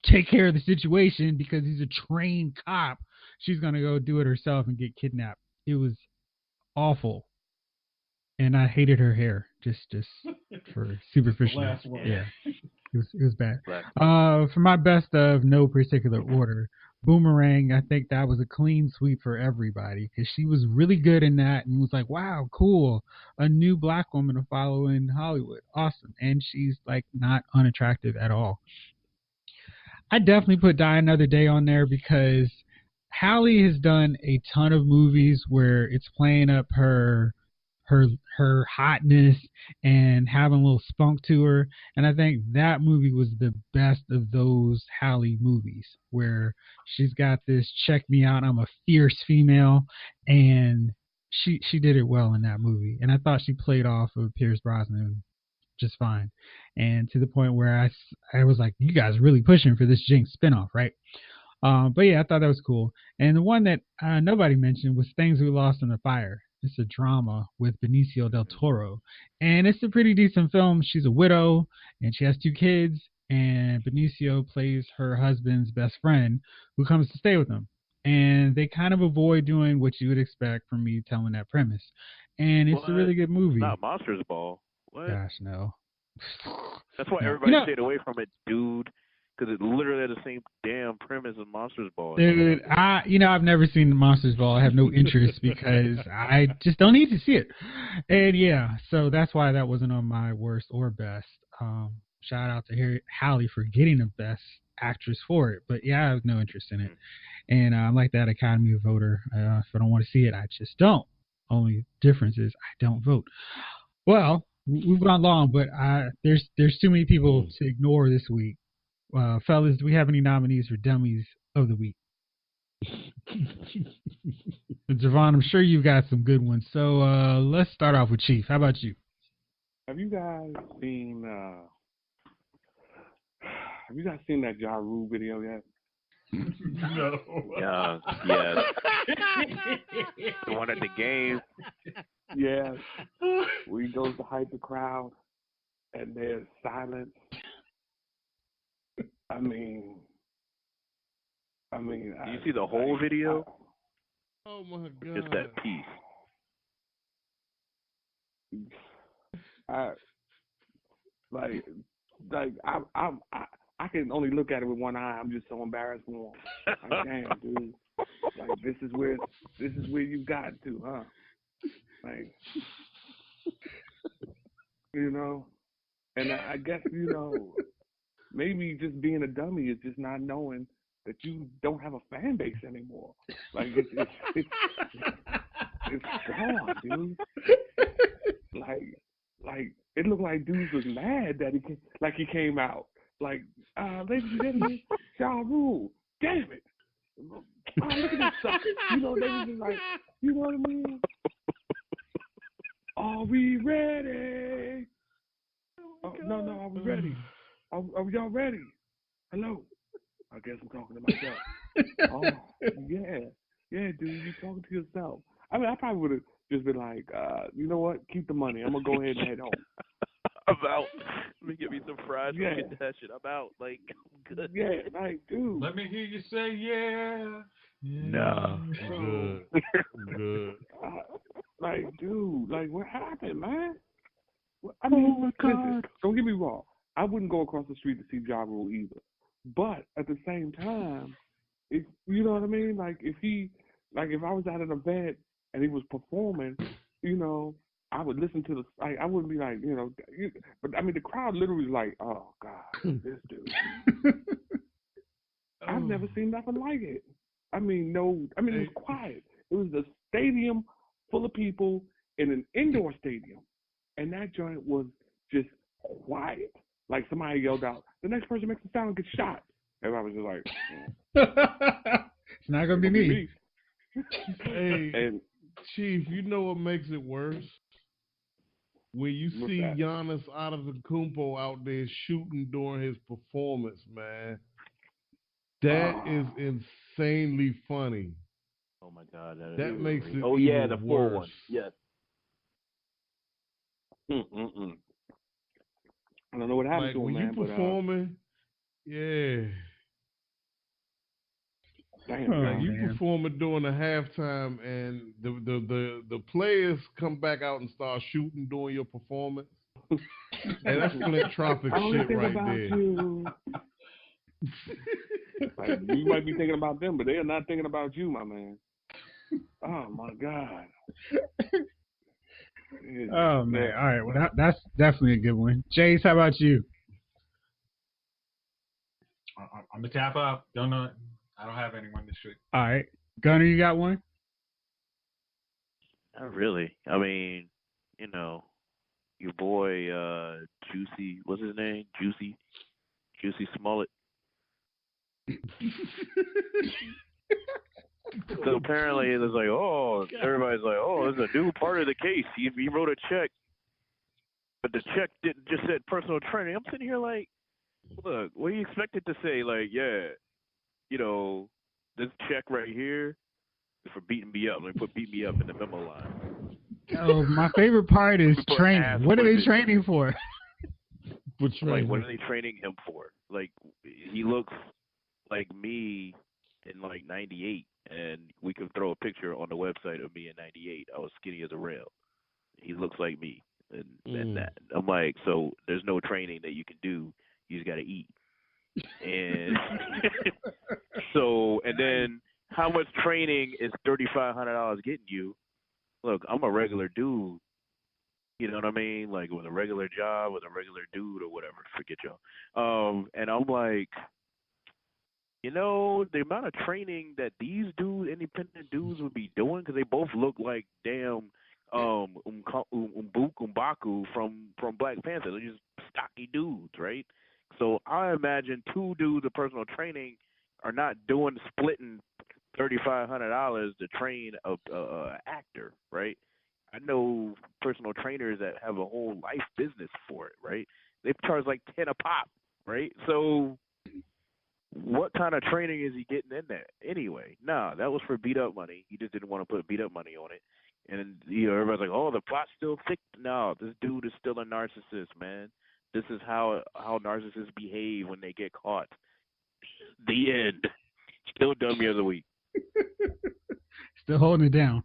A: take care of the situation because he's a trained cop. She's going to go do it herself and get kidnapped. It was awful. And I hated her hair just for superficial.
B: Last one.
A: Yeah. It was bad.
C: Black.
A: For my best of no particular order, Boomerang, I think that was a clean sweep for everybody because she was really good in that and was like, wow, cool. A new black woman to follow in Hollywood. Awesome. And she's like not unattractive at all. I definitely put Die Another Day on there because Halle has done a ton of movies where it's playing up her hotness and having a little spunk to her, and I think that movie was the best of those Halle movies where she's got this check me out, I'm a fierce female, and she did it well in that movie, and I thought she played off of Pierce Brosnan just fine, and to the point where I was like, you guys are really pushing for this Jinx spinoff, right? But yeah, I thought that was cool. And the one that nobody mentioned was Things We Lost in the Fire. It's a drama with Benicio del Toro, and it's a pretty decent film. She's a widow, and she has 2 kids, and Benicio plays her husband's best friend who comes to stay with them. And they kind of avoid doing what you would expect from me telling that premise. And it's a really good movie.
C: Not Monsters Ball. What?
A: Gosh, no.
C: That's why
A: No.
C: everybody stayed away from it, dude. Because it literally had the same damn premise as Monsters Ball.
A: Dude, I've never seen Monsters Ball. I have no interest because I just don't need to see it. And yeah, so that's why that wasn't on my worst or best. Shout out to Halle for getting the best actress for it. But yeah, I have no interest in it. And I'm like that Academy voter. If I don't want to see it, I just don't. Only difference is I don't vote. Well, we've gone long, but there's too many people to ignore this week. Fellas, do we have any nominees for Dummies of the Week? Javon, I'm sure you've got some good ones. So let's start off with Chief. How about you?
D: Have you guys seen that Ja Rule video yet?
B: No.
C: Yeah, yes. The one at the game.
D: Yes. Where he goes to hype the crowd and there's silence. I mean,
C: Do you see the whole video?
E: Oh my god!
C: Just that piece.
D: I can only look at it with one eye. I'm just so embarrassed for him. Like, damn, dude. Like, this is where you've gotten to, huh? Like, you know. And I guess, maybe just being a dummy is just not knowing that you don't have a fan base anymore. Like, it's gone, dude. Like it looked like dudes was mad that he came out. Like, ladies and gentlemen, Ja Rule, damn it. Oh, look at this sucker. They was just like, you know what I mean? Are we ready? No, are we ready? Are y'all ready? Hello? I guess I'm talking to myself. Oh, yeah, dude, you talking to yourself. I mean, I probably would have just been like, you know what? Keep the money. I'm gonna go ahead and head home.
C: I'm out. Let me get me some fries. Yeah. Get that shit. I'm out. Like, I'm good.
D: Yeah, like, dude.
B: Let me hear you say yeah.
C: No.
E: Good.
D: Like, dude, like, what happened, man? I mean, oh my God. Listen, don't get me wrong. I wouldn't go across the street to see Ja Rule either. But at the same time, you know what I mean? Like, if I was at an event and he was performing, I would listen to I wouldn't be like, but I mean, the crowd literally was like, oh God, this dude. I've never seen nothing like it. I mean, no. I mean, it was quiet. It was a stadium full of people in an indoor stadium, and that joint was just quiet. Like somebody yelled out, "The next person makes a sound gets shot." Everybody was just like,
A: "It's not gonna be me."
E: Hey,
D: and
E: Chief, you know what makes it worse? When you see
D: that?
E: Giannis Antetokounmpo out there shooting during his performance, man, that is insanely funny.
C: Oh my God,
E: That makes it
C: oh
E: even
C: yeah, the full
E: worse.
C: one. Yes.
D: I don't know what happened
E: Like
D: to him,
E: when
D: man.
E: you performing, yeah.
D: Damn,
E: Like you
A: man.
E: performing during the halftime, and the players come back out and start shooting during your performance. Hey, that's philanthropic shit right there.
D: You. Like, you might be thinking about them, but they are not thinking about you, my man. Oh my God.
A: Oh man! All right, well that's definitely a good one. Jayce, how about you?
B: I'm gonna tap up. Don't know. I don't have anyone this week.
A: All right, Gunner, you got one?
C: Not really. I mean, your boy Juicy. What's his name? Juicy Smollett. So apparently it's like, everybody's like, there's a new part of the case. He wrote a check, but the check didn't just said personal training. I'm sitting here like, look, what do you expect it to say? Like, yeah, this check right here is for beating me up. Like, put beat me up in the memo line.
A: Oh, my favorite part is training. What are they training for?
C: Like, what are they training him for? Like, he looks like me in like '98, and we can throw a picture on the website of me in '98. I was skinny as a rail. He looks like me, and that. I'm like, so there's no training that you can do. You just got to eat. And so, and then how much training is $3,500 getting you? Look, I'm a regular dude. You know what I mean? Like with a regular job, with a regular dude or whatever. Forget y'all. And I'm like, the amount of training that these dudes, independent dudes, would be doing, because they both look like damn M'Baku from Black Panther. They're just stocky dudes, right? So I imagine two dudes of personal training are not splitting $3,500 to train a actor, right? I know personal trainers that have a whole life business for it, right? They charge like 10 a pop, right? So what kind of training is he getting in there anyway? Nah, that was for beat up money. He just didn't want to put beat up money on it. And everybody's like, oh, the plot's still thick. No, this dude is still a narcissist, man. This is how narcissists behave when they get caught. The end. Still dummy of the week.
A: Still holding it down.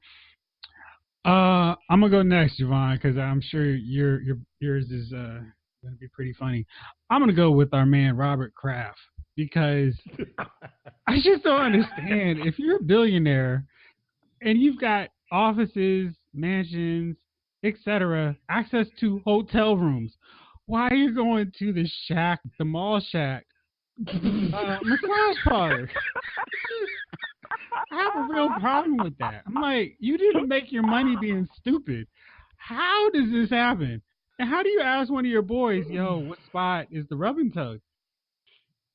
A: I'm gonna go next, Javon, because I'm sure yours is gonna be pretty funny. I'm gonna go with our man Robert Kraft, because I just don't understand. If you're a billionaire and you've got offices, mansions, etc., access to hotel rooms, why are you going to the mall shack, massage parlor? I have a real problem with that. I'm like, you didn't make your money being stupid. How does this happen? And how do you ask one of your boys, yo, what spot is the rubbing tug?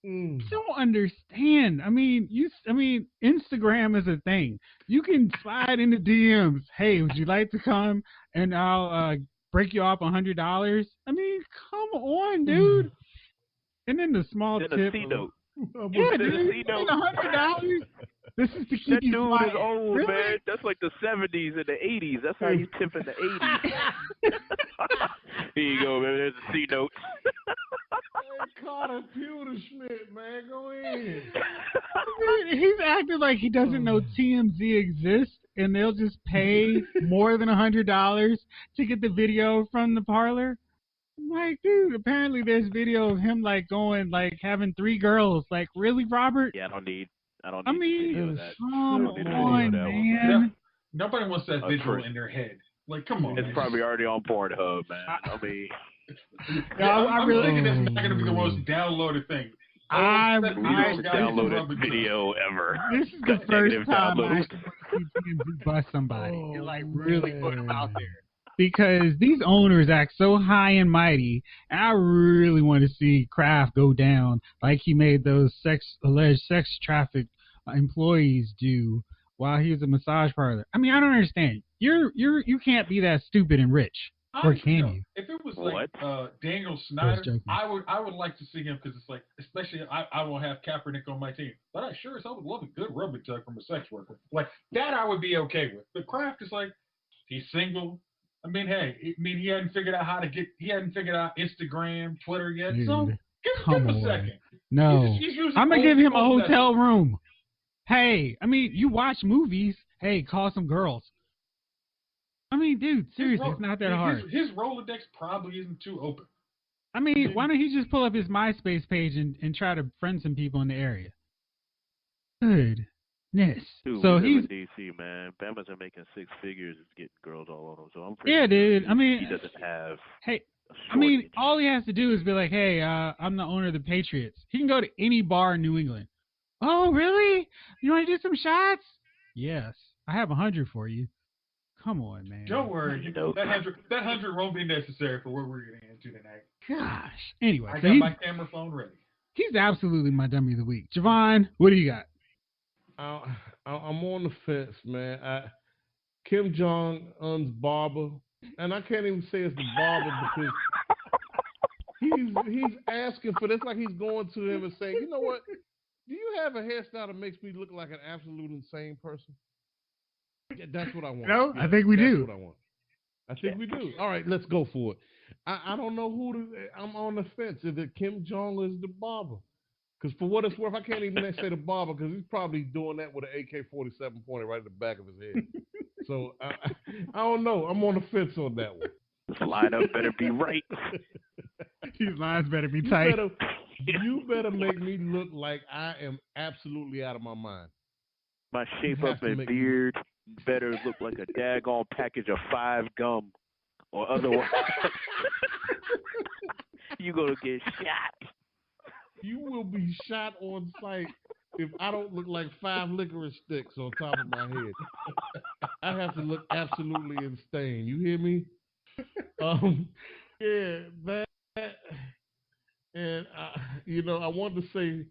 A: I don't understand. I mean, Instagram is a thing. You can slide into DMs. Hey, would you like to come and I'll break you off $100? I mean, come on, dude. And then the small tip.
C: A C-note.
A: Yeah, dude. $100. This is to keep
C: that
A: you
C: dude
A: quiet.
C: is old,
A: really?
C: man. That's like the 70s and the 80s. That's how you tip in the 80s. Here you go, man. There's a C-note.
E: Carter Schmidt, man. Go in.
A: He's acting like he doesn't know TMZ exists, and they'll just pay more than $100 to get the video from the parlor. I'm like, dude, apparently there's video of him like going, like having 3 girls. Like, really, Robert?
C: Yeah, I don't need
A: video
C: of that.
A: Come on, man.
B: Nobody wants that visual in their head. Like, come on.
C: It's probably already on Pornhub, man. I mean,
B: I'm thinking that's not going to be the most downloaded thing.
A: I
C: Least
B: guys,
C: downloaded
B: rubber
C: video ever.
A: this is the
C: Got
A: first
C: negative
A: time I
C: downloads.
A: actually want to see TMZ bust somebody and like really put them out
E: man.
A: there. Because these owners act so high and mighty, and I really want to see Kraft go down like he made those alleged sex traffic employees do while he was a massage parlor. I mean, I don't understand. You can't be that stupid and rich, or
B: Honestly,
A: can
B: though,
A: you?
B: if it was
C: What?
B: like Daniel
A: I was
B: Snyder,
A: joking.
B: I would like to see him because it's like, especially I will have Kaepernick on my team, but I sure as hell would love a good rubber tug from a sex worker. Like that, I would be okay with. But Kraft is like, he's single. I mean, hey, he hadn't figured out Instagram, Twitter yet. So
A: Dude,
B: give him
A: come
B: a
A: on.
B: second.
A: No,
B: He's using
A: I'm gonna give him a
B: old
A: hotel room. Hey, I mean, you watch movies. Hey, call some girls. I mean, dude, seriously, it's not that hard.
B: His Rolodex probably isn't too open.
A: I mean, why don't he just pull up his MySpace page and try to friend some people in the area? Goodness.
C: Dude,
A: So
C: we live
A: he's
C: in DC, man. Bama's are making six figures, getting girls all on him. So I'm
A: yeah,
C: pretty
A: dude. I mean,
C: he doesn't have.
A: hey,
C: A
A: I mean,
C: shortage.
A: all he has to do is be like, hey, I'm the owner of the Patriots. He can go to any bar in New England. Oh, really? You want to do some shots? Yes, I have 100 for you. Come on, man.
B: Don't worry,
C: You know-
B: that hundred won't be necessary for what we're getting into tonight.
A: Gosh. Anyway,
B: I
A: so
B: got my camera phone ready.
A: he's absolutely my dummy of the week. Javon, what do you got?
E: I'm on the fence, man. Kim Jong Un's barber, and I can't even say it's the barber because he's asking for this, like he's going to him and saying, you know what? Do you have a hairstyle that makes me look like an absolute insane person? Yeah, that's what I want.
A: No,
E: Yeah,
A: I think we do.
E: That's what I want. I think we do. All right, let's go for it. I don't know I'm on the fence. Is it Kim Jong is the barber? Because for what it's worth, I can't even say the barber because he's probably doing that with an AK-47 pointed right in the back of his head. So I don't know. I'm on the fence on that one.
C: This lineup better be right.
A: These lines better be tight.
E: You better make me look like I am absolutely out of my mind.
C: My shape
E: You have
C: up
E: to
C: and
E: make
C: beard better look like a daggone package of 5 gum, or otherwise you gonna get shot.
E: You will be shot on sight if I don't look like 5 licorice sticks on top of my head. I have to look absolutely insane. You hear me? Yeah, that. And I wanted to say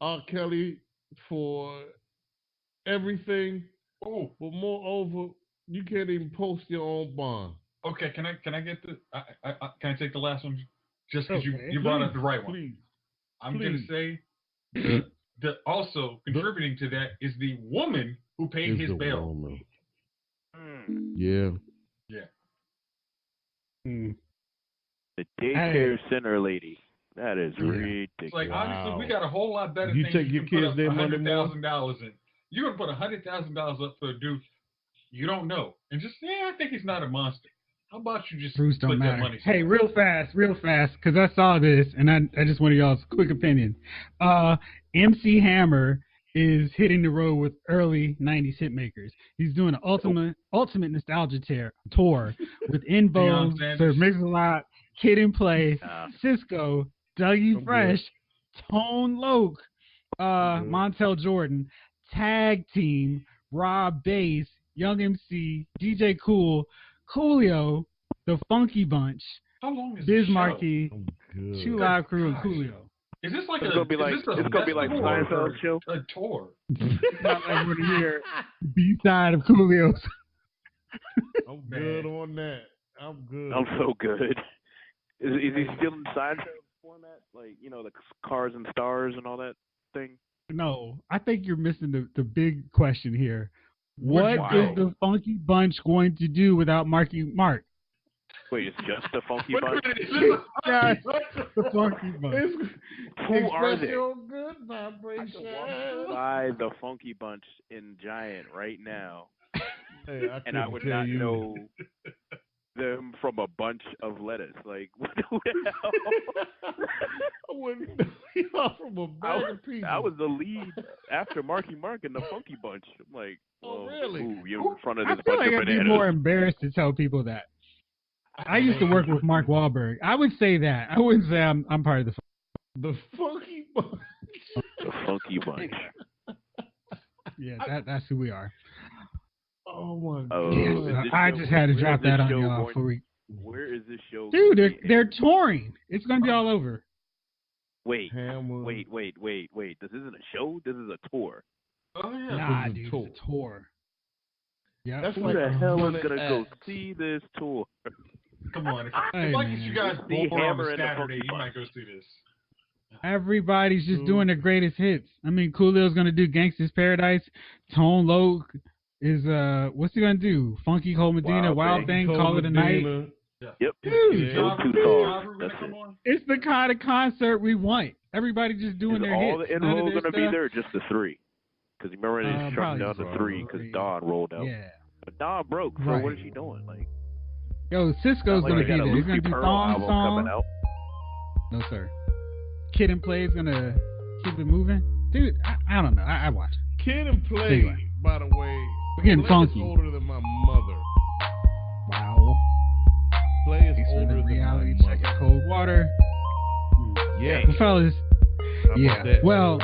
E: R. Kelly for everything.
B: Oh,
E: but moreover, you can't even post your own bond.
B: okay. Can I get the? Can I take the last one? Just because
A: Okay.
B: you brought up the right one.
E: Please.
B: I'm
E: please.
B: gonna say that also contributing to that is the woman who paid his bail.
E: Woman.
C: Mm.
E: Yeah.
A: Hmm.
C: The daycare center lady. That is ridiculous.
B: It's like
E: Wow.
B: honestly, we got a whole lot better
E: You
B: things.
E: take your
B: can put
E: kids
B: up
E: there Monday morning?
B: $100,000 in. You're gonna put $100,000 up for a dude you don't know, and just I think he's not a monster. How about you just
A: Bruce
B: put
A: don't
B: that
A: matter.
B: money?
A: Hey, real fast, because I saw this and I just want y'all's quick opinion. MC Hammer is hitting the road with early 90s hitmakers. He's doing an ultimate nostalgia tour with In Vogue, Sir Mix-a-Lot, Kid and Play, Cisco, Dougie Fresh, Tone Loc, Montel Jordan, Tag Team, Rob Bass, Young MC, DJ Cool, Coolio, The Funky Bunch,
B: How long is
A: Biz
B: the show?
A: Markie, Shoe Live Crew, and
B: Gosh.
A: Coolio.
B: Is this like
C: It's gonna be like Seinfeld show.
B: A tour.
A: Not like we're to hear B-side of Coolio's.
E: I'm good on that. I'm good.
C: I'm so good. Is he still in Seinfeld format? Like, the Cars and Stars and all that thing?
A: No, I think you're missing the big question here. What
C: Wow.
A: is the Funky Bunch going to do without Marky Mark?
C: Wait, it's just the Funky
B: Wait a
C: Bunch?
B: minute, is this a
A: Yes,
B: funky
A: the Funky Bunch.
C: Who are
E: Express
C: they?
E: your good vibration.
C: Buy the Funky Bunch in Giant right now,
E: Hey,
C: and I would not know them from a bunch of lettuce. Like, who the hell?
E: I wouldn't know y'all from a bag of peas.
C: I was the lead after Marky Mark in the Funky Bunch. I'm like,
E: Oh,
C: well,
E: really?
C: ooh, you're in front of
A: I
C: this
A: feel
C: bunch
A: like
C: of
A: I'd be
C: bananas.
A: more embarrassed to tell people that. I used to work with Mark Wahlberg. I would say that. I wouldn't say I'm part of the.
E: The Funky Bunch.
C: The Funky Bunch.
A: Yeah, that's who we are.
E: Oh my
C: Oh,
E: god!
A: I just had to drop that on y'all before we.
C: Where is this show?
A: Dude, they're touring. It's gonna be all over.
C: Wait.
E: Hammer.
C: Wait. This isn't a show. This is a tour.
B: Oh yeah.
A: Nah,
E: It's a
A: dude,
E: tour.
A: it's a tour. Yeah,
E: That's
C: Who
E: like
C: the hell is
E: 100
C: gonna go
E: acts.
C: see this tour?
B: Come on. If
A: Hey,
B: I
A: man.
B: get you guys
C: The
B: bored on
C: Hammer
B: a
C: and the
B: Saturday,
C: Funky
B: you might
C: Bunch.
B: go see this.
A: everybody's just doing their greatest hits. I mean, Coolio's gonna do Gangsta's Paradise. Tone Loc is what's he gonna do? Funky Cole Medina, Wild Thing, Call It a Night.
C: Yep.
A: Dude,
C: Those two songs. That's it.
A: it's the kind of concert we want. Everybody just doing
C: Is
A: their
C: all
A: hits.
C: the
A: None of
C: info
A: their
C: gonna be
A: stuff.
C: there? Or just the three? Because remember they shrunk
A: probably
C: down
A: just
C: to three because
A: three.
C: Dawn rolled out.
A: Yeah.
C: But Dawn broke. So
A: Right.
C: what is she doing? Like,
A: Yo, Cisco's
C: not like
A: gonna
C: they
A: be
C: got a
A: there. He's gonna
C: Lucy
A: do
C: Pearl
A: Thong
C: album
A: Song.
C: coming out.
A: No, sir. Kid and Play's gonna keep it moving. Dude, I don't know. I watch.
E: Kid and Play,
A: Anyway.
E: by the way,
A: We're getting
E: Play is
A: funky.
E: older than my mother.
A: Wow.
E: Play is
A: Thanks for
E: older
A: the
E: than
A: reality
E: my
A: check
E: mother.
A: at Cold Water.
E: Yeah.
A: Well, fellas,
E: How about
A: yeah.
E: that?
A: Well,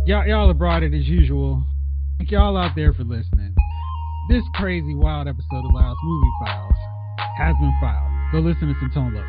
A: y'all have brought it as usual. Thank y'all out there for listening. This crazy, wild episode of Lyle's Movie Files has been filed. Go listen to some Tone Loc.